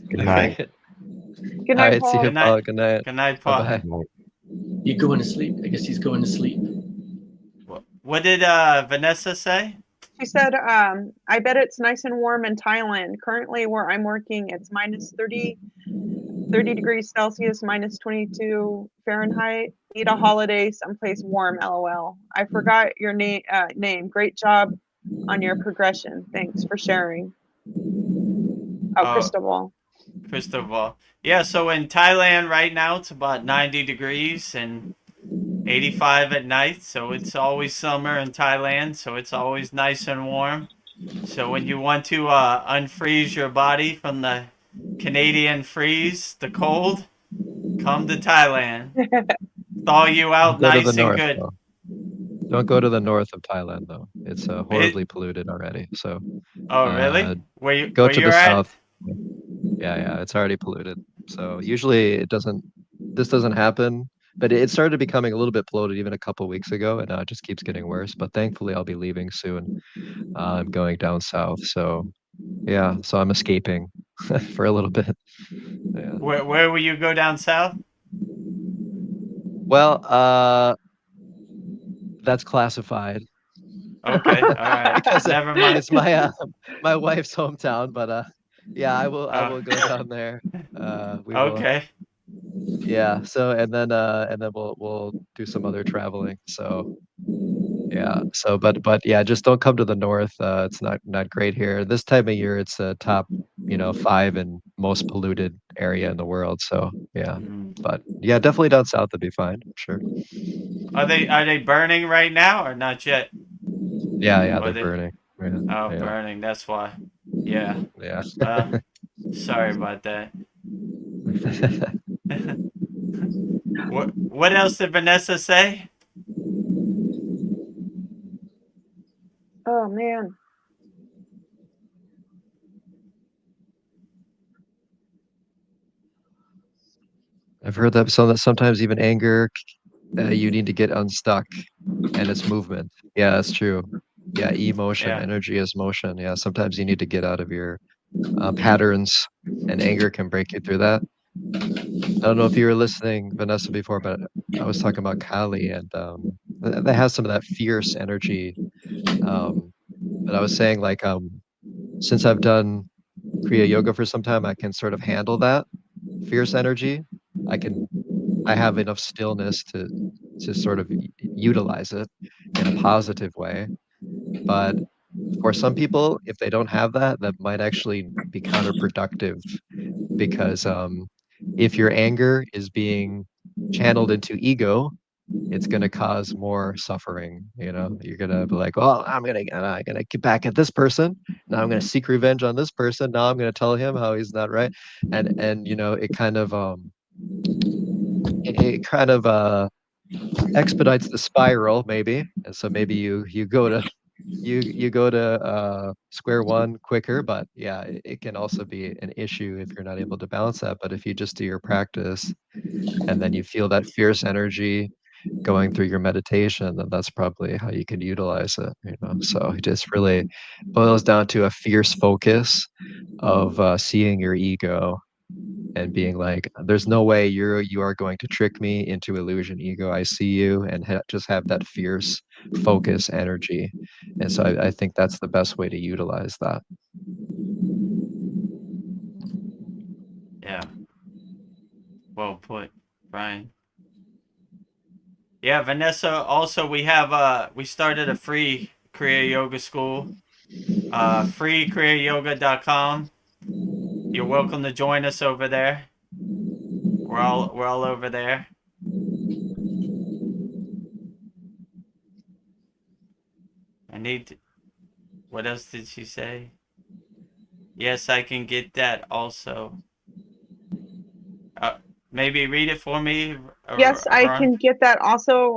Good night. good All night, right, Paul. see you, Good night. Paul. Good night. Good night, Paul. Bye-bye. You going to sleep? I guess he's going to sleep. What did Vanessa say? She said, I bet it's nice and warm in Thailand. Currently where I'm working, it's minus 30 degrees Celsius, minus 22 Fahrenheit. Need a holiday someplace warm, LOL. I forgot your name. Great job on your progression. Thanks for sharing. Cristobal. Cristobal. Yeah, so in Thailand right now, it's about 90 degrees and 85 at night. So it's always summer in Thailand. So it's always nice and warm. So when you want to unfreeze your body from the Canadian freeze, the cold, come to Thailand. Thaw you out Go to the nice and north, good. though. Don't go to the north of Thailand, though. It's It, horribly polluted already. So oh uh, really? Where go where to the you're at? south. Yeah, it's already polluted. So usually this doesn't happen, but it started becoming a little bit polluted even a couple weeks ago, and now it just keeps getting worse. But thankfully, I'll be leaving soon. I'm going down south. So yeah, so I'm escaping for a little bit. Yeah. Where will you go down south? Well, that's classified Okay, all right. because Never mind. it's my wife's hometown. But yeah, I Oh, will go down there. We will. okay. Yeah. So and then we'll do some other traveling. So yeah. So but yeah, just don't come to the north. It's not great here. This time of year, it's a top 5 and most polluted area in the world. So yeah. Mm. But yeah, definitely down south would be fine. Sure. Are they burning right now or not yet? Yeah, Or they're they burning. Yeah, oh yeah, burning, that's why. Yeah. yeah. Well, sorry about that. What else did Vanessa say? Oh man. I've heard that sometimes even anger, you need to get unstuck, and it's movement. Yeah, that's true. Yeah, emotion, Yeah. energy is motion. Yeah, sometimes you need to get out of your patterns, and anger can break you through that. I don't know if you were listening, Vanessa, before, but I was talking about Kali, and that has some of that fierce energy. Um, but I was saying, like, since I've done Kriya yoga for some time, I can sort of handle that fierce energy. I can I have enough stillness to sort of utilize it in a positive way. But for some people, if they don't have that, that might actually be counterproductive because if your anger is being channeled into ego, it's going to cause more suffering. You're going to be like, oh, I'm gonna get back at this person. Now I'm going to seek revenge on this person. Now I'm going to tell him how he's not right. And it kind of expedites the spiral, maybe. And so maybe you go to you go to square one quicker. But yeah, it can also be an issue if you're not able to balance that. But if you just do your practice and then you feel that fierce energy going through your meditation, then that's probably how you could utilize it. So it just really boils down to a fierce focus of seeing your ego and being like, there's no way you are going to trick me into illusion, ego. I see you, and just have that fierce focus energy. And so I think that's the best way to utilize that. Yeah. Well put, Brian. Yeah, Vanessa, also we started a free Kriya Yoga school. Free kriyayogamasterclass.com. You're welcome to join us over there. We're all over there. I need to, what else did she say? Yes, I can get that also. Maybe read it for me. Yes, I Vern. can get that also,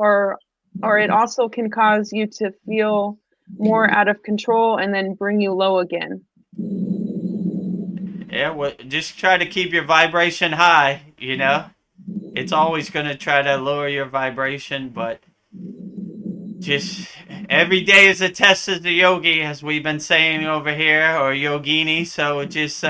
or it also can cause you to feel more out of control and then bring you low again. Yeah, well, just try to keep your vibration high, It's always going to try to lower your vibration, but just every day is a test as a yogi, as we've been saying over here, or yogini. So just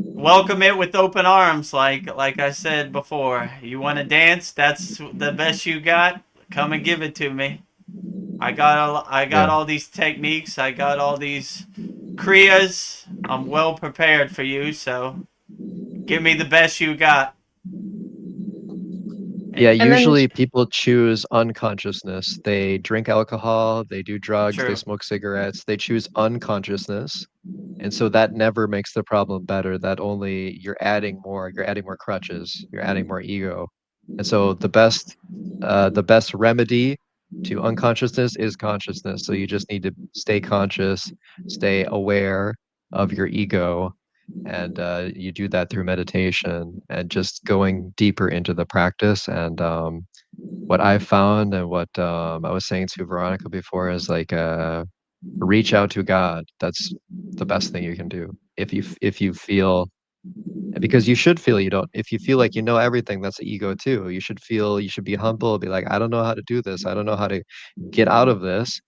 welcome it with open arms, like I said before. You want to dance? That's the best you got. Come and give it to me. I got all these techniques. I got all these kriyas. I'm well prepared for you. So give me the best you got. Yeah, And then usually people choose unconsciousness. They drink alcohol, they do drugs, they True. smoke cigarettes, they choose unconsciousness. And so that never makes the problem better. That only you're adding more crutches, you're adding more ego. And so the best remedy to unconsciousness is consciousness. So you just need to stay conscious, stay aware of your ego. And you do that through meditation and just going deeper into the practice. And what I've found and what I was saying to Veronica before is like reach out to God. That's the best thing you can do. If you feel, because you should feel you don't, if you feel like you know everything, that's the ego too. You should feel, you should be humble, be like, I don't know how to do this. I don't know how to get out of this.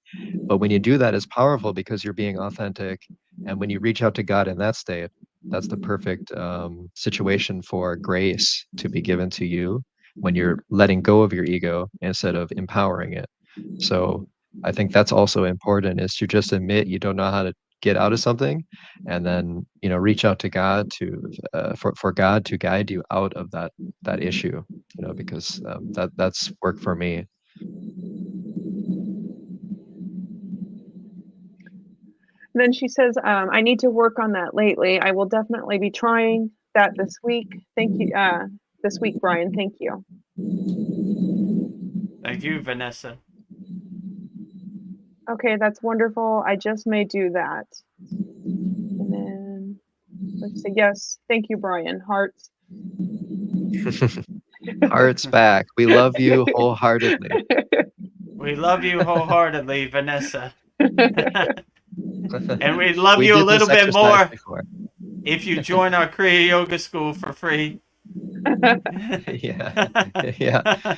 But when you do that, it's powerful because you're being authentic. And when you reach out to God in that state, that's the perfect situation for grace to be given to you when you're letting go of your ego instead of empowering it. So I think that's also important, is to just admit you don't know how to get out of something, and then reach out to God to for God to guide you out of that issue. Because that's worked for me. Then she says, I need to work on that lately. I will definitely be trying that this week. Thank you. This week, Brian. Thank you. Thank you, Vanessa. Okay, that's wonderful. I just may do that. And then let's say, yes, thank you, Brian. Hearts. Hearts back. We love you wholeheartedly. We love you wholeheartedly, Vanessa. And we'd love We you a did little this bit exercise more before. if you join our Kriya Yoga School for free. Yeah. Yeah.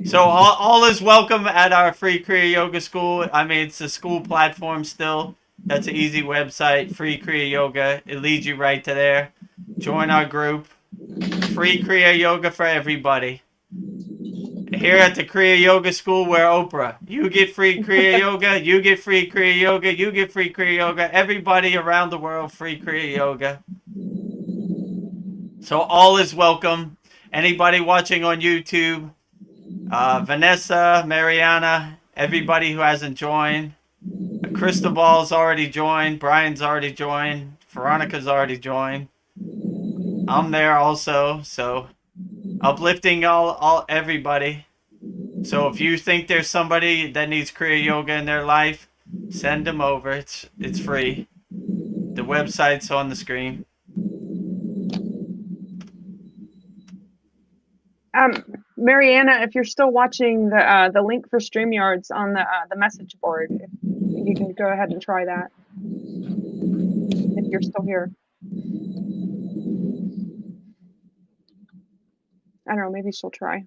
So all is welcome at our free Kriya Yoga School. I mean, it's a school platform still. That's an easy website, free Kriya Yoga. It leads you right to there. Join our group. Free Kriya Yoga for everybody. Here at the Kriya Yoga School, we're Oprah. You get free Kriya Yoga, you get free Kriya Yoga, you get free Kriya Yoga. Everybody around the world, free Kriya Yoga. So all is welcome. Anybody watching on YouTube, Vanessa, Mariana, everybody who hasn't joined. Cristobal's already joined. Brian's already joined. Veronica's already joined. I'm there also. So uplifting all everybody. So if you think there's somebody that needs Kriya Yoga in their life, send them over. It's free. The website's on the screen. Mariana, if you're still watching, the link for StreamYard's on the message board. If you can go ahead and try that if you're still here. I don't know, maybe she'll try.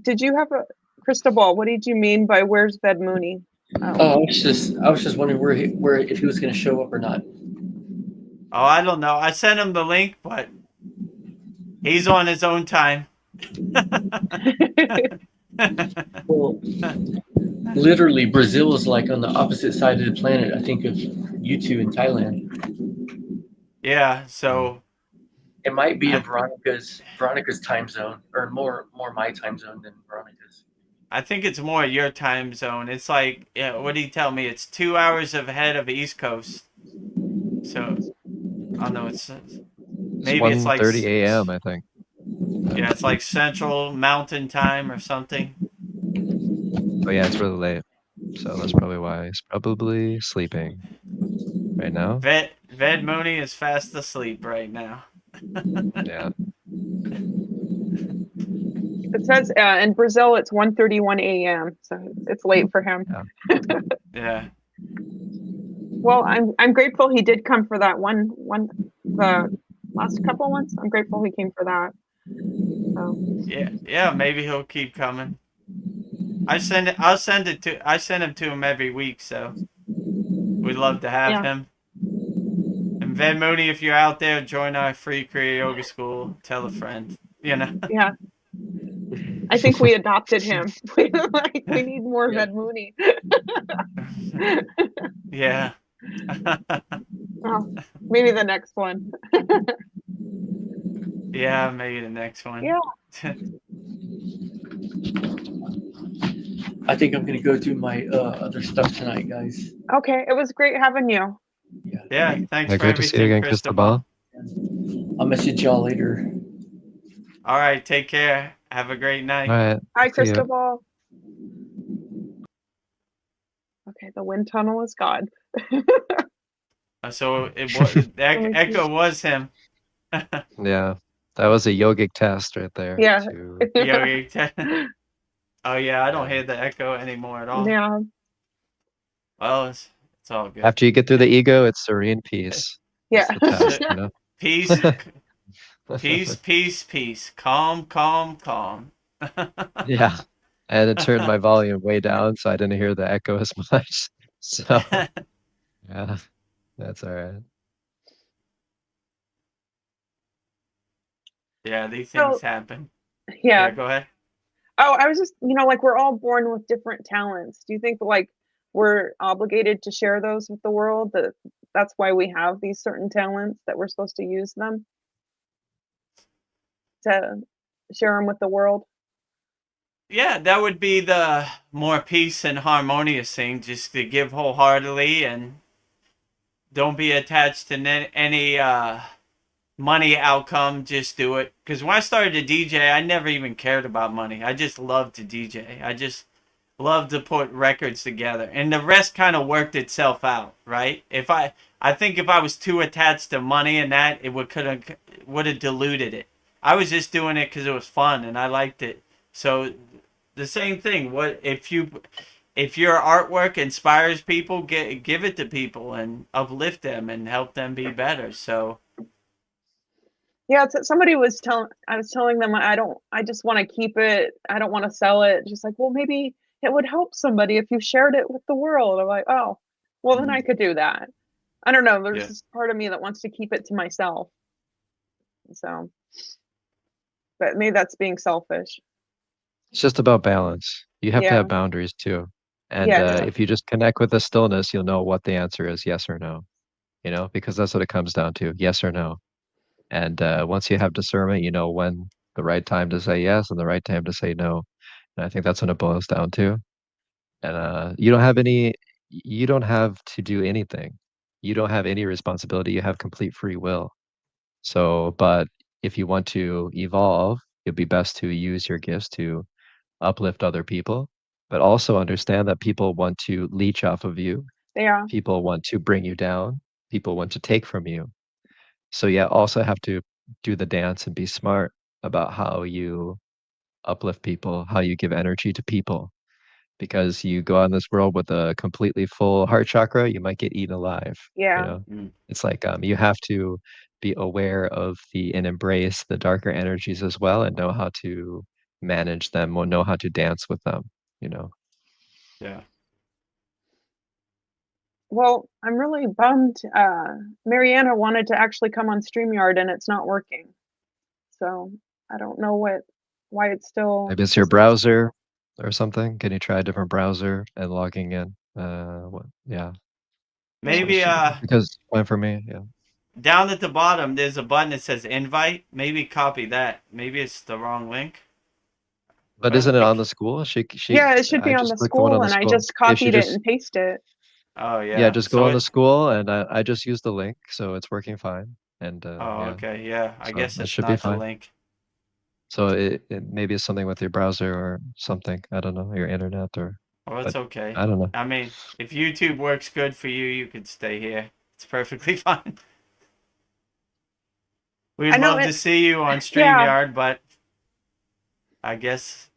Did you have a crystal ball? What did you mean by where's Ved Mooney? Oh, I was just wondering where if he was going to show up or not. Oh, I don't know. I sent him the link, but he's on his own time. Well, literally, Brazil is like on the opposite side of the planet, I think, of you two in Thailand. Yeah, so it might be in Veronica's time zone, or more my time zone than Veronica's. I think it's more your time zone. It's like, what did he tell me? It's 2 hours ahead of the East Coast. So, I don't know. Maybe it's like 1:30 a.m. I think. Yeah, it's like Central Mountain Time or something. Oh yeah, it's really late. So that's probably why he's probably sleeping right now. Ved Mooney is fast asleep right now. Yeah. It says in Brazil it's 1:31 a.m. So it's late for him. Yeah. Yeah. Well, I'm grateful he did come for that the last couple ones. I'm grateful he came for that. So. Yeah, maybe he'll keep coming. I send him to him every week, so we'd love to have him. And Ved Mooney, if you're out there, join our free Kriya Yoga School. Tell a friend. Yeah. I think we adopted him. We need more Ved Mooney. Yeah. Oh, maybe the next one. Yeah, maybe the next one. Yeah. I think I'm going to go do my other stuff tonight, guys. Okay, it was great having you. Yeah, thanks for Great to see you everything, again, Cristobal. Cristobal. I'll message y'all later. All right, take care. Have a great night. All right. Hi, See ya. Cristobal. Okay, the wind tunnel is gone. So the echo was him. Yeah. That was a yogic test right there. Yeah. To Yogi. Oh yeah, I don't Yeah. hear the echo anymore at all. Yeah. Well, it's all good. After you get through the ego, it's serene peace. Yeah. That's the test, you know? Peace, peace. Calm. Yeah. I had to turn my volume way down so I didn't hear the echo as much. So, yeah, that's all right. Yeah, these things So, happen. yeah. Yeah, go ahead. Oh, I was just, like we're all born with different talents. Do you think like we're obligated to share those with the world? That's why we have these certain talents that we're supposed to use them to share them with the world? Yeah, that would be the more peace and harmonious thing, just to give wholeheartedly and don't be attached to any money outcome. Just do it. Because when I started to DJ, I never even cared about money. I just loved to DJ. I just loved to put records together, and the rest kind of worked itself out, right? I think if I was too attached to money and that, it would have diluted it. I was just doing it because it was fun and I liked it. So the same thing. What if your artwork inspires people, give it to people and uplift them and help them be better. So Yeah, somebody was I was telling them I just want to keep it. I don't want to sell it. Just like, well, maybe it would help somebody if you shared it with the world. I'm like, oh, well, then I could do that. I don't know. There's this part of me that wants to keep it to myself. So, but maybe that's being selfish. It's just about balance. You have to Yeah. have boundaries too. And Yeah. if you just connect with the stillness, you'll know what the answer is, yes or no, because that's what it comes down to, yes or no. And once you have discernment, you know when the right time to say yes and the right time to say no. And I think that's what it boils down to. And you don't have to do anything. You don't have any responsibility. You have complete free will. So, but if you want to evolve, it'd be best to use your gifts to uplift other people, but also understand that people want to leech off of you. Yeah. People want to bring you down. People want to take from you. So yeah, also have to do the dance and be smart about how you uplift people, how you give energy to people. Because you go out in this world with a completely full heart chakra, you might get eaten alive. Yeah. It's like you have to be aware of and embrace the darker energies as well, and know how to manage them or know how to dance with them. yeah. Well, I'm really bummed. Mariana wanted to actually come on StreamYard and it's not working. So I don't know why it's still. Maybe it's your browser or something. Can you try a different browser and logging in? Yeah. Maybe Because it's fine for me. Yeah. down at the bottom there's a button that says invite. Maybe copy that. Maybe it's the wrong link. But isn't it on the school? Yeah, it should be I on the just clicked the one school, on the and I school. just Yeah, she copied it just and pasted it. Oh yeah. yeah, just go So on the school, and I just used the link, so it's working fine. And Oh, yeah, okay. Yeah. I so guess that it's should be not the fine. link. So it maybe it's something with your browser or something. I don't know, your internet or. Well, it's But okay. I don't know. I mean, if YouTube works good for you, you could stay here. It's perfectly fine. We'd I know love to see you on Yeah. StreamYard, but I guess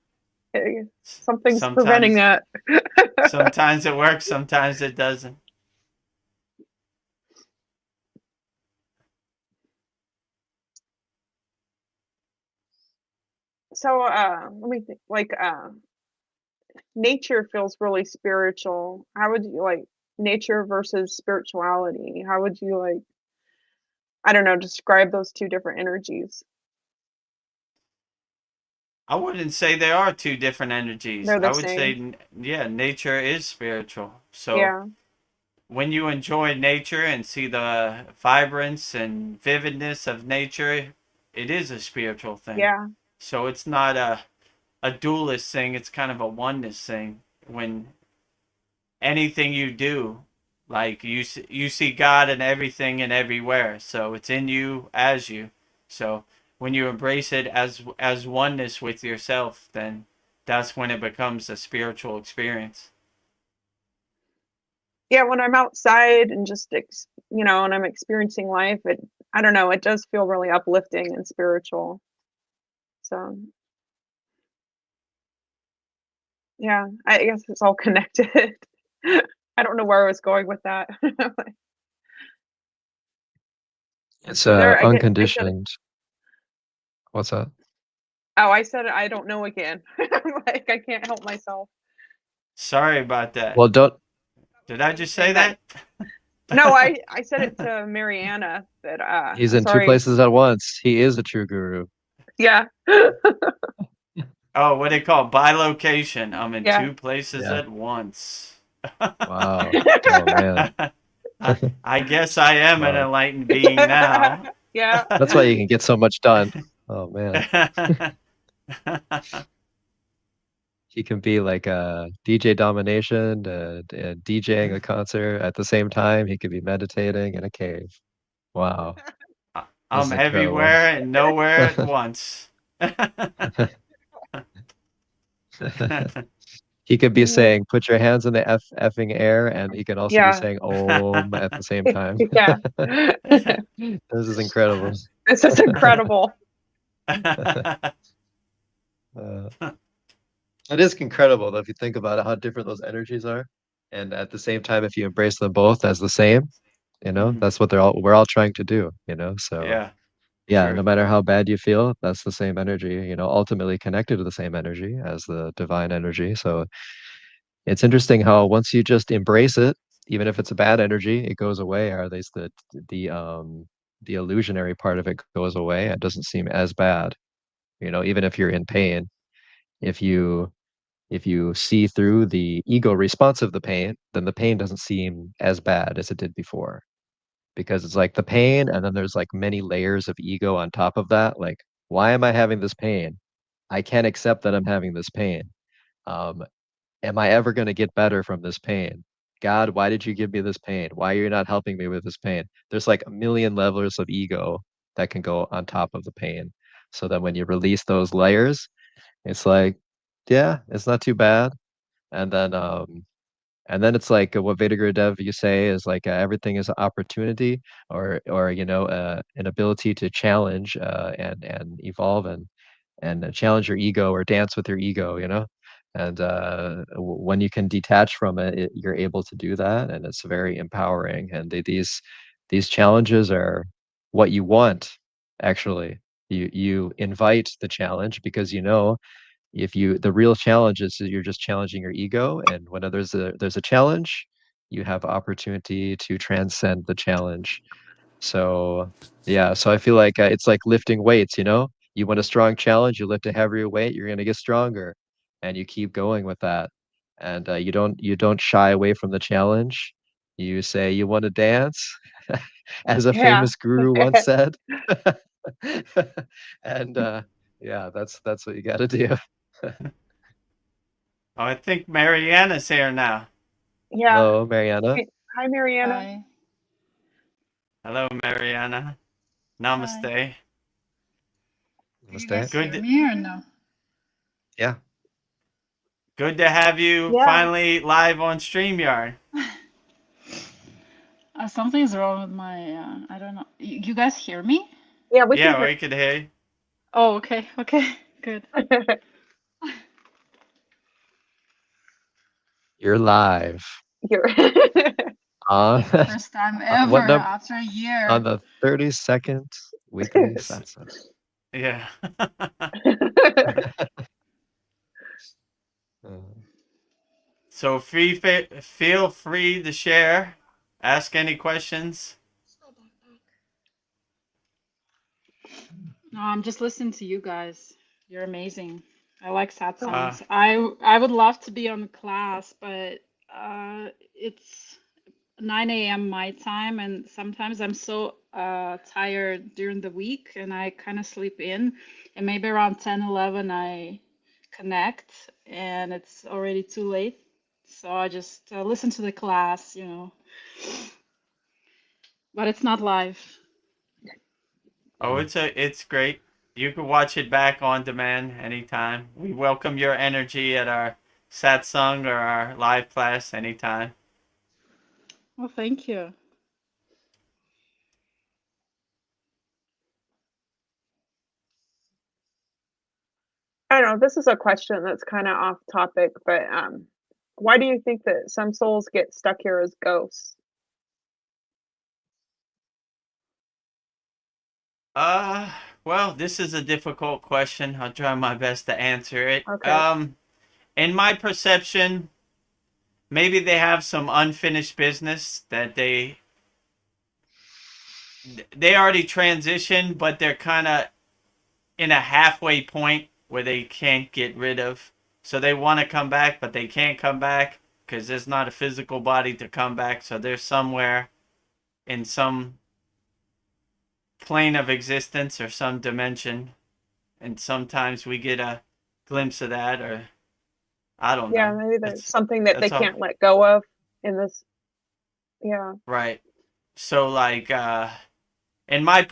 Something's preventing that. sometimes it works, sometimes it doesn't. So let me think. Like nature feels really spiritual. How would you like nature versus spirituality? How would you like, I don't know, describe those two different energies? I wouldn't say there are two different energies. They're the I would say, same. yeah, nature is spiritual. So Yeah. when you enjoy nature and see the vibrance and vividness of nature, it is a spiritual thing. Yeah. So it's not a dualist thing, it's kind of a oneness thing. When anything you do, like you see God in everything and everywhere. So it's in you as you. So when you embrace it as oneness with yourself, then that's when it becomes a spiritual experience. Yeah, when I'm outside and just and I'm experiencing life, I don't know, it does feel really uplifting and spiritual. So yeah, I guess it's all connected. I don't know where I was going with that. It's There, I said it. unconditioned. What's that? Oh, I said it. I don't know again. I'm like, I can't help myself. Sorry about that. Well, don't. Did I just say that? No, I said it to Mariana that He's I'm in two sorry. places at once. He is a true guru. Yeah. Oh, what they call bilocation. I'm in Yeah. two places Yeah. at once. Wow. Oh man. I guess I am an Wow. enlightened being now. Yeah. That's why you can get so much done. Oh man. He can be like a DJ domination, DJing a concert at the same time. He could be meditating in a cave. Wow. This I'm is incredible. everywhere and nowhere at once. He could be saying, "Put your hands in the effing air," and he can also be Yeah. saying "Om" at the same time. Yeah. This is incredible. This is incredible. It is incredible though, if you think about it, how different those energies are, and at the same time, if you embrace them both as the same, that's what we're all trying to do. So Yeah, yeah, no true. matter how bad you feel, that's the same energy. Ultimately connected to the same energy as the divine energy. So it's interesting how once you just embrace it, even if it's a bad energy, it goes away, or at least the illusionary part of it goes away. It doesn't seem as bad. Even if you're in pain, if you see through the ego response of the pain, then the pain doesn't seem as bad as it did before. Because it's like the pain, and then there's like many layers of ego on top of that. Like, why am I having this pain? I can't accept that I'm having this pain. Um, am I ever going to get better from this pain? God, why did you give me this pain? Why are you not helping me with this pain? There's like a million levels of ego that can go on top of the pain. So that when you release those layers, it's like, yeah, it's not too bad. And then it's like what Vedaguru Dev you say is like everything is an opportunity, or an ability to challenge and evolve and challenge your ego or dance with your ego. And when you can detach from it, you're able to do that, and it's very empowering. And these challenges are what you want. Actually, you invite the challenge because if the real challenge is you're just challenging your ego, and when there's a challenge, you have opportunity to transcend the challenge. So yeah, so I feel like it's like lifting weights. You want a strong challenge, you lift a heavier weight, you're going to get stronger, and you keep going with that. And you don't shy away from the challenge. You say you want to dance, as a Yeah. famous guru once said. And yeah, that's what you got to do. Oh, I think Mariana's here now. Yeah. Hello, Mariana. Hi, Mariana. Hi. Hello, Mariana. Hi. Namaste. Can you Namaste. guys Good, hear me or no? Yeah. good to have you Yeah. finally live on StreamYard. Something's wrong with my, I don't know. You guys hear me? Yeah, we can Yeah, hear. we could hear you. Oh, okay. Okay. Good. You're live You're on First time what ever number? after a year. On the 32nd weekly satsang. Yeah. Uh, So feel free to share, ask any questions. No, I'm just listening to you guys. You're amazing. I like Uh, satsangs. I would love to be on the class, but it's 9 a.m. my time, and sometimes I'm so tired during the week, and I kind of sleep in, and maybe around 10, 11 I connect, and it's already too late. So I just listen to the class, but it's not live. Oh, it's great. You can watch it back on demand anytime. We welcome your energy at our satsang or our live class anytime. Well, thank you. I don't know. This is a question that's kind of off topic, but why do you think that some souls get stuck here as ghosts? Well, this is a difficult question. I'll try my best to answer it. Okay. In my perception, maybe they have some unfinished business that they already transitioned, but they're kind of in a halfway point where they can't get rid of. So they want to come back, but they can't come back because there's not a physical body to come back. So they're somewhere in some plane of existence or some dimension. And sometimes we get a glimpse of that, or I don't Yeah, know. maybe there's That's something that they that's all can't let go of in this. Yeah. right. So like in my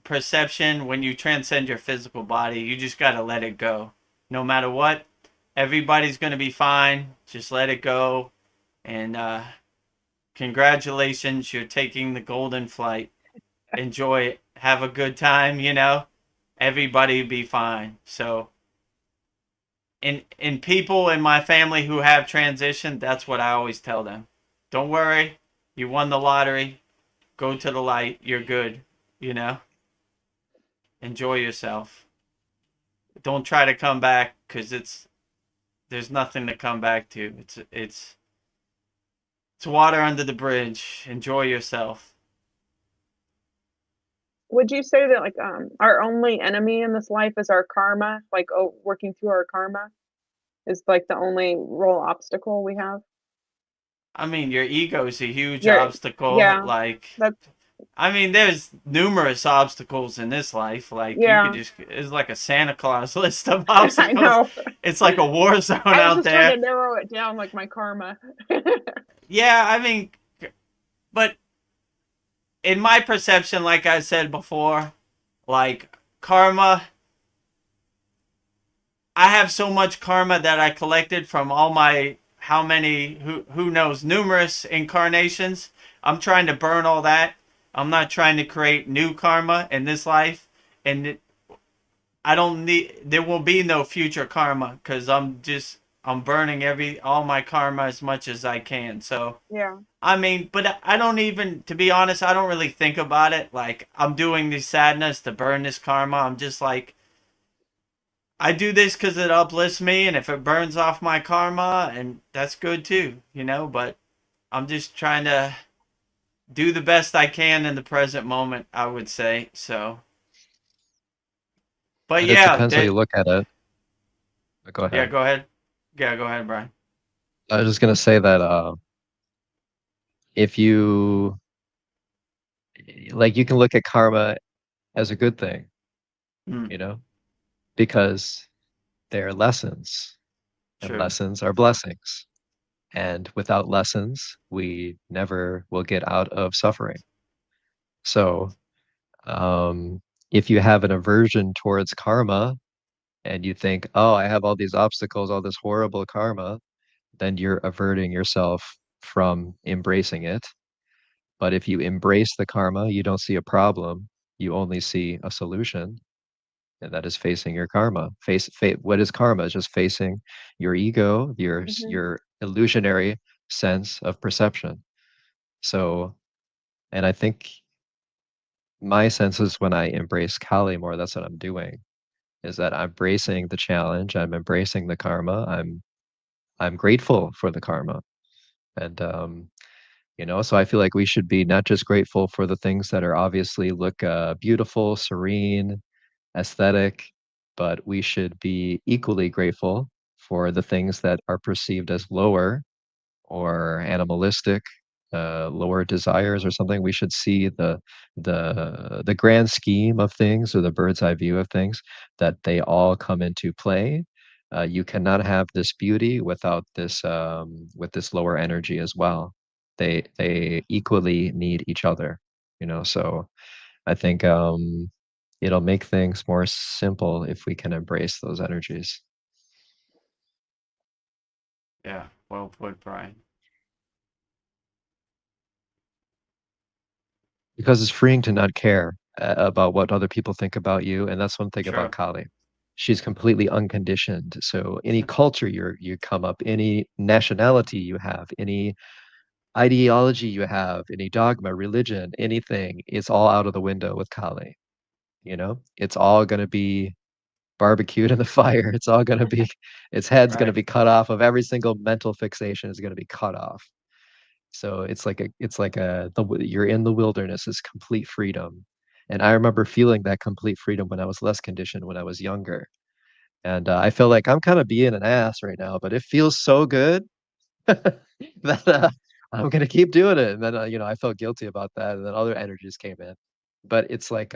perception, when you transcend your physical body, you just gotta let it go. No matter what, everybody's gonna be fine. Just let it go. And congratulations, you're taking the golden flight. Enjoy it. Have a good time. Everybody be fine. So, in people in my family who have transitioned, that's what I always tell them. Don't worry. You won the lottery. Go to the light. You're good. You know. Enjoy yourself. Don't try to come back because there's nothing to come back to. It's water under the bridge. Enjoy yourself. Would you say that like our only enemy in this life is our karma? Like, oh, working through our karma is like the only real obstacle we have? I mean, your ego is a huge You're, obstacle. yeah, Like, that's, I mean, there's numerous obstacles in this life. Like, you could yeah, just, it's like a Santa Claus list of I obstacles. know. It's like a war zone I was out just trying to there. narrow it down, like my karma. Yeah, I mean, but in my perception, like I said before, like karma, I have so much karma that I collected from all my how many who knows numerous incarnations. I'm trying to burn all that. I'm not trying to create new karma in this life, and I don't need. There will be no future karma because I'm burning all my karma as much as I can. So Yeah. I mean, but I don't even, to be honest, I don't really think about it. Like I'm doing this sadness to burn this karma. I'm just like I do this because it uplifts me, and if it burns off my karma, and that's good too, But I'm just trying to do the best I can in the present moment, I would say. So, but And it yeah, depends how you look at it. Go yeah, ahead. go ahead. Yeah, go ahead, Brian. I was just gonna say that if you like, you can look at karma as a good thing, Mm, you know, because they're lessons, and true. lessons are blessings. And without lessons, we never will get out of suffering. So, if you have an aversion towards karma and you think, oh, I have all these obstacles, all this horrible karma, then you're averting yourself from embracing it. But if you embrace the karma, you don't see a problem, you only see a solution, and that is facing your karma. What is karma? It's just facing your ego, Hmm. your illusionary sense of perception. So, and I think my sense is when I embrace Kali more, that's what I'm doing, is that I'm embracing the challenge, I'm embracing the karma, I'm grateful for the karma. And so I feel like we should be not just grateful for the things that are obviously look beautiful, serene, aesthetic, but we should be equally grateful for the things that are perceived as lower or animalistic, lower desires or something. We should see the grand scheme of things, or the bird's eye view of things, that they all come into play. You cannot have this beauty without this with this lower energy as well. They equally need each other. So I think it'll make things more simple if we can embrace those energies. Yeah, well put, Brian. Because it's freeing to not care about what other people think about you, and that's one thing Sure. about Kali. She's completely unconditioned. So any culture you come up, any nationality you have, any ideology you have, any dogma, religion, anything, it's all out of the window with Kali. You know, it's all going to be barbecued in the fire. It's all going to be, its head's going to Right. be cut off of every single mental fixation is going to be cut off. So you're in the wilderness is complete freedom. And I remember feeling that complete freedom when I was less conditioned, when I was younger. And I feel like I'm kind of being an ass right now, but it feels so good that I'm gonna keep doing it. And then I felt guilty about that, and then other energies came in. But it's like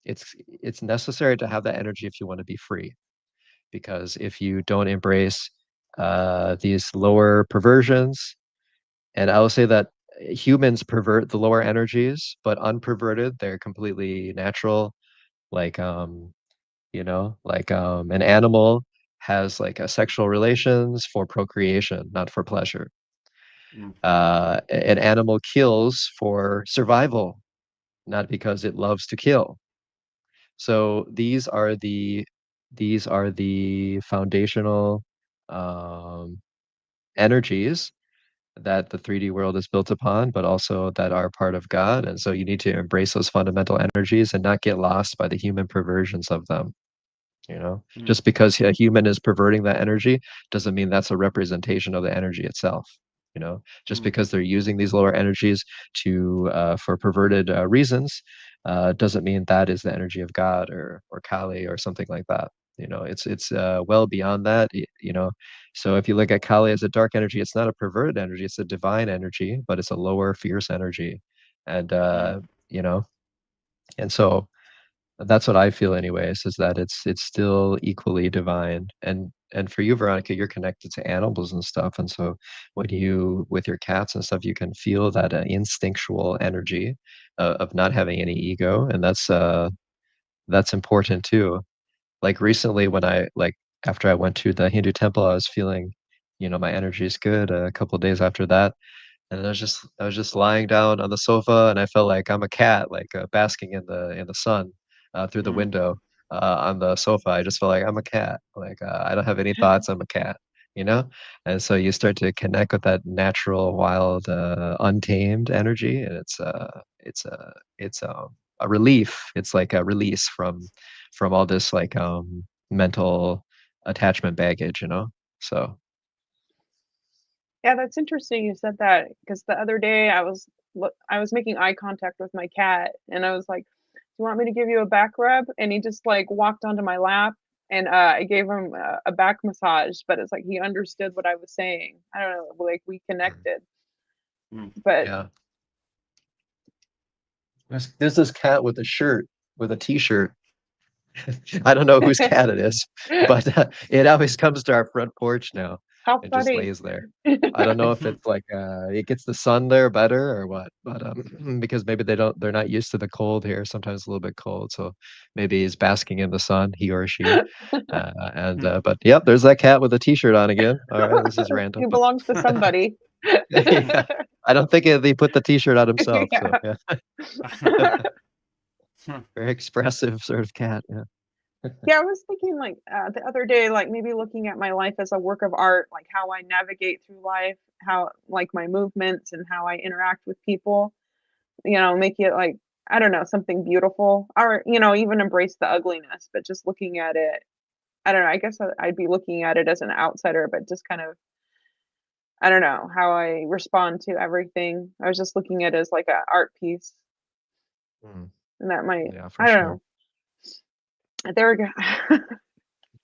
it's necessary to have that energy if you want to be free, because if you don't embrace these lower perversions, and I will say that humans pervert the lower energies, but unperverted, they're completely natural. Like an animal has like a sexual relations for procreation, not for pleasure. Mm. An animal kills for survival, not because it loves to kill. So these are the foundational um, energies that the 3D world is built upon, but also that are part of God. And so you need to embrace those fundamental energies and not get lost by the human perversions of them. Mm. Just because a human is perverting that energy doesn't mean that's a representation of the energy itself. Just Mm. because they're using these lower energies to for perverted reasons doesn't mean that is the energy of God or Kali or something like that. It's well beyond that. So if you look at Kali as a dark energy, it's not a perverted energy; it's a divine energy, but it's a lower, fierce energy, and Mm. you know, and so that's what I feel anyways, is that it's still equally divine. And for you, Veronica, you're connected to animals and stuff. And so when you with your cats and stuff, you can feel that instinctual energy of not having any ego. And that's important too. Like recently when after I went to the Hindu temple, I was feeling, my energy is good. A couple of days after that, and I was just lying down on the sofa, and I felt like I'm a cat, like basking in the sun through the Mm. window on the sofa. I just felt like I'm a cat, like I don't have any thoughts. I'm a cat, you know. And so you start to connect with that natural, wild, untamed energy, and it's a relief. It's like a release from all this like mental attachment baggage, So Yeah, that's interesting you said that, because the other day I was making eye contact with my cat, and I was like, "Do you want me to give you a back rub?" And he just like walked onto my lap, and I gave him a back massage, but it's like he understood what I was saying. I don't know, like we connected. Mm. But yeah. There's this cat with a shirt, with a t-shirt. I don't know whose cat it is, but it always comes to our front porch now how and just funny. lays there. I don't know if it's like it gets the sun there better or what, but because maybe they're not used to the cold here. Sometimes a little bit cold, so maybe he's basking in the sun, he or she. And Mm. but yep, there's that cat with a t-shirt on again. All right, this is random, He but belongs to somebody. yeah, I don't think he put the t-shirt on himself. So Yeah. yeah. Very expressive sort of cat. Yeah. Yeah, I was thinking like the other day, like maybe looking at my life as a work of art, like how I navigate through life, how like my movements and how I interact with people, make it like, I don't know, something beautiful, or, even embrace the ugliness, but just looking at it, I don't know, I guess I'd be looking at it as an outsider, but just kind of, I don't know, how I respond to everything. I was just looking at it as like an art piece, Mm, and that might, yeah, for I don't sure. know. There we go.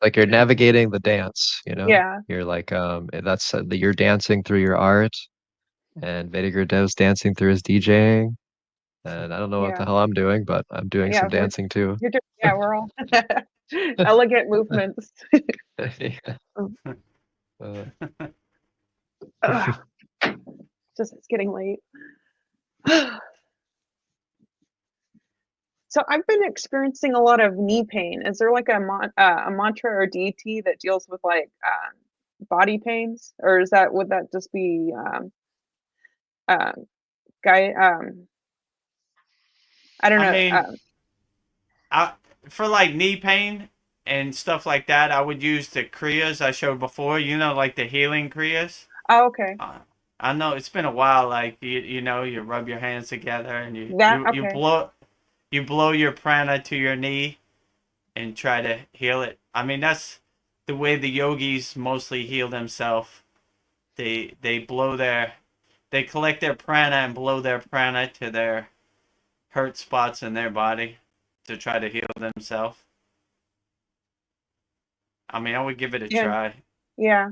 Like you're navigating the dance, Yeah, You're like that's you're dancing through your art, and Vinegar Dev's dancing through his DJing, and I don't know what yeah. the hell I'm doing, but I'm doing Yeah, some dancing too. yeah, we're all elegant movements. Yeah. Um, Uh, ugh, just it's getting late. So I've been experiencing a lot of knee pain. Is there like a mantra or deity that deals with like body pains, or would that just be uh, guy? I don't I know. mean, for like knee pain and stuff like that, I would use the kriyas I showed before. You know, like the healing kriyas. Oh, okay. I know it's been a while. Like you know, you rub your hands together and Okay. you blow your prana to your knee and try to heal it. I mean, that's the way the yogis mostly heal themselves. They collect their prana and blow their prana to their hurt spots in their body to try to heal themselves. I mean, I would give it a Yeah. try. Yeah.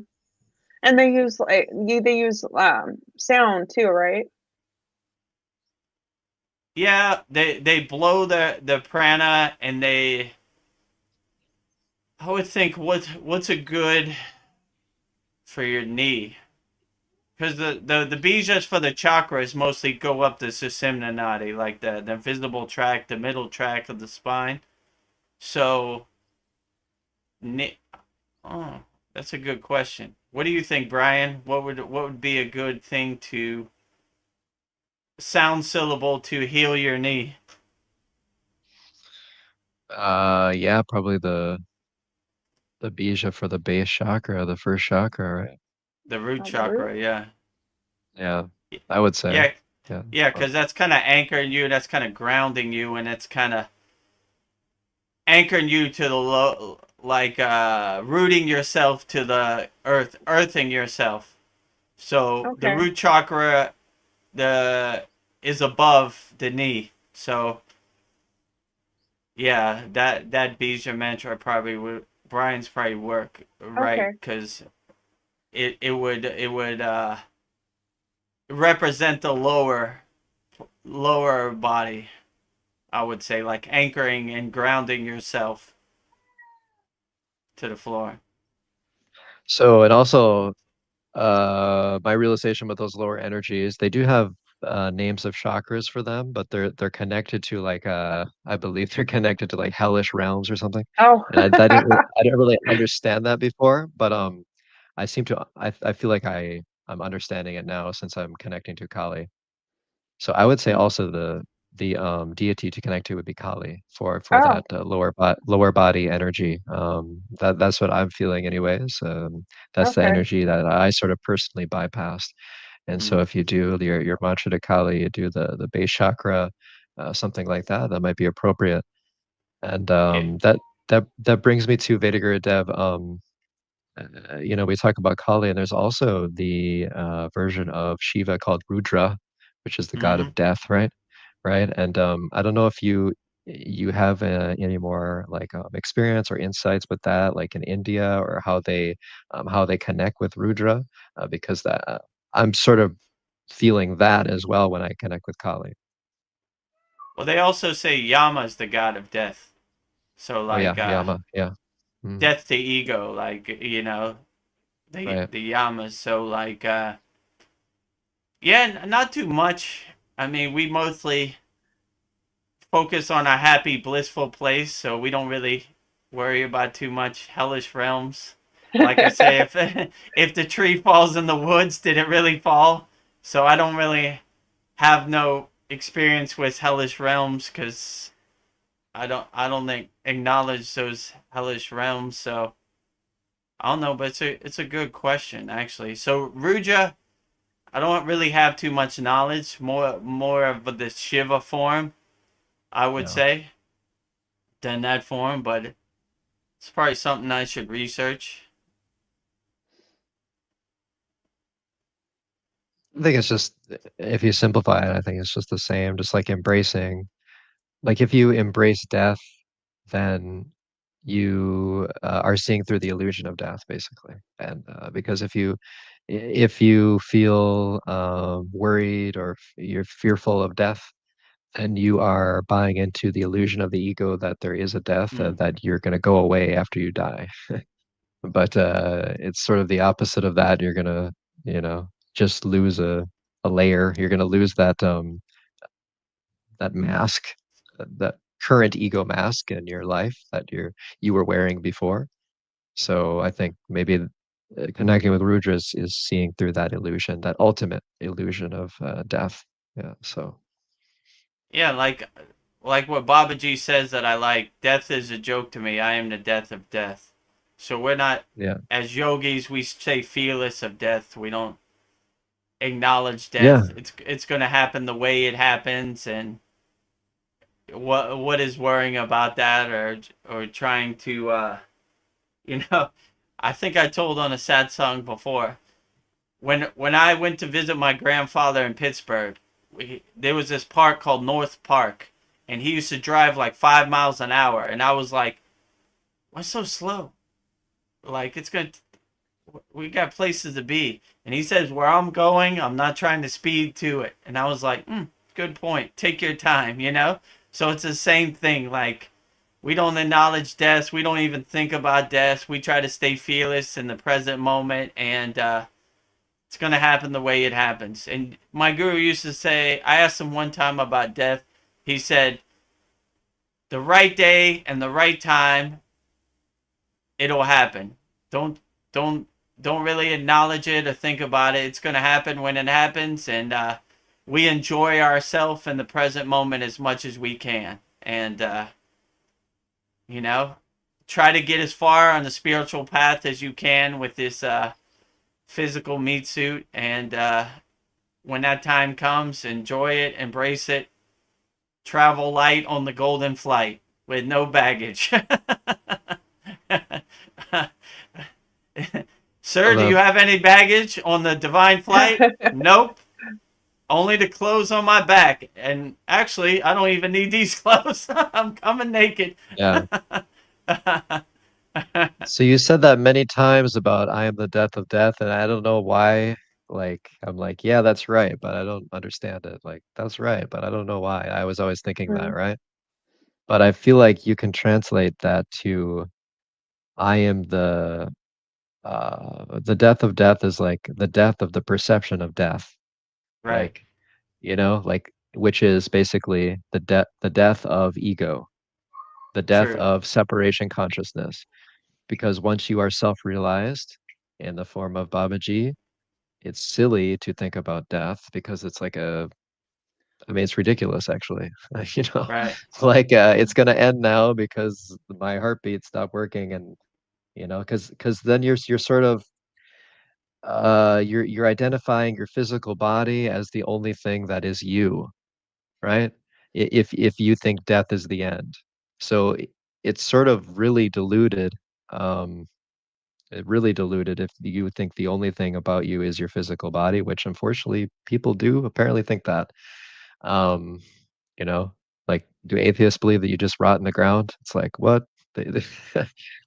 And they use sound too, right? Yeah, they blow the prana and they. I would think what's a good for your knee, because the bijas for the chakras mostly go up the sushumna nadi, like the visible tract, the middle tract of the spine. So, oh, that's a good question. What do you think, Brian? What would be a good thing to sound syllable to heal your knee? Yeah, probably the bija for the base chakra, the first chakra, right? The root The root? chakra, yeah. Yeah, I would say. Yeah, Yeah. yeah, because that's kind of anchoring you, that's kind of grounding you, and it's kind of anchoring you to the low, like rooting yourself to the earth, earthing yourself. So the Okay. root chakra, the is above the knee. So yeah, that bija mantra probably would Brian's probably work right Okay. because it would represent the lower body. I would say like anchoring and grounding yourself to the floor. So, and also, my realization with those lower energies, they do have names of chakras for them, but they're connected to like I believe they're connected to like hellish realms or something. Oh. And I didn't really understand that before, but I feel like I'm understanding it now since I'm connecting to Kali. So I would say Mm. also the deity to connect to would be Kali for Oh. that lower body energy. That's what I'm feeling anyways. That's the Okay. energy that I sort of personally bypassed. And so Mm. if you do your mantra to Kali, you do the base chakra, something like that, that might be appropriate. And Yeah. that brings me to Vedaguru Dev. We talk about Kali, and there's also the version of Shiva called Rudra, which is the god Mm-hmm. of death, right? Right. And I don't know if you have any more like experience or insights with that, like in India, or how they connect with Rudra, because I'm sort of feeling that as well when I connect with Kali. Well, they also say Yama is the god of death. So Oh like yeah, Yama, yeah. Mm, death to ego, like right. the Yamas. So like yeah, not too much. I mean, we mostly focus on a happy, blissful place, so we don't really worry about too much hellish realms. Like I say, if if the tree falls in the woods, did it really fall? So I don't really have no experience with hellish realms because I don't think acknowledge those hellish realms. So I don't know, but it's a good question actually. So Ruja, I don't really have too much knowledge. More of the Shiva form, I would Yeah. say, than that form. But it's probably something I should research. I think it's just if you simplify it, I think it's just the same, just like embracing. Like if you embrace death, then you are seeing through the illusion of death, basically. And because if you feel worried or you're fearful of death, then you are buying into the illusion of the ego that there is a death, Mm. that you're going to go away after you die. But it's sort of the opposite of that. You're gonna, just lose a layer. You're gonna lose that mask that current ego mask in your life that you were wearing before. So I think maybe connecting with Rudra is seeing through that illusion, that ultimate illusion of death. Yeah. So Yeah, like what Babaji says that I like. Death is a joke to me. I am the death of death. So we're not, yeah, as yogis, we stay fearless of death. We don't acknowledge yeah, death. It's going to happen the way it happens, and what is worrying about that, or trying to you know, I think I told on a Satsang before, when I went to visit my grandfather in Pittsburgh, there was this park called North Park, and he used to drive like 5 miles an hour, and I was like, what's so slow? Like, we got places to be. And he says, where I'm going, I'm not trying to speed to it. And I was like, good point. Take your time, you know? So it's the same thing. Like, we don't acknowledge death. We don't even think about death. We try to stay fearless in the present moment, and it's going to happen the way it happens. And my guru used to say, I asked him one time about death. He said, the right day and the right time, it'll happen. Don't don't don't really acknowledge it or think about it. It's going to happen when it happens, and we enjoy ourselves in the present moment as much as we can. And you know, try to get as far on the spiritual path as you can with this physical meat suit, and when that time comes, enjoy it, embrace it, travel light on the golden flight with no baggage. Sir, do you have any baggage on the divine flight? Nope. Only the clothes on my back. And actually, I don't even need these clothes. I'm coming naked. yeah. So you said that many times about I am the death of death, and I don't know why. Like I'm like, yeah, that's right, but I don't understand it. Like that's right, but I don't know why. I was always thinking that, Mm. right? But I feel like you can translate that to I am the death of death is like the death of the perception of death. Right. Like, like which is basically the death of ego, the death True. of separation consciousness. Because once you are self-realized in the form of Babaji, it's silly to think about death because it's like I mean, it's ridiculous actually. Right. Like it's gonna end now because my heartbeat stopped working, and because then you're sort of you're identifying your physical body as the only thing that is you, right? If you think death is the end. So it's sort of really diluted. Um, really diluted if you think the only thing about you is your physical body, which unfortunately people do apparently think that. Um, you know, like do atheists believe that you just rot in the ground? It's like what?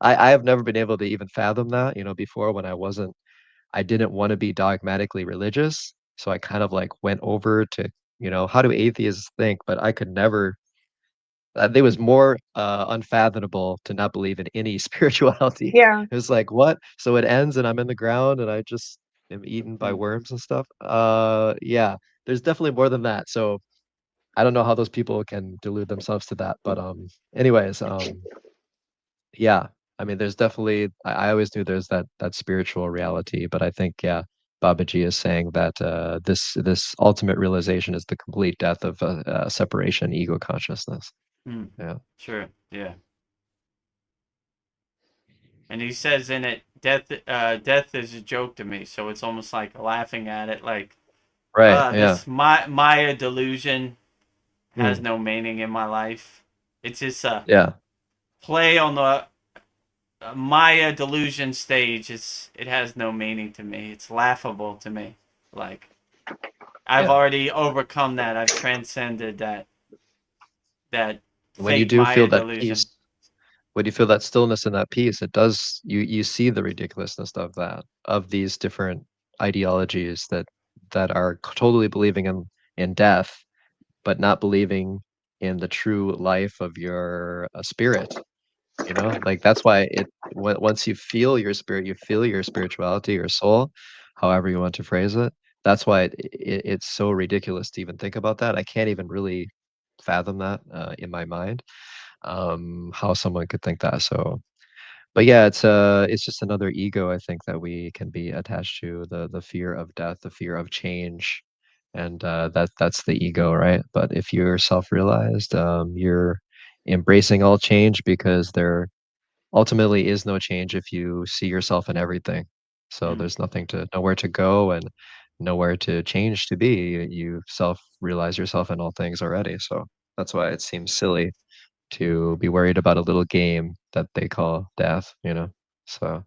I have never been able to even fathom that, before when I didn't want to be dogmatically religious. So I kind of like went over to, how do atheists think? But I could never it was more unfathomable to not believe in any spirituality. Yeah. It was like, what? So it ends and I'm in the ground and I just am eaten by worms and stuff. Yeah, there's definitely more than that. So I don't know how those people can delude themselves to that. But anyways, yeah. I mean, there's definitely I always knew there's that spiritual reality, but I think yeah, Babaji is saying that this ultimate realization is the complete death of separation, ego consciousness. Hmm. Yeah. Sure. Yeah. And he says in it, death is a joke to me. So it's almost like laughing at it, like, Right. Yeah. this Maya delusion has Hmm. no meaning in my life. It's just a Yeah. play on the Maya delusion stage. It has no meaning to me. It's laughable to me. Like, I've Yeah. already overcome that. I've transcended that When you fake do feel Maya that delusion. peace, when you feel that stillness and that peace, it does you see the ridiculousness of these different ideologies that are totally believing in death, but not believing in the true life of your spirit. Like that's why once you feel your spirit, you feel your spirituality, your soul, however you want to phrase it. That's why it's so ridiculous to even think about that. I can't even really fathom that in my mind. How someone could think that. So, but yeah, it's just another ego, I think, that we can be attached to, the fear of death, the fear of change, and that's the ego, right? But if you're self-realized, you're embracing all change, because there ultimately is no change if you see yourself in everything. So Mm. there's nowhere to go and nowhere to change to be. You self-realize yourself in all things already. So that's why it seems silly to be worried about a little game that they call death, you know? So,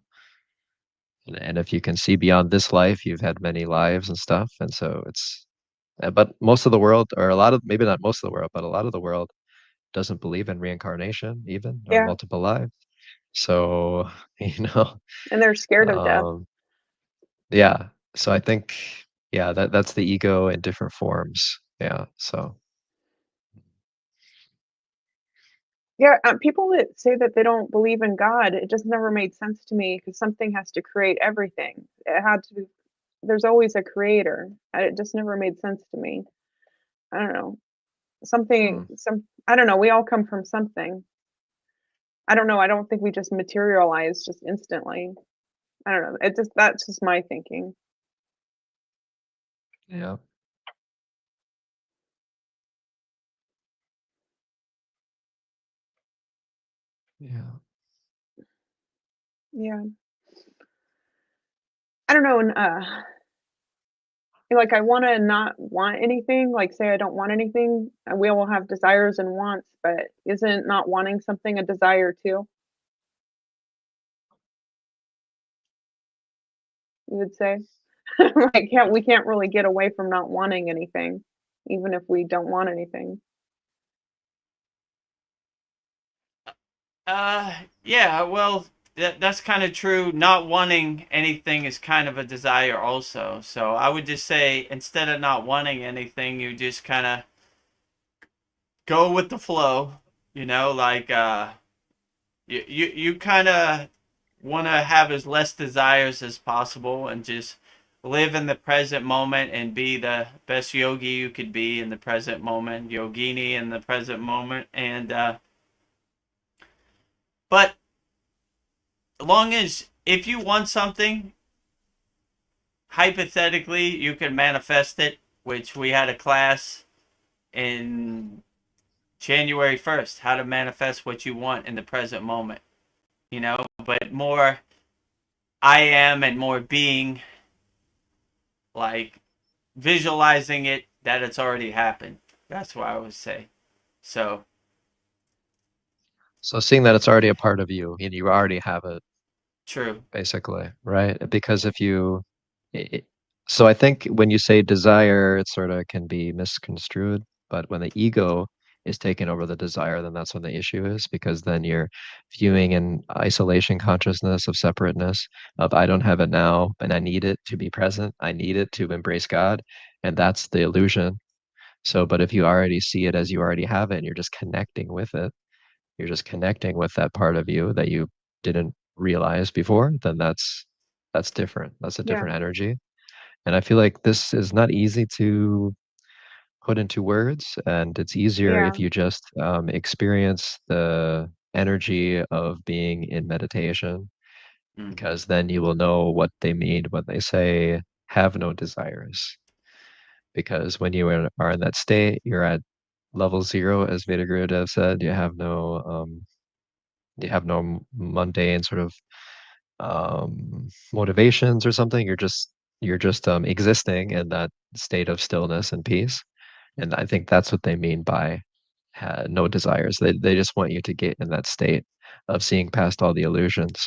and if you can see beyond this life, you've had many lives and stuff. And so but most of the world, or a lot of, maybe not most of the world, but a lot of the world doesn't believe in reincarnation even, or Yeah, multiple lives. So, you know, and they're scared of death. um, yeah. So I think, yeah, that's the ego in different forms. Yeah. So, Yeah, people that say that they don't believe in God, it just never made sense to me because something has to create everything. It had to be, there's always a creator. It just never made sense to me. I don't know. hmm. I don't know. We all come from something. I don't know. I don't think we just materialize just instantly. I don't know. That's just my thinking. Yeah. Yeah. Yeah. I don't know. And like I want to not want anything. Like say I don't want anything. We all have desires and wants, but isn't not wanting something a desire too? You would say. Like we can't really get away from not wanting anything, even if we don't want anything. Yeah, well, that's kind of true. Not wanting anything is kind of a desire also. So I would just say instead of not wanting anything, you just kind of go with the flow, like you kind of want to have as less desires as possible and just live in the present moment and be the best yogi you could be in the present moment, yogini in the present moment. And but long as if you want something, hypothetically you can manifest it, which we had a class in January 1st, how to manifest what you want in the present moment, but more I am and more being, like visualizing it that it's already happened. That's what I would say. So So seeing that it's already a part of you and you already have it, true. basically, right? Because if you, I so I think when you say desire, it sort of can be misconstrued. But when the ego is taking over the desire, then that's when the issue is, because then you're viewing in isolation consciousness of separateness, of I don't have it now, and I need it to be present. I need it to embrace God, and that's the illusion. So, but if you already see it as you already have it, and you're just connecting with it, you're just connecting with that part of you that you didn't realize before, then that's different. That's a Yeah, different energy. And I feel like this is not easy to put into words, and it's easier yeah, if you just experience the energy of being in meditation, Mm. because then you will know what they mean when they say have no desires. Because when you are in that state, you're at level zero, as Veda Guru Dev said. You have no mundane sort of motivations or something. You're just existing in that state of stillness and peace. And I think that's what they mean by no desires. They just want you to get in that state of seeing past all the illusions.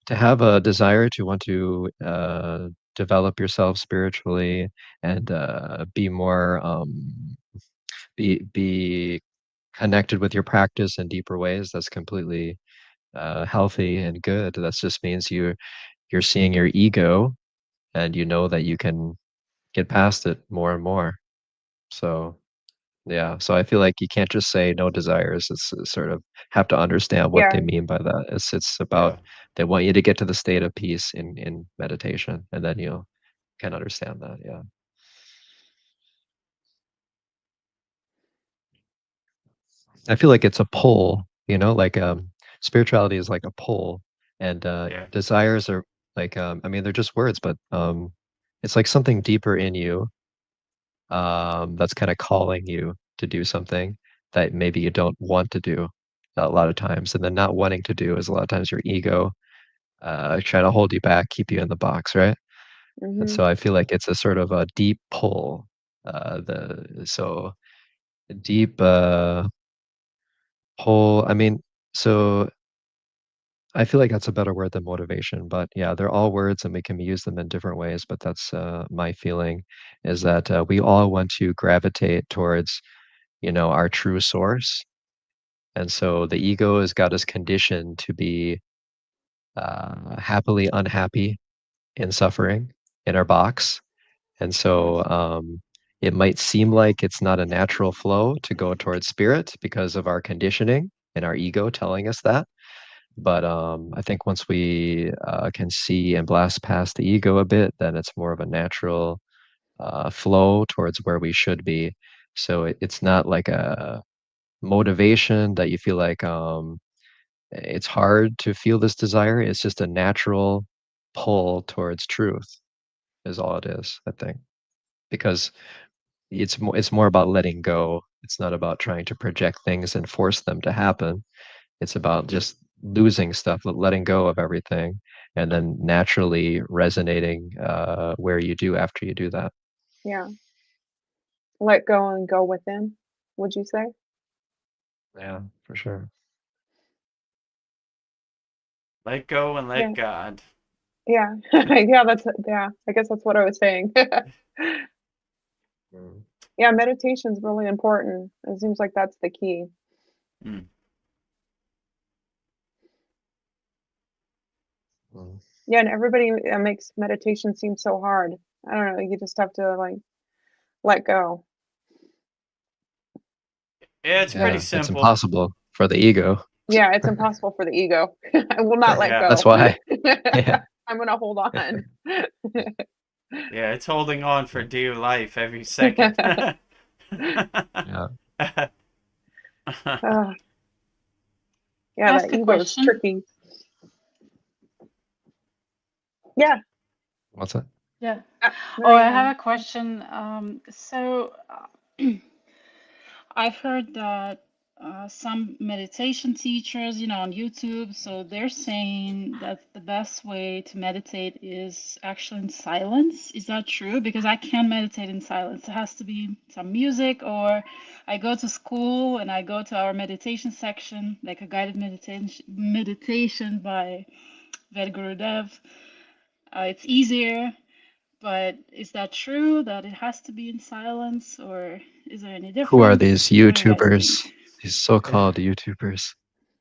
To have a desire to want to develop yourself spiritually and be connected with your practice in deeper ways, that's completely healthy and good. That just means you're seeing your ego, and you know that you can get past it more and more. So yeah, so I feel like you can't just say no desires. It's sort of have to understand what they yeah. mean by that. It's Yeah. about they want you to get to the state of peace in meditation, and then you can understand that. Yeah. I feel like it's a pull, like spirituality is like a pull, and Yeah. desires are like I mean they're just words, but it's like something deeper in you that's kind of calling you to do something that maybe you don't want to do a lot of times, and then not wanting to do is a lot of times your ego trying to hold you back, keep you in the box, right? And Hmm. so I feel like it's a sort of a deep pull, so deep pull. I mean, so I feel like that's a better word than motivation, but yeah, they're all words and we can use them in different ways. But that's my feeling is that we all want to gravitate towards, our true source. And so the ego has got us conditioned to be happily unhappy in suffering in our box. And so it might seem like it's not a natural flow to go towards spirit because of our conditioning and our ego telling us that. But I think once we can see and blast past the ego a bit, then it's more of a natural flow towards where we should be. So it's not like a motivation that you feel like it's hard to feel this desire. It's just a natural pull towards truth, is all it is, I think. Because it's more about letting go. It's not about trying to project things and force them to happen. It's about just losing stuff, letting go of everything, and then naturally resonating where you do after you do that. Yeah. Let go and go within, would you say? Yeah, for sure. Let go and let Yeah. God. Yeah. Yeah, I guess that's what I was saying. Mm. Yeah, meditation's really important. It seems like that's the key. Mm. Mm. Yeah, and everybody makes meditation seem so hard. I don't know, you just have to like let go. Yeah, it's pretty Yeah, it's simple. impossible for the ego. Yeah, it's impossible for the ego. I will not let Yeah. That's go. why. Yeah. I'm gonna hold on. Yeah, it's holding on for dear life every second. Yeah. Uh, yeah, Ask that a ego is question. tricky. Yeah. What's that? Yeah. Oh, I Mariana. have a question. I've heard that some meditation teachers, on YouTube, so they're saying that the best way to meditate is actually in silence. Is that true? Because I can't meditate in silence. It has to be some music, or I go to school and I go to our meditation section, like a guided meditation by Vedgurudev. It's easier. But is that true that it has to be in silence, or is there any Who are difference? these What do you guys think? YouTubers? These so-called YouTubers.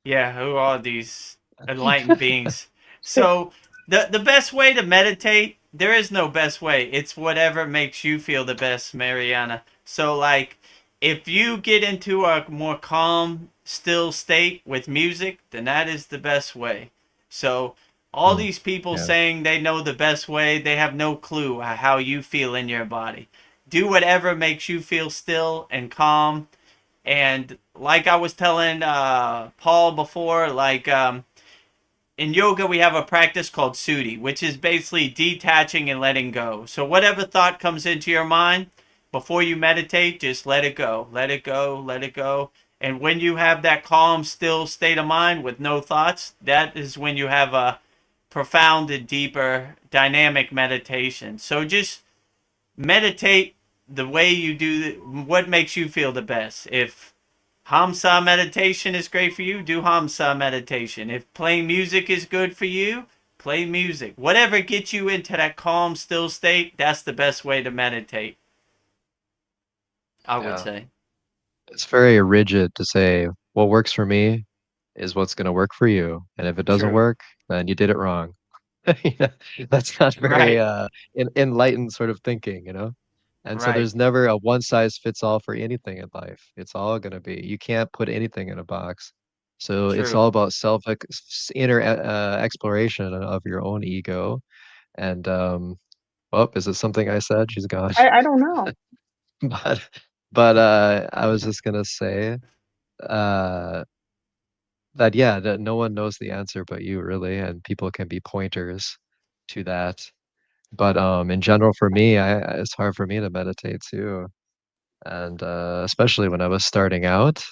Yeah, who are these enlightened beings? So the best way to meditate, there is no best way. It's whatever makes you feel the best, Mariana. So like if you get into a more calm, still state with music, then that is the best way. So all Mm. these people Yeah. saying they know the best way, they have no clue how you feel in your body. Do whatever makes you feel still and calm, and like I was telling Paul before, like in yoga, we have a practice called Sudi, which is basically detaching and letting go. So whatever thought comes into your mind, before you meditate, just let it go. Let it go. Let it go. And when you have that calm, still state of mind with no thoughts, that is when you have a profound and deeper dynamic meditation. So just meditate the way you do what makes you feel the best. If Hamsa meditation is great for you, do Hamsa meditation. If playing music is good for you, play music. Whatever gets you into that calm, still state, that's the best way to meditate, I would Yeah. say. It's very rigid to say what works for me is what's going to work for you, and if it doesn't True. work, then you did it wrong. Yeah, that's not very Right. enlightened sort of thinking. And so Right. there's never a one size fits all for anything in life. It's all going to be, you can't put anything in a box. So it's True. all about inner exploration of your own ego. And oh, is it something I said? She's gone. I don't know. But I was just gonna say. that no one knows the answer but you really, and people can be pointers to that. But in general, for me, it's hard for me to meditate too, and especially when I was starting out.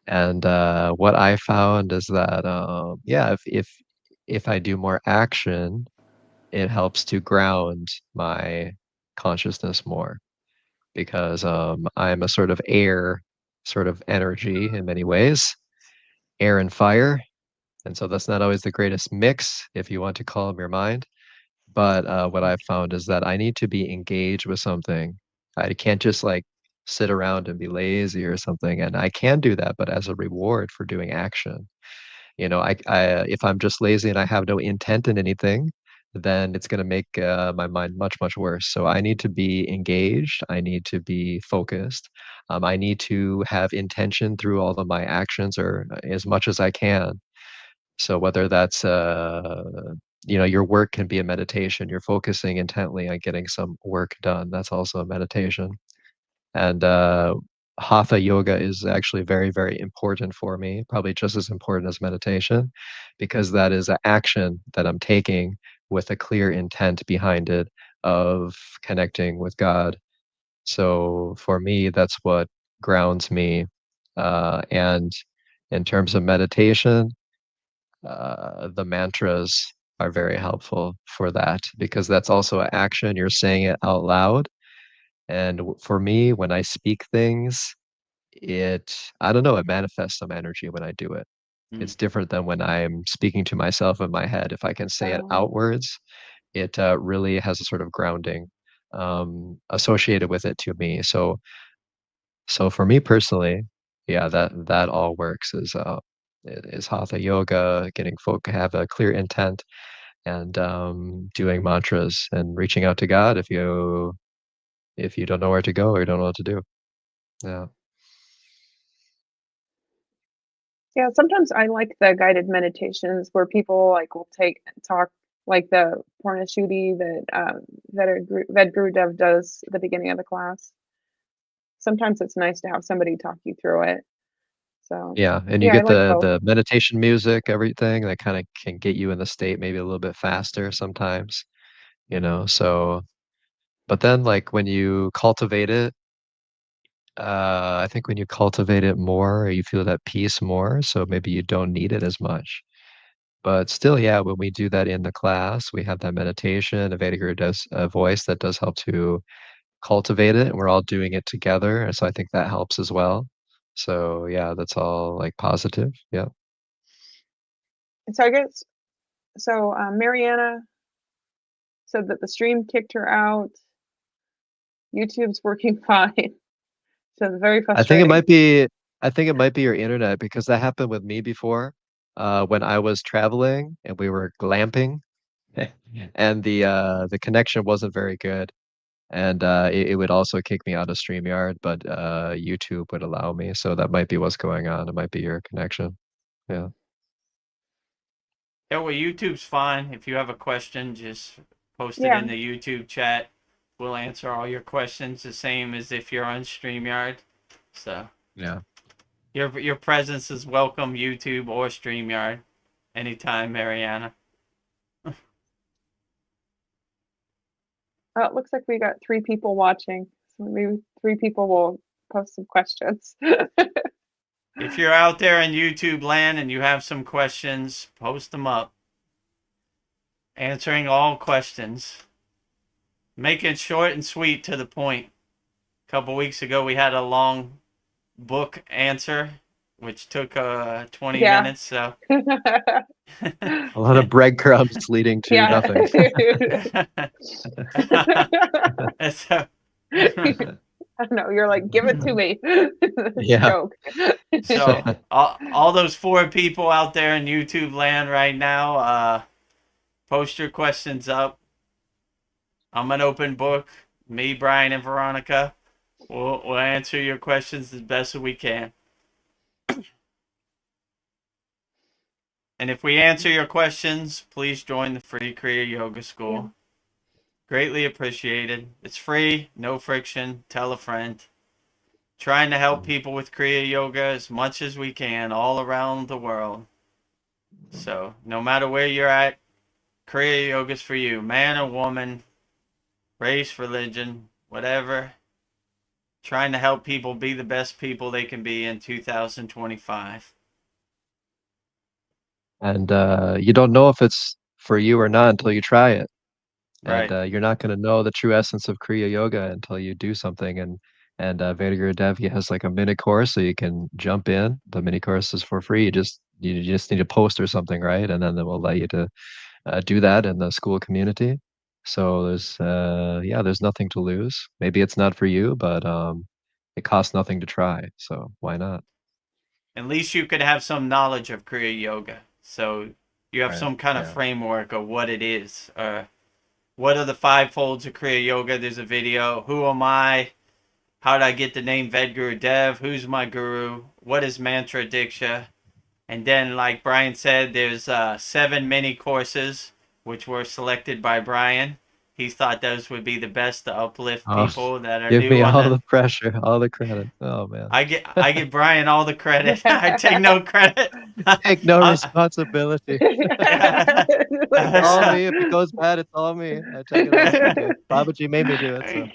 And what I found is that yeah, if I do more action, it helps to ground my consciousness more because I'm a sort of air, sort of energy in many ways, air and fire. And so that's not always the greatest mix if you want to calm your mind. But what I've found is that I need to be engaged with something. I can't just like sit around and be lazy or something. And I can do that, but as a reward for doing action. I if I'm just lazy and I have no intent in anything, then it's going to make my mind much, much worse. So I need to be engaged. I need to be focused. I need to have intention through all of my actions or as much as I can. So whether that's your work can be a meditation. You're focusing intently on getting some work done. That's also a meditation. And hatha yoga is actually very, very important for me, probably just as important as meditation, because that is an action that I'm taking with a clear intent behind it of connecting with God. So for me, that's what grounds me. And in terms of meditation, the mantras are very helpful for that because that's also an action. You're saying it out loud. And for me, when I speak things, I don't know, it manifests some energy when I do it. Mm. It's different than when I'm speaking to myself in my head. If I can say it Um, outwards, it really has a sort of grounding associated with it to me. So for me personally, yeah, that all works is hatha yoga, getting folk have a clear intent and doing mantras and reaching out to God if you don't know where to go or you don't know what to do. Yeah. yeah, sometimes I like the guided meditations where people like will talk like the Purnashuddhi that Vedguru Dev does at the beginning of the class. Sometimes it's nice to have somebody talk you through it. So Yeah, and you yeah, I get like the both. the meditation music, everything that kinda can get you in the state maybe a little bit faster sometimes. So but then, like, when you cultivate it, I think when you cultivate it more, you feel that peace more, so maybe you don't need it as much. But still, yeah, when we do that in the class, we have that meditation, Vedaguru does a voice that does help to cultivate it, and we're all doing it together, and so I think that helps as well. So, yeah, that's all, like, positive, yeah. And so I guess so. Mariana said that the stream kicked her out. YouTube's working fine. So it's very I think it frustrating. might be I think it might be your internet because that happened with me before, when I was traveling and we were glamping, and the connection wasn't very good, and, it would also kick me out of StreamYard, but, YouTube would allow me, so that might be what's going on. It might be your connection. Yeah. Yeah, well, YouTube's fine. If you have a question, just post it Yeah. in the YouTube chat. We'll answer all your questions the same as if you're on StreamYard. So Yeah. your presence is welcome, YouTube or StreamYard, anytime, Mariana. Oh, it looks like we got 3 people watching. So maybe 3 people will post some questions. If you're out there in YouTube land and you have some questions, post them up. Answering all questions. Make it short and sweet to the point. A couple weeks ago, we had a long book answer, which took 20 Yeah. minutes. So, A lot of breadcrumbs leading to Yeah. nothing. so, I know, you're like, "Give it to me." Yeah. Joke. so all those 4 people out there in YouTube land right now, post your questions up. I'm an open book. Me, Brian, and Veronica. We'll answer your questions as best as we can. And if we answer your questions, please join the free Kriya Yoga School. Yeah. Greatly appreciated. It's free, no friction. Tell a friend. trying to help people with Kriya Yoga as much as we can all around the world. So no matter where you're at, Kriya Yoga's for you, man or woman, race, religion, whatever. Trying to help people be the best people they can be in 2025. And you don't know if it's for you or not until you try it. And Right. you're not going to know the true essence of Kriya Yoga until you do something. And Vedaguru Devi has like a mini course, so you can jump in. The mini course is for free. You just need a post or something, right? And then they will allow you to do that in the school community. So there's nothing to lose. Maybe it's not for you, but it costs nothing to try. So why not? At least you could have some knowledge of Kriya Yoga. So you have Right. some kind of Yeah. framework of what it is. What are the 5 folds of Kriya Yoga? There's a video. Who am I? How did I get the name Vedguru Dev? Who's my guru? What is Mantra Diksha? And then, like Brian said, there's 7 mini courses, which were selected by Brian. He thought those would be the best to uplift Oh, people that are give new me on all the. the pressure, all the credit. Oh man. I give Brian all the credit. I take no credit. Take no Uh, responsibility. yeah. All So, me. If it goes bad, it's all me. I take it all. Okay. Babaji made me do it, so.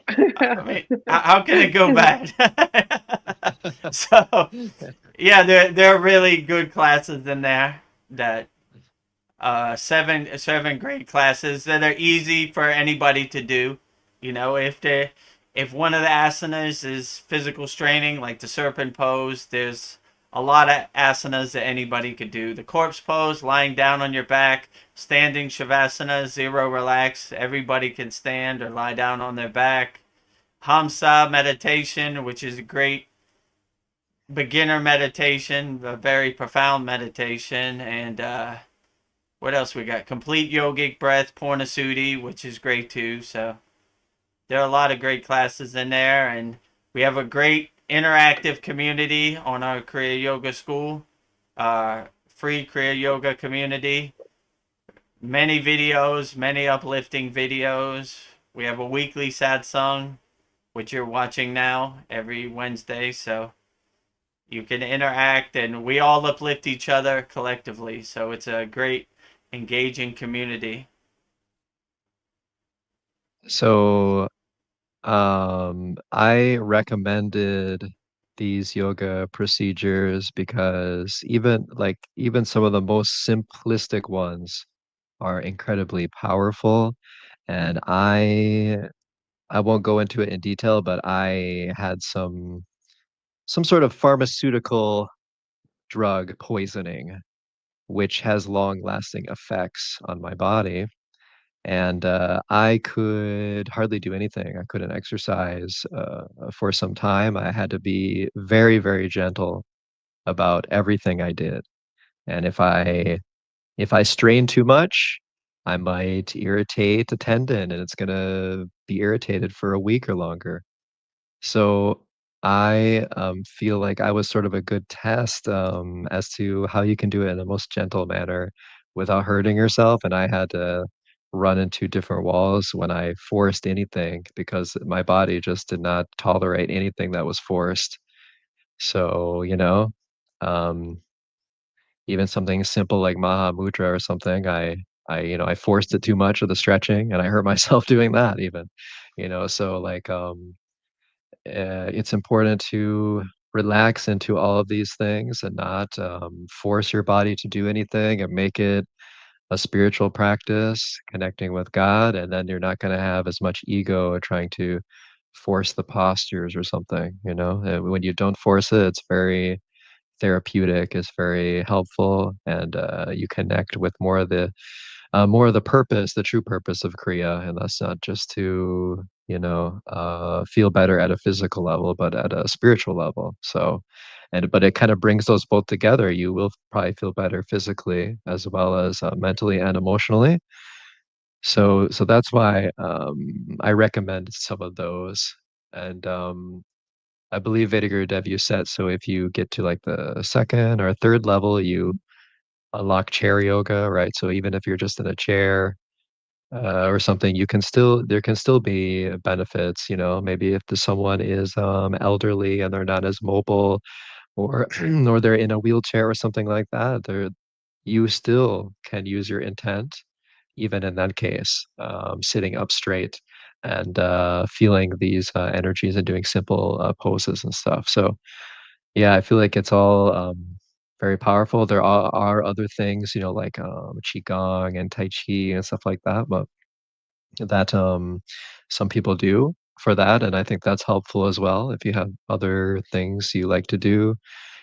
I mean, how can it go bad? So, yeah, there are really good classes in there that seven great classes that are easy for anybody to do. You know, if one of the asanas is physical straining, like the serpent pose, there's a lot of asanas that anybody could do. The corpse pose, lying down on your back, standing shavasana, 0 relax. Everybody can stand or lie down on their back. Hamsa meditation, which is a great beginner meditation, a very profound meditation, and what else we got? Complete yogic breath, Purnasuti, which is great too. So there are a lot of great classes in there, and we have a great interactive community on our Kriya Yoga School, free Kriya Yoga community. Many videos, many uplifting videos. We have a weekly satsang, which you're watching now every Wednesday. So you can interact, and we all uplift each other collectively. So it's a great, engaging community. So, I recommended these yoga procedures because even some of the most simplistic ones are incredibly powerful. And I won't go into it in detail, but I had some sort of pharmaceutical drug poisoning, which has long-lasting effects on my body. And I could hardly do anything. I couldn't exercise for some time. I had to be very, very gentle about everything I did. And if I strain too much, I might irritate a tendon and it's gonna be irritated for a week or longer. So I feel like I was sort of a good test as to how you can do it in the most gentle manner without hurting yourself. And I had to run into different walls when I forced anything because my body just did not tolerate anything that was forced. So, um, even something simple like Maha Mudra or something, I forced it too much of the stretching and I hurt myself doing that even, so like, it's important to relax into all of these things and not force your body to do anything and make it a spiritual practice, connecting with God. And then you're not going to have as much ego trying to force the postures or something, when you don't force it, it's very therapeutic, it's very helpful, and you connect with more of the purpose, the true purpose of Kriya, and that's not just to, feel better at a physical level, but at a spiritual level. So, but it kind of brings those both together. You will probably feel better physically as well as mentally and emotionally. So that's why I recommend some of those. And I believe Vedaguru Dev you said so if you get to like the second or third level, you unlock chair yoga, right? So even if you're just in a chair, or something, there can still be benefits, you know, maybe if someone is elderly and they're not as mobile, or or they're in a wheelchair or something like that, you still can use your intent, even in that case, sitting up straight and feeling these energies and doing simple poses and stuff. So yeah, I feel like it's all very powerful. There are other things, you know, like qigong and tai chi and stuff like that, but that some people do for that, and I think that's helpful as well if you have other things you like to do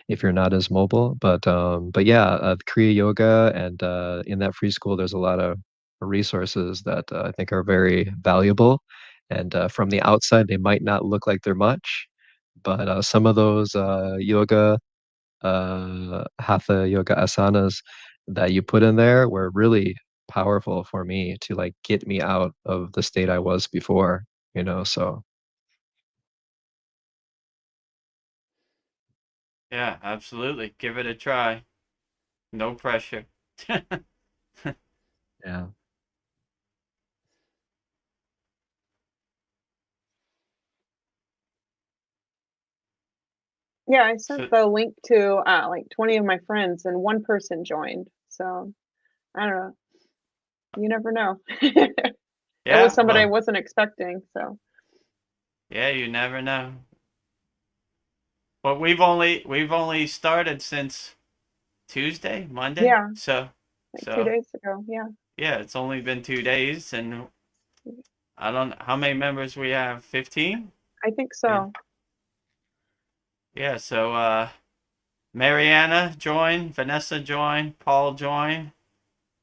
if you're not as mobile. But yeah, Kriya yoga, and in that free school, there's a lot of resources that I think are very valuable. And from the outside, they might not look like they're much, but some of those hatha yoga asanas that you put in there were really powerful for me to like get me out of the state I was before, you know, so Yeah, absolutely. Give it a try. No pressure. yeah. Yeah, I So, sent the link to like 20 of my friends, and one person joined. So I don't know. You never know. It was yeah, somebody I well, wasn't expecting. So yeah, you never know. But we've only started since Tuesday, Monday. yeah, So like two so days ago. Yeah, yeah, it's only been 2 days, and I don't how many members we have. 15. I think Yeah, so. yeah. So Mariana joined, Vanessa joined, Paul joined.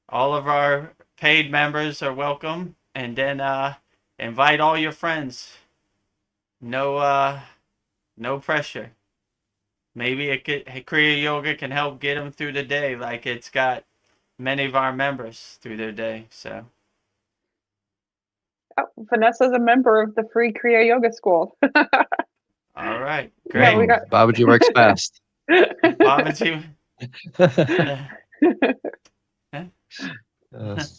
All of our paid members are welcome, and then invite all your friends. No pressure. Maybe Kriya Yoga can help get them through the day, like it's got many of our members through their day. So, Oh, Vanessa's a member of the free Kriya Yoga School. all right, Yeah, we great. Ooh, got. Babaji works fast. Babaji, Yes.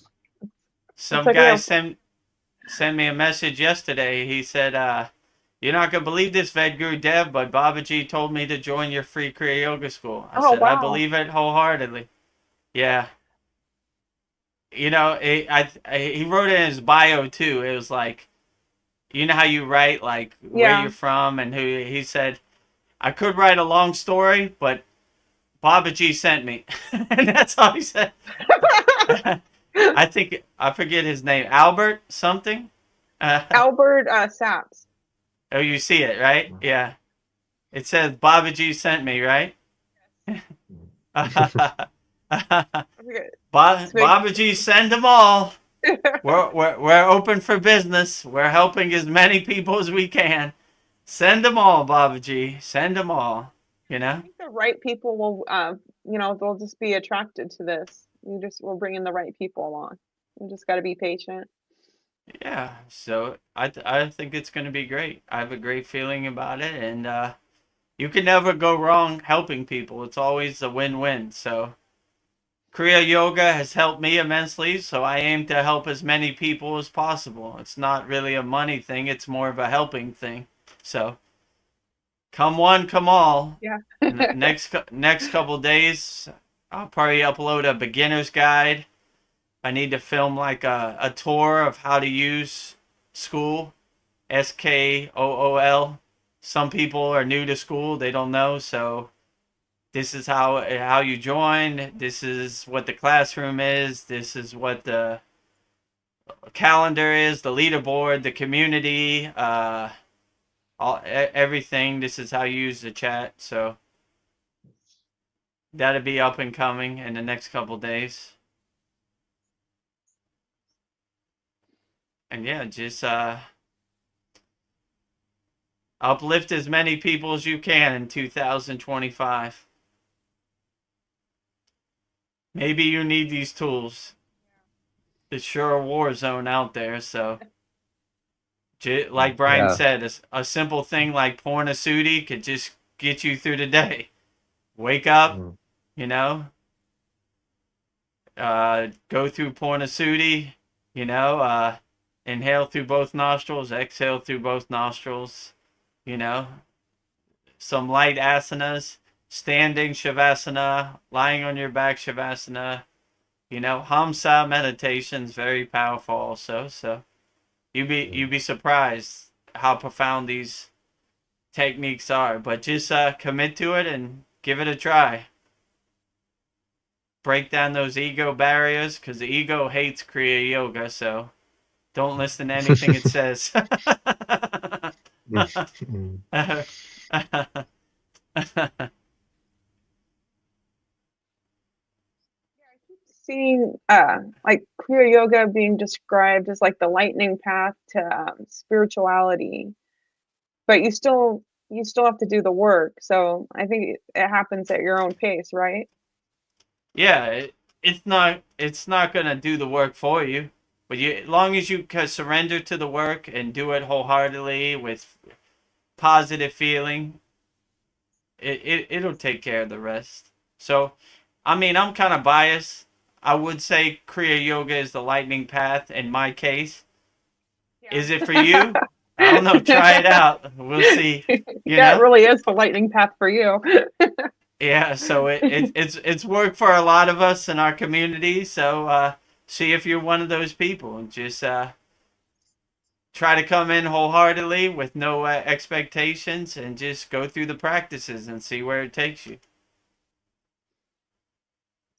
It's some like we guy have. sent me a message yesterday. He said, "You're not gonna believe this, Vedguru Dev, but Babaji told me to join your free Kriya Yoga school." I Oh said, "I wow. believe it wholeheartedly." Yeah, he wrote it in his bio too. It was like, you know how you write like where Yeah. you're from and who. He said, "I could write a long story, but Babaji sent me," and that's all he said. I think I forget his name, Albert something. Albert Saps. Oh, you see it, right? Yeah. It says Babaji sent me, right? Babaji, send them all. We're open for business. We're helping as many people as we can. Send them all, Babaji. Send them all. You I know? think the right people will, they'll just be attracted to this. We're bringing the right people along. You just got to be patient. Yeah. So I think it's going to be great. I have a great feeling about it, and you can never go wrong helping people. It's always a win-win. So Kriya Yoga has helped me immensely, so I aim to help as many people as possible. It's not really a money thing, it's more of a helping thing. So, come one, come all. Yeah. Next couple days, I'll probably upload a beginner's guide. I need to film like a tour of how to use SKOOL, SKOOL. Some people are new to SKOOL, they don't know, so this is how you join. This is what the classroom is. This is what the calendar is, the leaderboard, the community, everything. This is how you use the chat. So that'll be up and coming in the next couple days. And yeah, just uplift as many people as you can in 2025. Maybe you need these tools. It's sure a war zone out there, so like Brian Yeah. said, a simple thing like pornosudi could just get you through the day. Wake up, Mm. you know, go through pornosudi, Inhale through both nostrils, exhale through both nostrils, you know, some light asanas, standing shavasana, lying on your back shavasana, Hamsa meditation's very powerful also. So you'd be surprised how profound these techniques are. But just commit to it and give it a try. Break down those ego barriers, because the ego hates Kriya Yoga, so don't listen to anything it says. Seeing like Kriya Yoga being described as like the lightning path to spirituality, but you still have to do the work. So I think it happens at your own pace, right? Yeah, it's not gonna do the work for you, but as long as you can surrender to the work and do it wholeheartedly with positive feeling, it'll take care of the rest. So, I mean, I'm kind of biased. I would say Kriya Yoga is the lightning path in my case. Yeah. Is it for you? I don't know. Try it out. We'll see. That really is the lightning path for you. Yeah. So it's worked for a lot of us in our community. So see if you're one of those people, and just try to come in wholeheartedly with no expectations, and just go through the practices and see where it takes you.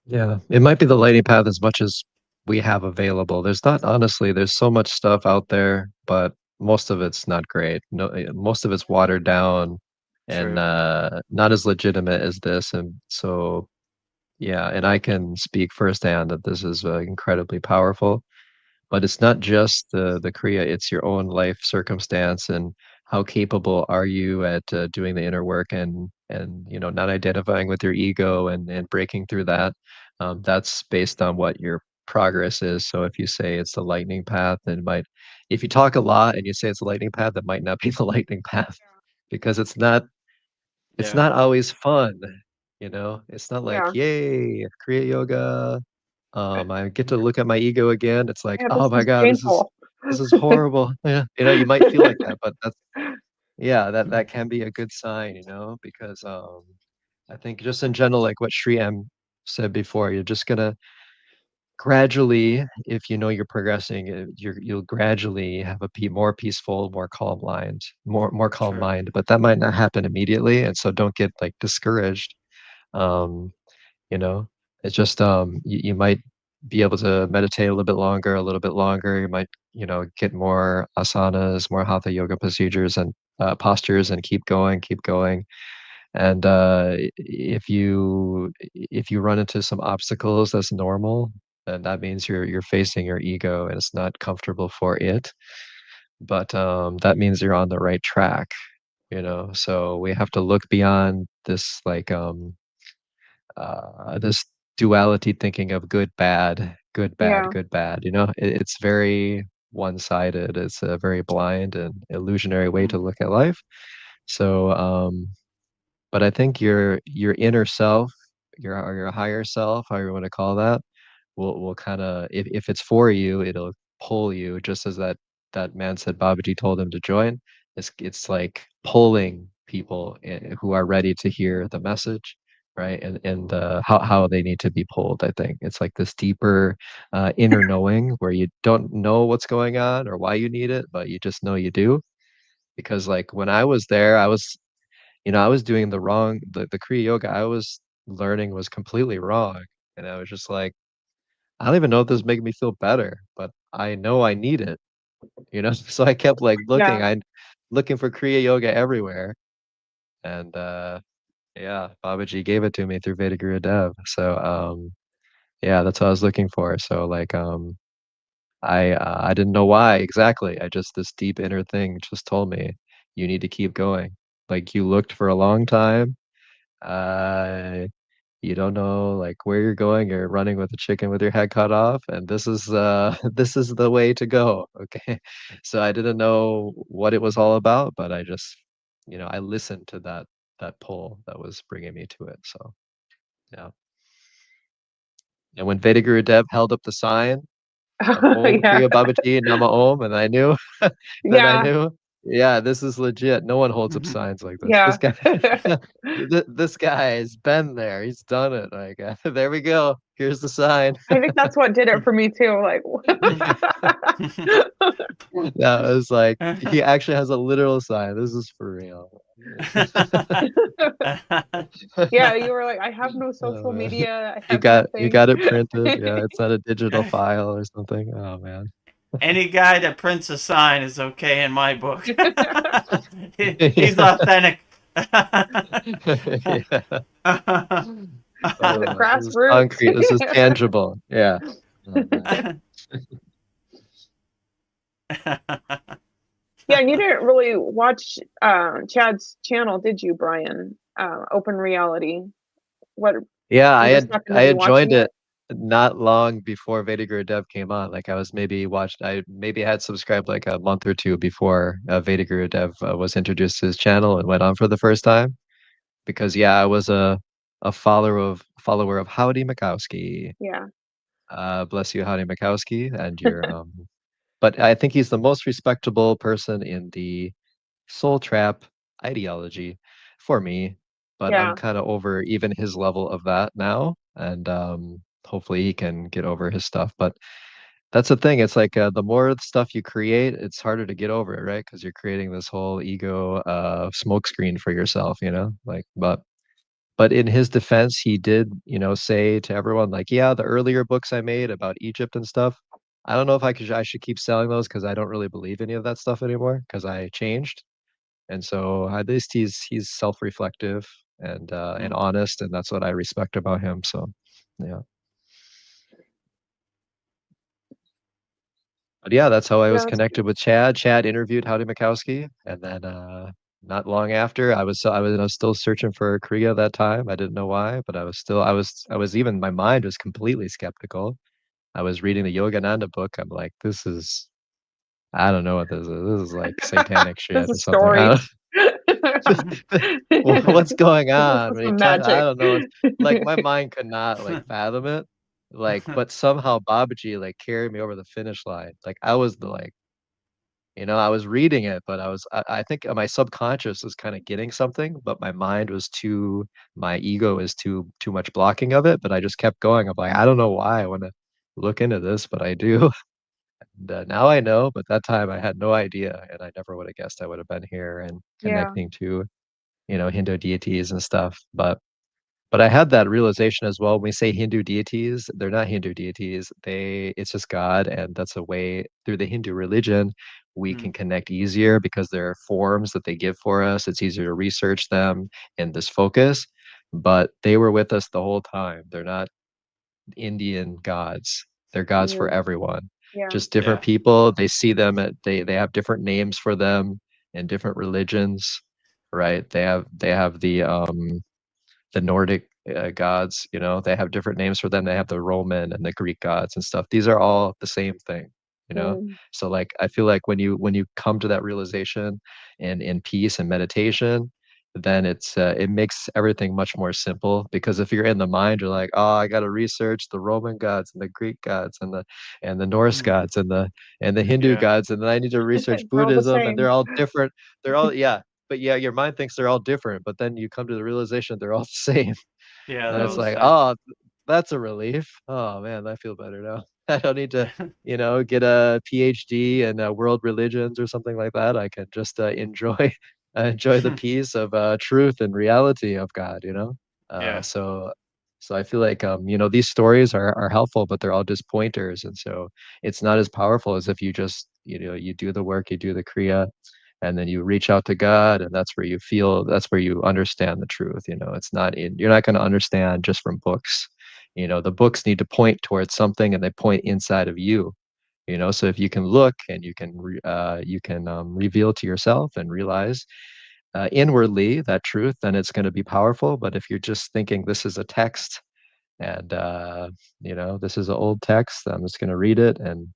Yeah, it might be the lighting path as much as we have available. There's so much stuff out there, but most of it's not great. No, most of it's watered down and True. not as legitimate as this. And so, yeah, and I can speak firsthand that this is incredibly powerful. But it's not just the Kriya, it's your own life circumstance and how capable are you at doing the inner work and not identifying with your ego and breaking through that. That's based on what your progress is. So if you say it's the lightning path, then if you talk a lot and you say it's a lightning path, that might not be the lightning path because it's Yeah. not always fun. It's not like, Yeah. yay, Kriya yoga. I get to look at my ego again. It's like, Yeah, oh this my is God, painful. this is horrible. Yeah, you might feel like that, but that can be a good sign, because I think just in general, like what Shri M said before, you're just gonna gradually, if you know you're progressing, you'll gradually have a more peaceful, more calm mind, more calm True. mind. But that might not happen immediately, and so don't get like discouraged. Um, you know it's just you might be able to meditate a little bit longer. You might get more asanas, more hatha yoga procedures and postures, and keep going. And if you run into some obstacles, that's normal, and that means you're facing your ego and it's not comfortable for it, but that means you're on the right track. So we have to look beyond this, like this duality thinking of good, bad, good, bad, Yeah. good, bad. It's very one-sided. It's a very blind and illusionary way to look at life. So, but I think your inner self, your higher self, however you want to call that, will kind of, if it's for you, it'll pull you, just as that man said Babaji told him to join. It's like pulling people who are ready to hear the message, right? And how they need to be pulled. I think it's like this deeper inner knowing where you don't know what's going on or why you need it, but you just know you do. Because like when I was there, I was doing the Kriya yoga I was learning was completely wrong. And I was just like, I don't even know if this is making me feel better, but I know I need it. So I kept like Yeah. looking for Kriya yoga everywhere. And yeah, Babaji gave it to me through Veda Guru Dev. So yeah, that's what I was looking for. So like I didn't know why exactly. I just this deep inner thing just told me you need to keep going. Like you looked for a long time. Uh you don't know like where you're going. You're running with a chicken with your head cut off, and this is this is the way to go. Okay. So I didn't know what it was all about, but I just I listened to that pull that was bringing me to it. So yeah. And when Veda Guru Dev held up the sign, Om Yeah. Kriya Babaji Nama Om, and I knew, then I Yeah. knew, yeah, this is legit. No one holds up signs like this. Yeah. This guy, this guy has been there. He's done it. Like, there we go. Here's the sign. I think that's what did it for me too. Like, That was like, he actually has a literal sign. This is for real. yeah, you were like, I have no social Uh, media. I you have got nothing. it printed. Yeah, it's not a digital file or something. Oh man. Any guy that prints a sign is okay in my book. He's authentic. Yeah. The This is grassroots. concrete. This is tangible. Yeah. Oh, man. Yeah, and you didn't really watch Chad's channel, did you, Brian? Open Reality. What? Yeah, You just happened to I be had joined watching it not long before Vedic Guru Dev came on. Like I maybe had subscribed like a month or two before Vedic Guru Dev was introduced to his channel and went on for the first time. Because yeah, I was a follower of Howdy Mikowski. Yeah. Bless you, Howdy Mikowski, and your but I think he's the most respectable person in the soul trap ideology for me. But I'm Yeah. kind of over even his level of that now, and hopefully he can get over his stuff. But that's the thing. It's like the more stuff you create, it's harder to get over it, right? Because you're creating this whole ego smokescreen for yourself, you know. Like, but in his defense, he did, say to everyone, like, yeah, the earlier books I made about Egypt and stuff, I don't know if I should keep selling those because I don't really believe any of that stuff anymore because I changed. And so at least he's self-reflective and honest, and that's what I respect about him. So yeah. But yeah, that's how I was Yeah. connected with Chad. Chad interviewed Howdy Mikowski, and then not long after, I was still searching for Kriya that time. I didn't know why, but I was even my mind was completely skeptical. I was reading the Yogananda book. I'm like, this is I don't know what this is. This is like satanic This shit or is something. I story. don't what's going This on? is When some I magic. don't know. Like my mind could not like fathom it. Like, but somehow Babaji like carried me over the finish line. Like I was the like I was reading it, but I think my subconscious was kind of getting something, but my ego is too much blocking of it. But I just kept going. I'm like, I don't know why I want to look into this, but I do. And now I know, but that time I had no idea, and I never would have guessed I would have been here and Yeah. connecting to, Hindu deities and stuff. But I had that realization as well. When we say Hindu deities, they're not Hindu deities. It's just God, and that's a way through the Hindu religion we can connect easier because there are forms that they give for us. It's easier to research them in this focus. But they were with us the whole time. They're not Indian gods. They're gods for Mm, everyone. yeah. Just different Yeah. people. They see them they have different names for them in different religions, right? They have the Nordic gods, they have different names for them. They have the Roman and the Greek gods and stuff. These are all the same thing, you know? Mm, So like I feel like when you come to that realization and in peace and meditation, then it makes everything much more simple because if you're in the mind, you're like, oh, I got to research the Roman gods and the Greek gods and the Norse gods and the Hindu Yeah. gods, and then I need to research they're all the Buddhism, and same. they're all different. They're all yeah, but yeah, your mind thinks they're all different, but then you come to the realization they're all the same. Yeah, And they're it's all the like, same. oh, that's a relief. Oh man, I feel better now. I don't need to, get a PhD in world religions or something like that. I can just enjoy enjoy the peace of truth and reality of God, Yeah. So I feel like these stories are helpful, but they're all just pointers, and so it's not as powerful as if you just you do the work, you do the kriya, and then you reach out to God, and that's where you understand the truth. You're not going to understand just from books. The books need to point towards something, and they point inside of you. So if you can look and you can reveal to yourself and realize inwardly that truth, then it's going to be powerful. But if you're just thinking this is a text and this is an old text, I'm just going to read it and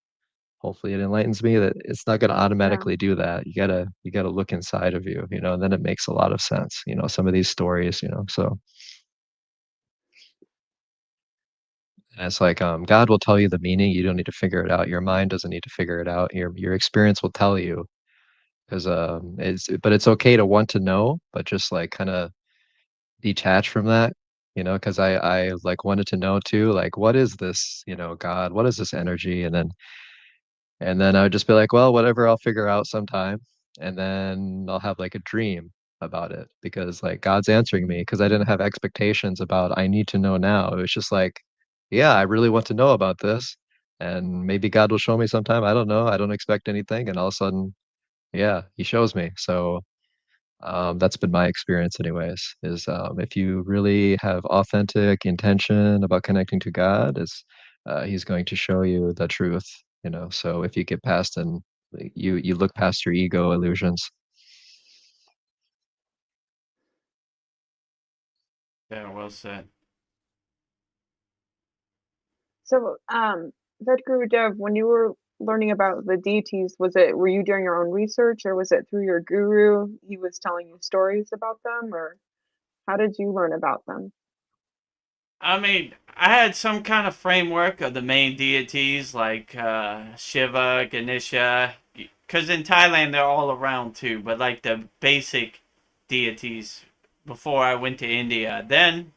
hopefully it enlightens me, that it's not going to Yeah. automatically do that. You gotta look inside of you, and then it makes a lot of sense, some of these stories, so And it's like God will tell you the meaning. You don't need to figure it out. Your mind doesn't need to figure it out. Your experience will tell you. Because it's okay to want to know, but just like kind of detach from that, because I like wanted to know too, like what is this, God, what is this energy? And then I would just be like, well, whatever, I'll figure out sometime. And then I'll have like a dream about it because like God's answering me because I didn't have expectations about I need to know now. It was just like, yeah, I really want to know about this. And maybe God will show me sometime. I don't know. I don't expect anything. And all of a sudden, yeah, he shows me. So that's been my experience anyways, is if you really have authentic intention about connecting to God, is he's going to show you the truth, so if you get past and you look past your ego illusions. Yeah, well said. So, Sadhguru Dev, when you were learning about the deities, were you doing your own research, or was it through your guru? He was telling you stories about them, or how did you learn about them? I mean, I had some kind of framework of the main deities like Shiva, Ganesha, because in Thailand they're all around too, but like the basic deities before I went to India. Then,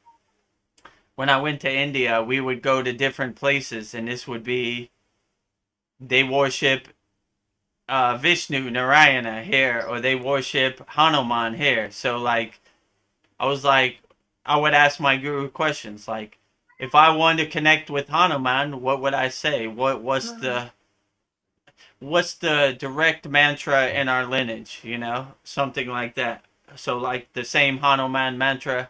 when I went to India, we would go to different places, and this would be they worship Vishnu, Narayana here, or they worship Hanuman here. So, like, I was like, I would ask my guru questions like, if I wanted to connect with Hanuman, what would I say? What's the direct mantra in our lineage? Something like that. So like the same Hanuman mantra,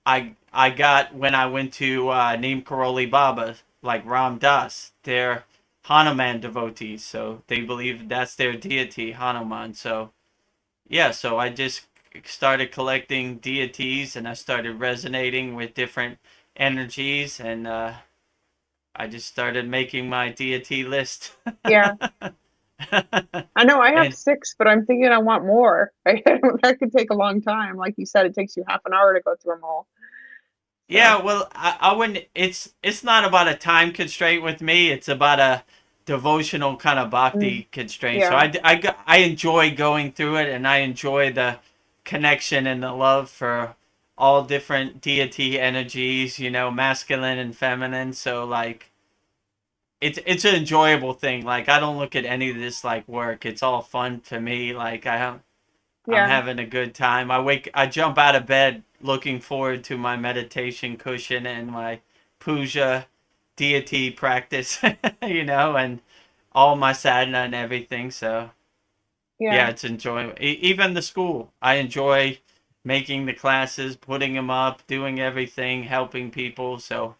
I got when I went to Neem Karoli Baba, like Ram Das. They're Hanuman devotees, so they believe that's their deity, Hanuman. So yeah, so I just started collecting deities and I started resonating with different energies, and I just started making my deity list. Yeah, I know I have And 6, but I'm thinking I want more. That could take a long time. Like you said, it takes you half an hour to go through them all. So, yeah, well, I wouldn't. It's not about a time constraint with me. It's about a devotional kind of mm, bhakti constraint. So yeah, I enjoy going through it, and I enjoy the connection and the love for all different deity energies. Masculine and feminine. So like, it's an enjoyable thing. Like I don't look at any of this like work. It's all fun to me. Like I'm yeah, having a good time. I jump out of bed looking forward to my meditation cushion and my puja deity practice, and all my sadhana and everything. So yeah, yeah, it's enjoyable. Even the school, I enjoy making the classes, putting them up, doing everything, helping people. So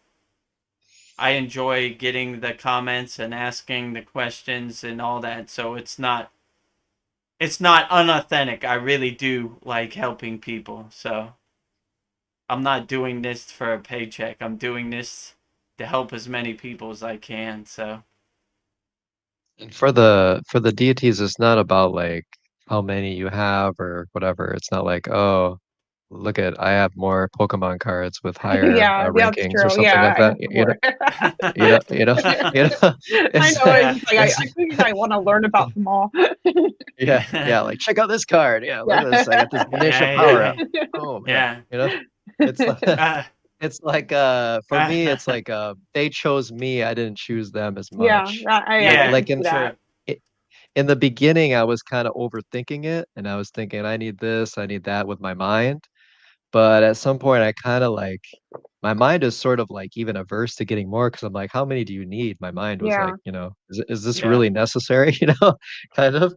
I enjoy getting the comments and asking the questions and all that. So it's not unauthentic. I really do like helping people. So I'm not doing this for a paycheck. I'm doing this to help as many people as I can. So And for the deities, it's not about like how many you have or whatever. It's not like, oh, look at I have more Pokemon cards with higher yeah, that's rankings or true. something Yeah, like I that. have more. You know, you know, you know, I it's know. It's just like it's I figured I want to learn about them all. yeah, yeah, like check out this card. Yeah, look Yeah. at this. I got this Ganesha power up. yeah, Oh man, yeah, it's like uh, it's like for me, it's like they chose me. I didn't choose them as Yeah, much. Like I yeah, can like see in that. true. i- in the beginning, I was kind of overthinking it, and I was thinking I need this, I need that with my mind. But at some point, I kind of like my mind is sort of like even averse to getting more because I'm like, how many do you need? My mind was like, Yeah, is this Yeah, really necessary? Kind of.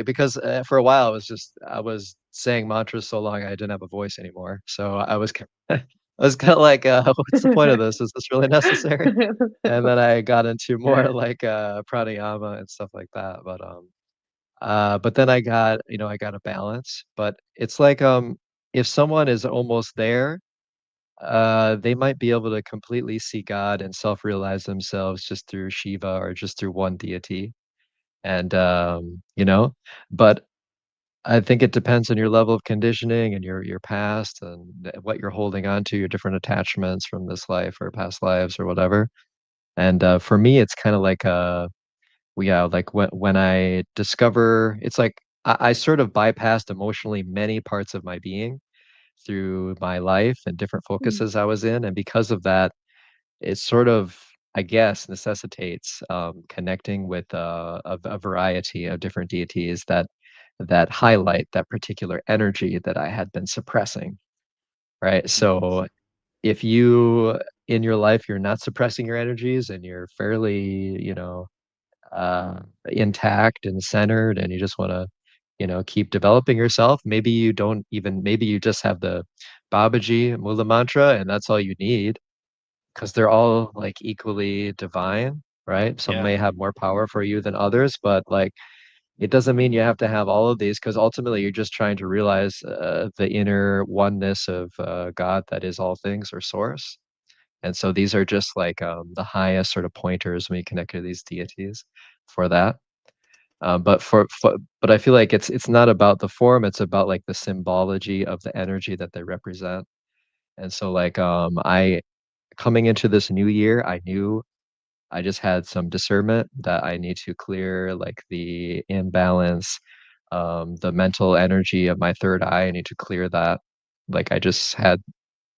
Because for a while I was saying mantras so long I didn't have a voice anymore. So I was kind of like, what's the point of this? Is this really necessary? And then I got into more like pranayama and stuff like that. But then I got a balance. But it's like if someone is almost there, they might be able to completely see God and self-realize themselves just through Shiva or just through one deity. And but I think it depends on your level of conditioning and your past and what you're holding on to, your different attachments from this life or past lives or whatever. And for me, it's kind of like yeah, like when I discover, it's like I sort of bypassed emotionally many parts of my being through my life and different Mm. focuses I was in, and because of that, it sort of, I guess, necessitates connecting with a variety of different deities that highlight that particular energy that I had been suppressing, right? So if you in your life you're not suppressing your energies and you're fairly, uh, intact and centered, and you just want to, keep developing yourself. Maybe you just have the Babaji Mula mantra, and that's all you need because they're all like equally divine, right? Some Yeah. may have more power for you than others, but like it doesn't mean you have to have all of these because ultimately you're just trying to realize the inner oneness of God that is all things or source. And so these are just like the highest sort of pointers when you connect to these deities for that. But I feel like it's not about the form; it's about like the symbology of the energy that they represent. And so, like, I coming into this new year, I knew I just had some discernment that I need to clear like the imbalance, the mental energy of my third eye. I need to clear that. Like I just had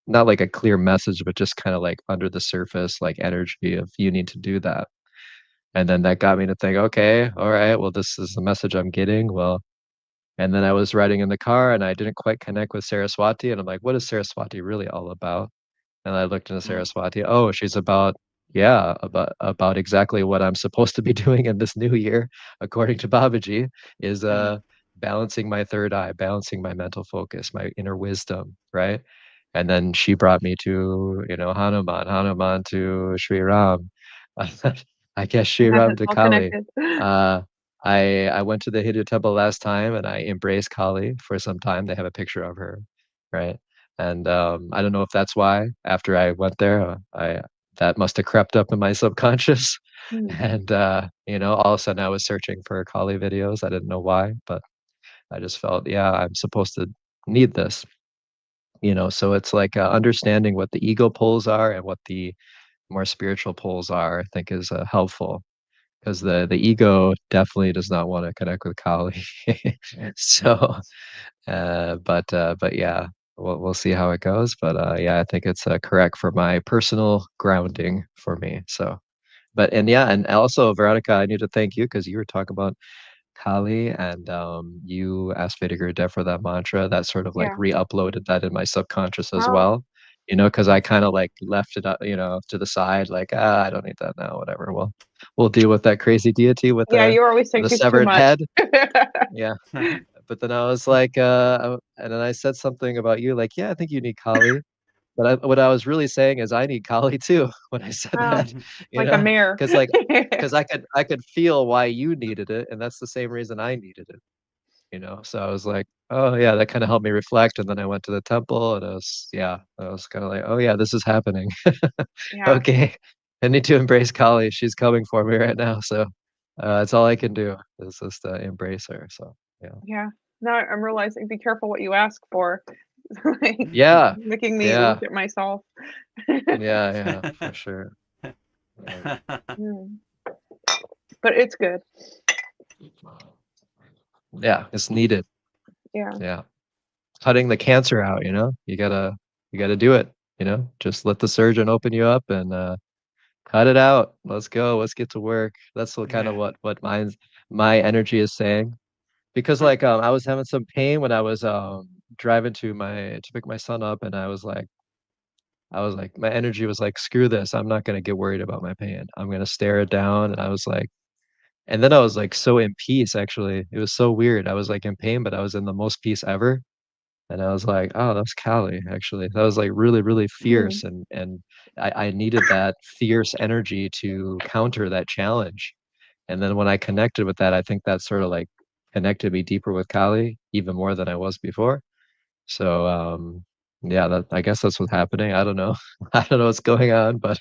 not like a clear message, but just kind of like under the surface, like energy of you need to do that. And then that got me to think, okay, all right, well, this is the message I'm getting. Well, and then I was riding in the car and I didn't quite connect with Saraswati. And I'm like, what is Saraswati really all about? And I looked into Mm. Saraswati. Oh, she's about, yeah, about exactly what I'm supposed to be doing in this new year, according to Babaji, is balancing my third eye, balancing my mental focus, my inner wisdom, right? And then she brought me to, Hanuman to Sri Ram. I guess Sri Ram It's to all Kali. connected. Uh, I went to the Hindu temple last time and I embraced Kali for some time. They have a picture of her, right? And, I don't know if that's why after I went there, I that must have crept up in my subconscious. Mm. And, all of a sudden I was searching for Kali videos. I didn't know why, but I just felt, yeah, I'm supposed to need this, so it's like, understanding what the ego poles are and what the more spiritual poles are, I think is, helpful because the ego definitely does not wanna connect with Kali. So but yeah, we'll see how it goes. But yeah, I think it's correct for my personal grounding for me. So, and yeah, and also Veronica, I need to thank you because you were talking about Kali and you asked Vedic Dev for that mantra. That sort of like Yeah. re-uploaded that in my subconscious as Oh. well. Because I kind of like left it up, to the side, like I don't need that now, whatever. We'll deal with that crazy deity with Yeah, you were always saying the she's too severed much. head. Yeah. But then I was like, and then I said something about you, like, yeah, I think you need Kali. But what I was really saying is I need Kali too when I said Oh, that, like a mirror. because because I could feel why you needed it, and that's the same reason I needed it. So I was like, oh yeah, that kind of helped me reflect. And then I went to the temple, and I was kind of like, oh yeah, this is happening. Yeah. Okay, I need to embrace Kali. She's coming for me right now, so that's all I can do is just embrace her. So yeah. Yeah. Now I'm realizing be careful what you ask for. Like Yeah, making me yeah, look at myself. yeah, for sure. Yeah. Mm. But it's good. Yeah, it's needed. Yeah. Yeah. Cutting the cancer out, you gotta do it, just let the surgeon open you up and cut it out. Let's go. Let's get to work. That's kind of Yeah. what my energy is saying. Because like I was having some pain when I was driving to pick my son up, and I was like my energy was like, screw this. I'm not gonna get worried about my pain. I'm gonna stare it down. And then I was like so in peace actually. It was so weird. I was like in pain, but I was in the most peace ever. And I was like, "Oh, that's Cali, actually." That was, like, really, really Mm. fierce, and I needed that fierce energy to counter that challenge. And then when I connected with that, I think that sorta, like, connected me deeper with Cali even more than I was before. So, yeah, I guess that's what's happening. I don't know. I don't know what's going on, but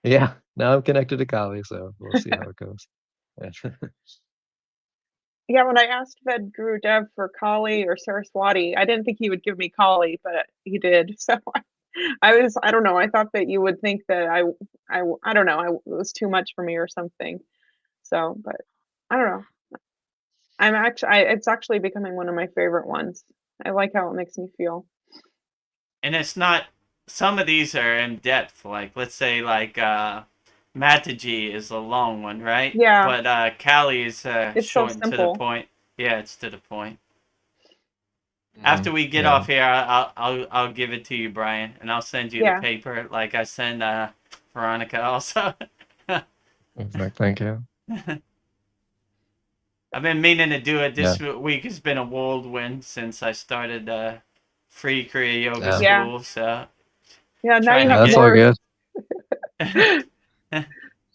yeah, now I'm connected to Cali, so we'll see how it goes. Yeah. Yeah, when I asked Ved Guru Dev for Kali or Saraswati, I didn't think he would give me Kali, but he did. So I don't know. I thought that you would think that I don't know. It was too much for me or something. So, but I don't know. It's actually becoming one of my favorite ones. I like how it makes me feel. And it's not. Some of these are in depth. Like let's say like Mataji is a long one, right? Yeah, But Kali is it's so short and to the simple. point. Yeah, it's to the point. After Mhm. we get Yeah. off here, I'll give it to you, Brian, and I'll send you the Yeah. paper like I send Veronica also. Thank you. I've been meaning to do it. Yeah. This week has been a whirlwind since I started free Kriya Yoga Yeah. Yeah. school. So Yeah, now trying you to have That's all more. good.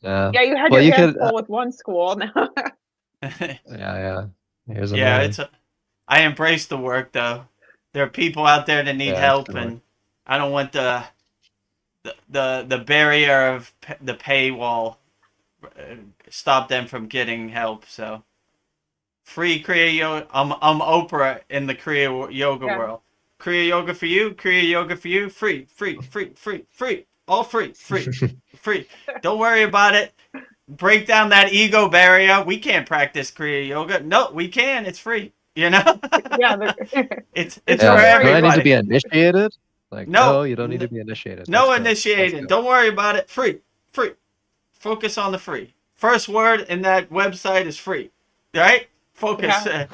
Yeah. Yeah, you had Well, your you hands could. full with one school now. Yeah. Here's yeah, another. I embrace the work though. There are people out there that need Yeah, it's help, good work. and I don't want the barrier of the paywall stop them from getting help. So free Kriya Yoga. I'm Oprah in the Kriya Yoga Yeah. world. Kriya Yoga for you. Kriya Yoga for you. Free. All free. Don't worry about it. Break down that ego barrier. We can't practice Kriya Yoga. No, we can. It's free. You know. Yeah, it's it's for no Yeah. Do I worries. need to be everybody. initiated? Like, No, no, you don't need to be initiated. Let's no go. Let's initiating. go. Don't worry about it. Free. Focus on the free. First word in that website is free. Right? Focus. Yeah.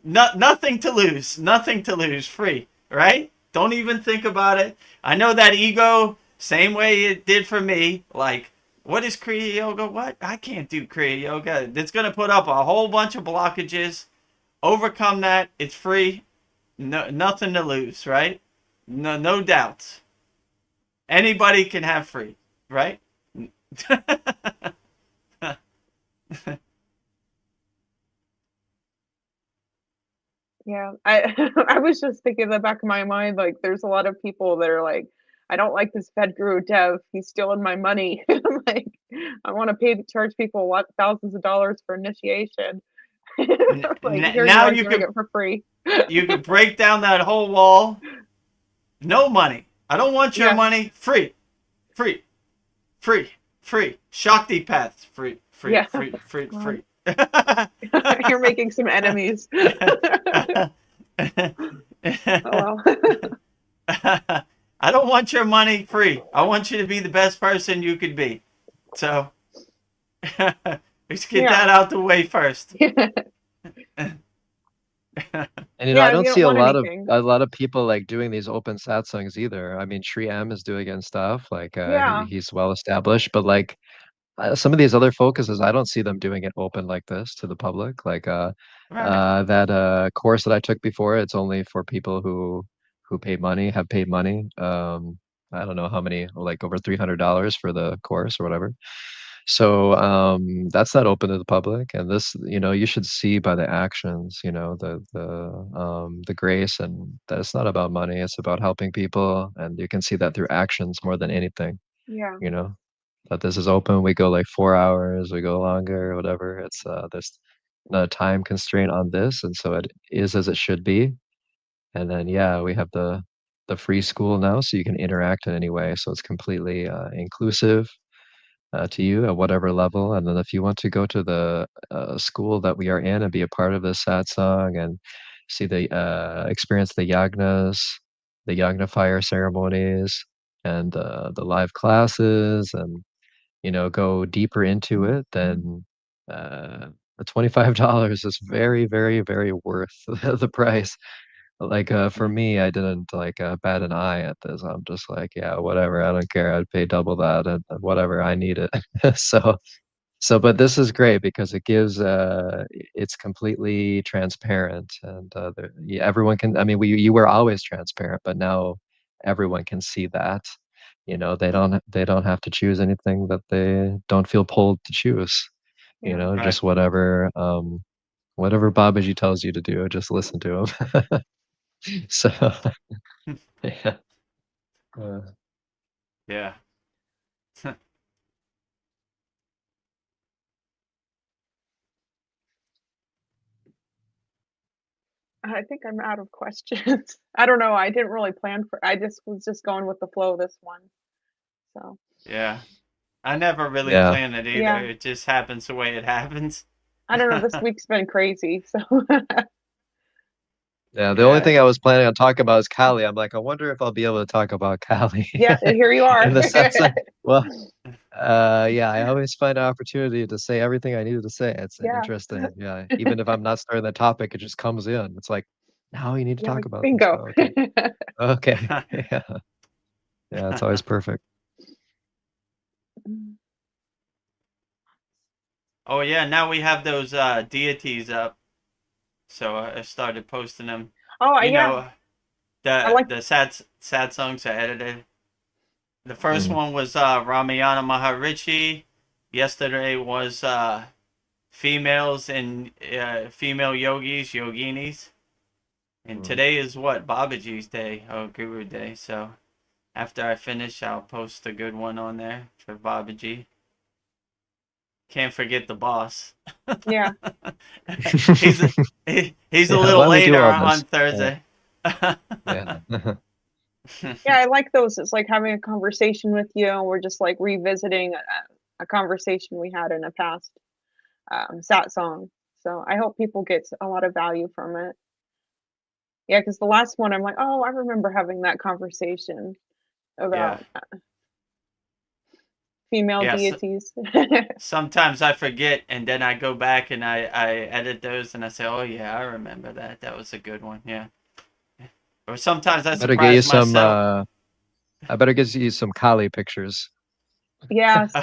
Nothing to lose. Nothing to lose. Free. Right? Don't even think about it. I know that ego, same way it did for me. Like, what is Kriya Yoga? What? I can't do Kriya Yoga. It's going to put up a whole bunch of blockages. Overcome that. It's free. No, nothing to lose. Right? No doubts. Anybody can have free. Right? Yeah. I was just thinking in the back of my mind, like there's a lot of people that are like, I don't like this Fed Guru Dev. He's stealing my money. Like, I want to charge people thousands of dollars for initiation. Like here you Now are doing it for free. you could break down that whole wall. No money. I don't want your Yeah. money. Free. Shakti paths. Free. Yeah. Free. You're making some enemies. Oh well. I don't want your money. Free. I want you to be the best person you could be. So let's get that out the way first. And Yeah, I you don't don't see want anything. a lot of people like doing these open satsangs either. I mean, Sri M is doing it and stuff. Like Yeah. he's well established, but like some of these other focuses, I don't see them doing it open like this to the public. Like Right. that course that I took before, it's only for people who have paid money. I don't know how many, like over $300 for the course or whatever. So that's not open to the public. And this, you should see by the actions, the grace, and that it's not about money. It's about helping people, and you can see that through actions more than anything. Yeah. You know that this is open. We go like 4 hours, we go longer, whatever. It's there's no time constraint on this, and so it is as it should be. And then yeah, we have the free school now, so you can interact in any way. So it's completely inclusive to you at whatever level. And then if you want to go to the school that we are in and be a part of this satsang and see the experience the yagnas, the yagna fire ceremonies, and the live classes, and go deeper into it, then the $25 is very, very, very worth the price. Like for me, I didn't like bat an eye at this. I'm just like, yeah, whatever. I don't care. I'd pay double that and whatever. I need it. So but this is great because it gives it's completely transparent, and yeah, everyone can. I mean, you were always transparent, but now everyone can see that. They don't have to choose anything that they don't feel pulled to choose. Yeah. Right. Just whatever Babaji tells you to do, just listen to him. So yeah. Uh, Yeah. I think I'm out of questions. I don't know. I didn't really plan for. I just was just going with the flow this one. So Yeah. I never really Yeah. plan it either. Yeah. It just happens the way it happens. I don't know. This week's been crazy. So Yeah, the only Yeah. thing I was planning on talking about is Kali. I'm like, I wonder if I'll be able to talk about Kali yeah, here you are. in the sense that, well, yeah, I always find an opportunity to say everything I needed to say. It's Yeah. interesting. Yeah, even if I'm not starting the topic, it just comes in. It's like, now you need to Yeah, talk about this. bingo. Oh, okay. Okay. Yeah. Yeah, it's always perfect. Oh yeah, now we have those deities up. So I started posting them. Oh, You yeah. know, I the like. the sad songs are edited. The first Mm. one was Ramayana Maharishi. Yesterday was females and female yogis, yoginis. And Mm. today is what? Babaji's day. Oh, Guru Day. So after I finish, I'll post a good one on there for Babaji. Can't forget the boss. Yeah. he's a, he's a Yeah, little why we do later all on this? Thursday. Yeah. Yeah, I like those. It's like having a conversation with you, and we're just like revisiting a conversation we had in a past satsang. So I hope people get a lot of value from it. Yeah, because the last one, I'm like, oh, I remember having that conversation Yeah. about female Yes. deities. Sometimes I forget, and then I go back and I edit those, and I say, "Oh yeah, I remember that. That was a good one." Yeah. Or sometimes I Better get you surprise some myself. I better get you some Kali pictures. Yes,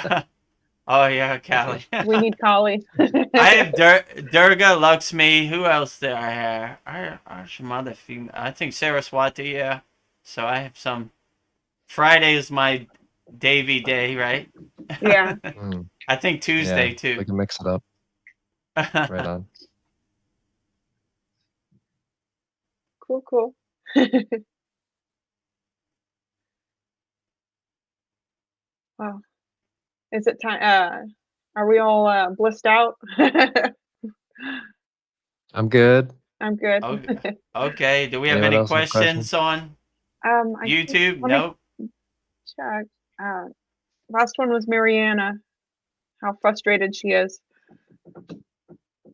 Oh yeah, Callie. we need Kali. I have Durga, Lakshmi. Who else do I have? I have some other female. I think Saraswati. Yeah. So I have some. Friday is my Devi day, right? Yeah. Mm. I think Tuesday Yeah, too. we can mix it up. Right on. Cool, cool. Wow. Is it time? Are we all blissed out? I'm good. I'm good. Okay. Do we have Anyone any else have questions? questions on I think, YouTube? let me Nope. check. Last one was Mariana. How frustrated she is.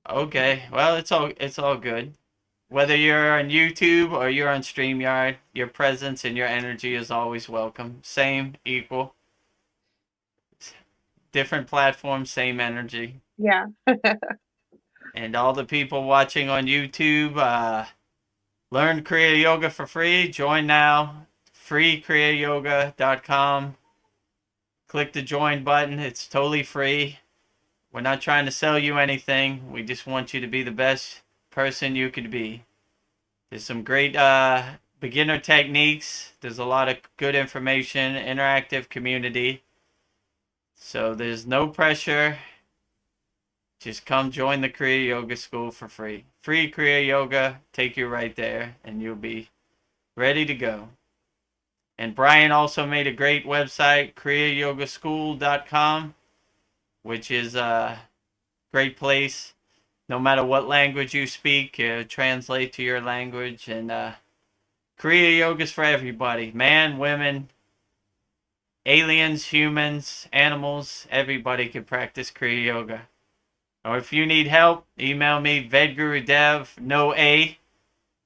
Okay. Well, it's all good. Whether you're on YouTube or you're on StreamYard, your presence and your energy is always welcome. Same, equal. Different platforms, same energy. Yeah. And all the people watching on YouTube, learn Kriya Yoga for free. Join now. Free kriyayogamasterclass.com. Click the join button. It's totally free. We're not trying to sell you anything. We just want you to be the best person you could be. There's some great beginner techniques. There's a lot of good information, interactive community. So there's no pressure. Just come join the Kriya Yoga School for free. Free Kriya Yoga, take you right there, and you'll be ready to go. And Brian also made a great website, kriyayogamasterclass.com, which is a great place. No matter what language you speak, translate to your language. And Kriya Yoga is for everybody. Man, women, aliens, humans, animals, everybody can practice Kriya Yoga. Or if you need help, email me, VedGuruDev, no A.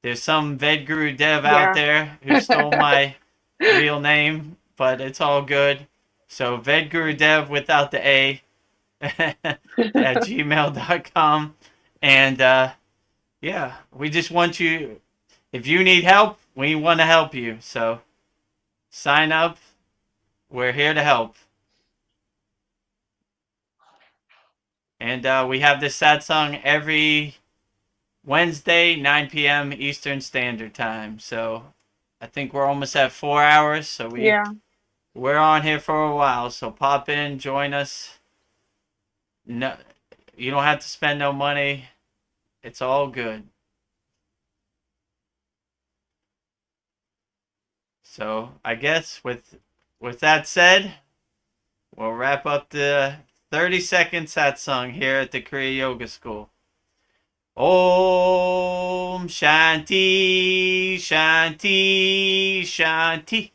There's some VedGuruDev Yeah. out there who stole my real name, but it's all good. So VedGuruDev without the A at gmail.com. And yeah, we just want you, if you need help, we want to help you. So sign up. We're here to help. And we have this satsang every Wednesday, 9 p.m. Eastern Standard Time. So I think we're almost at 4 hours. So we're on here for a while. So pop in, join us. No, you don't have to spend no money. It's all good. So I guess with that said, we'll wrap up the 30-second satsang here at the Kriya Yoga School. Om Shanti Shanti Shanti.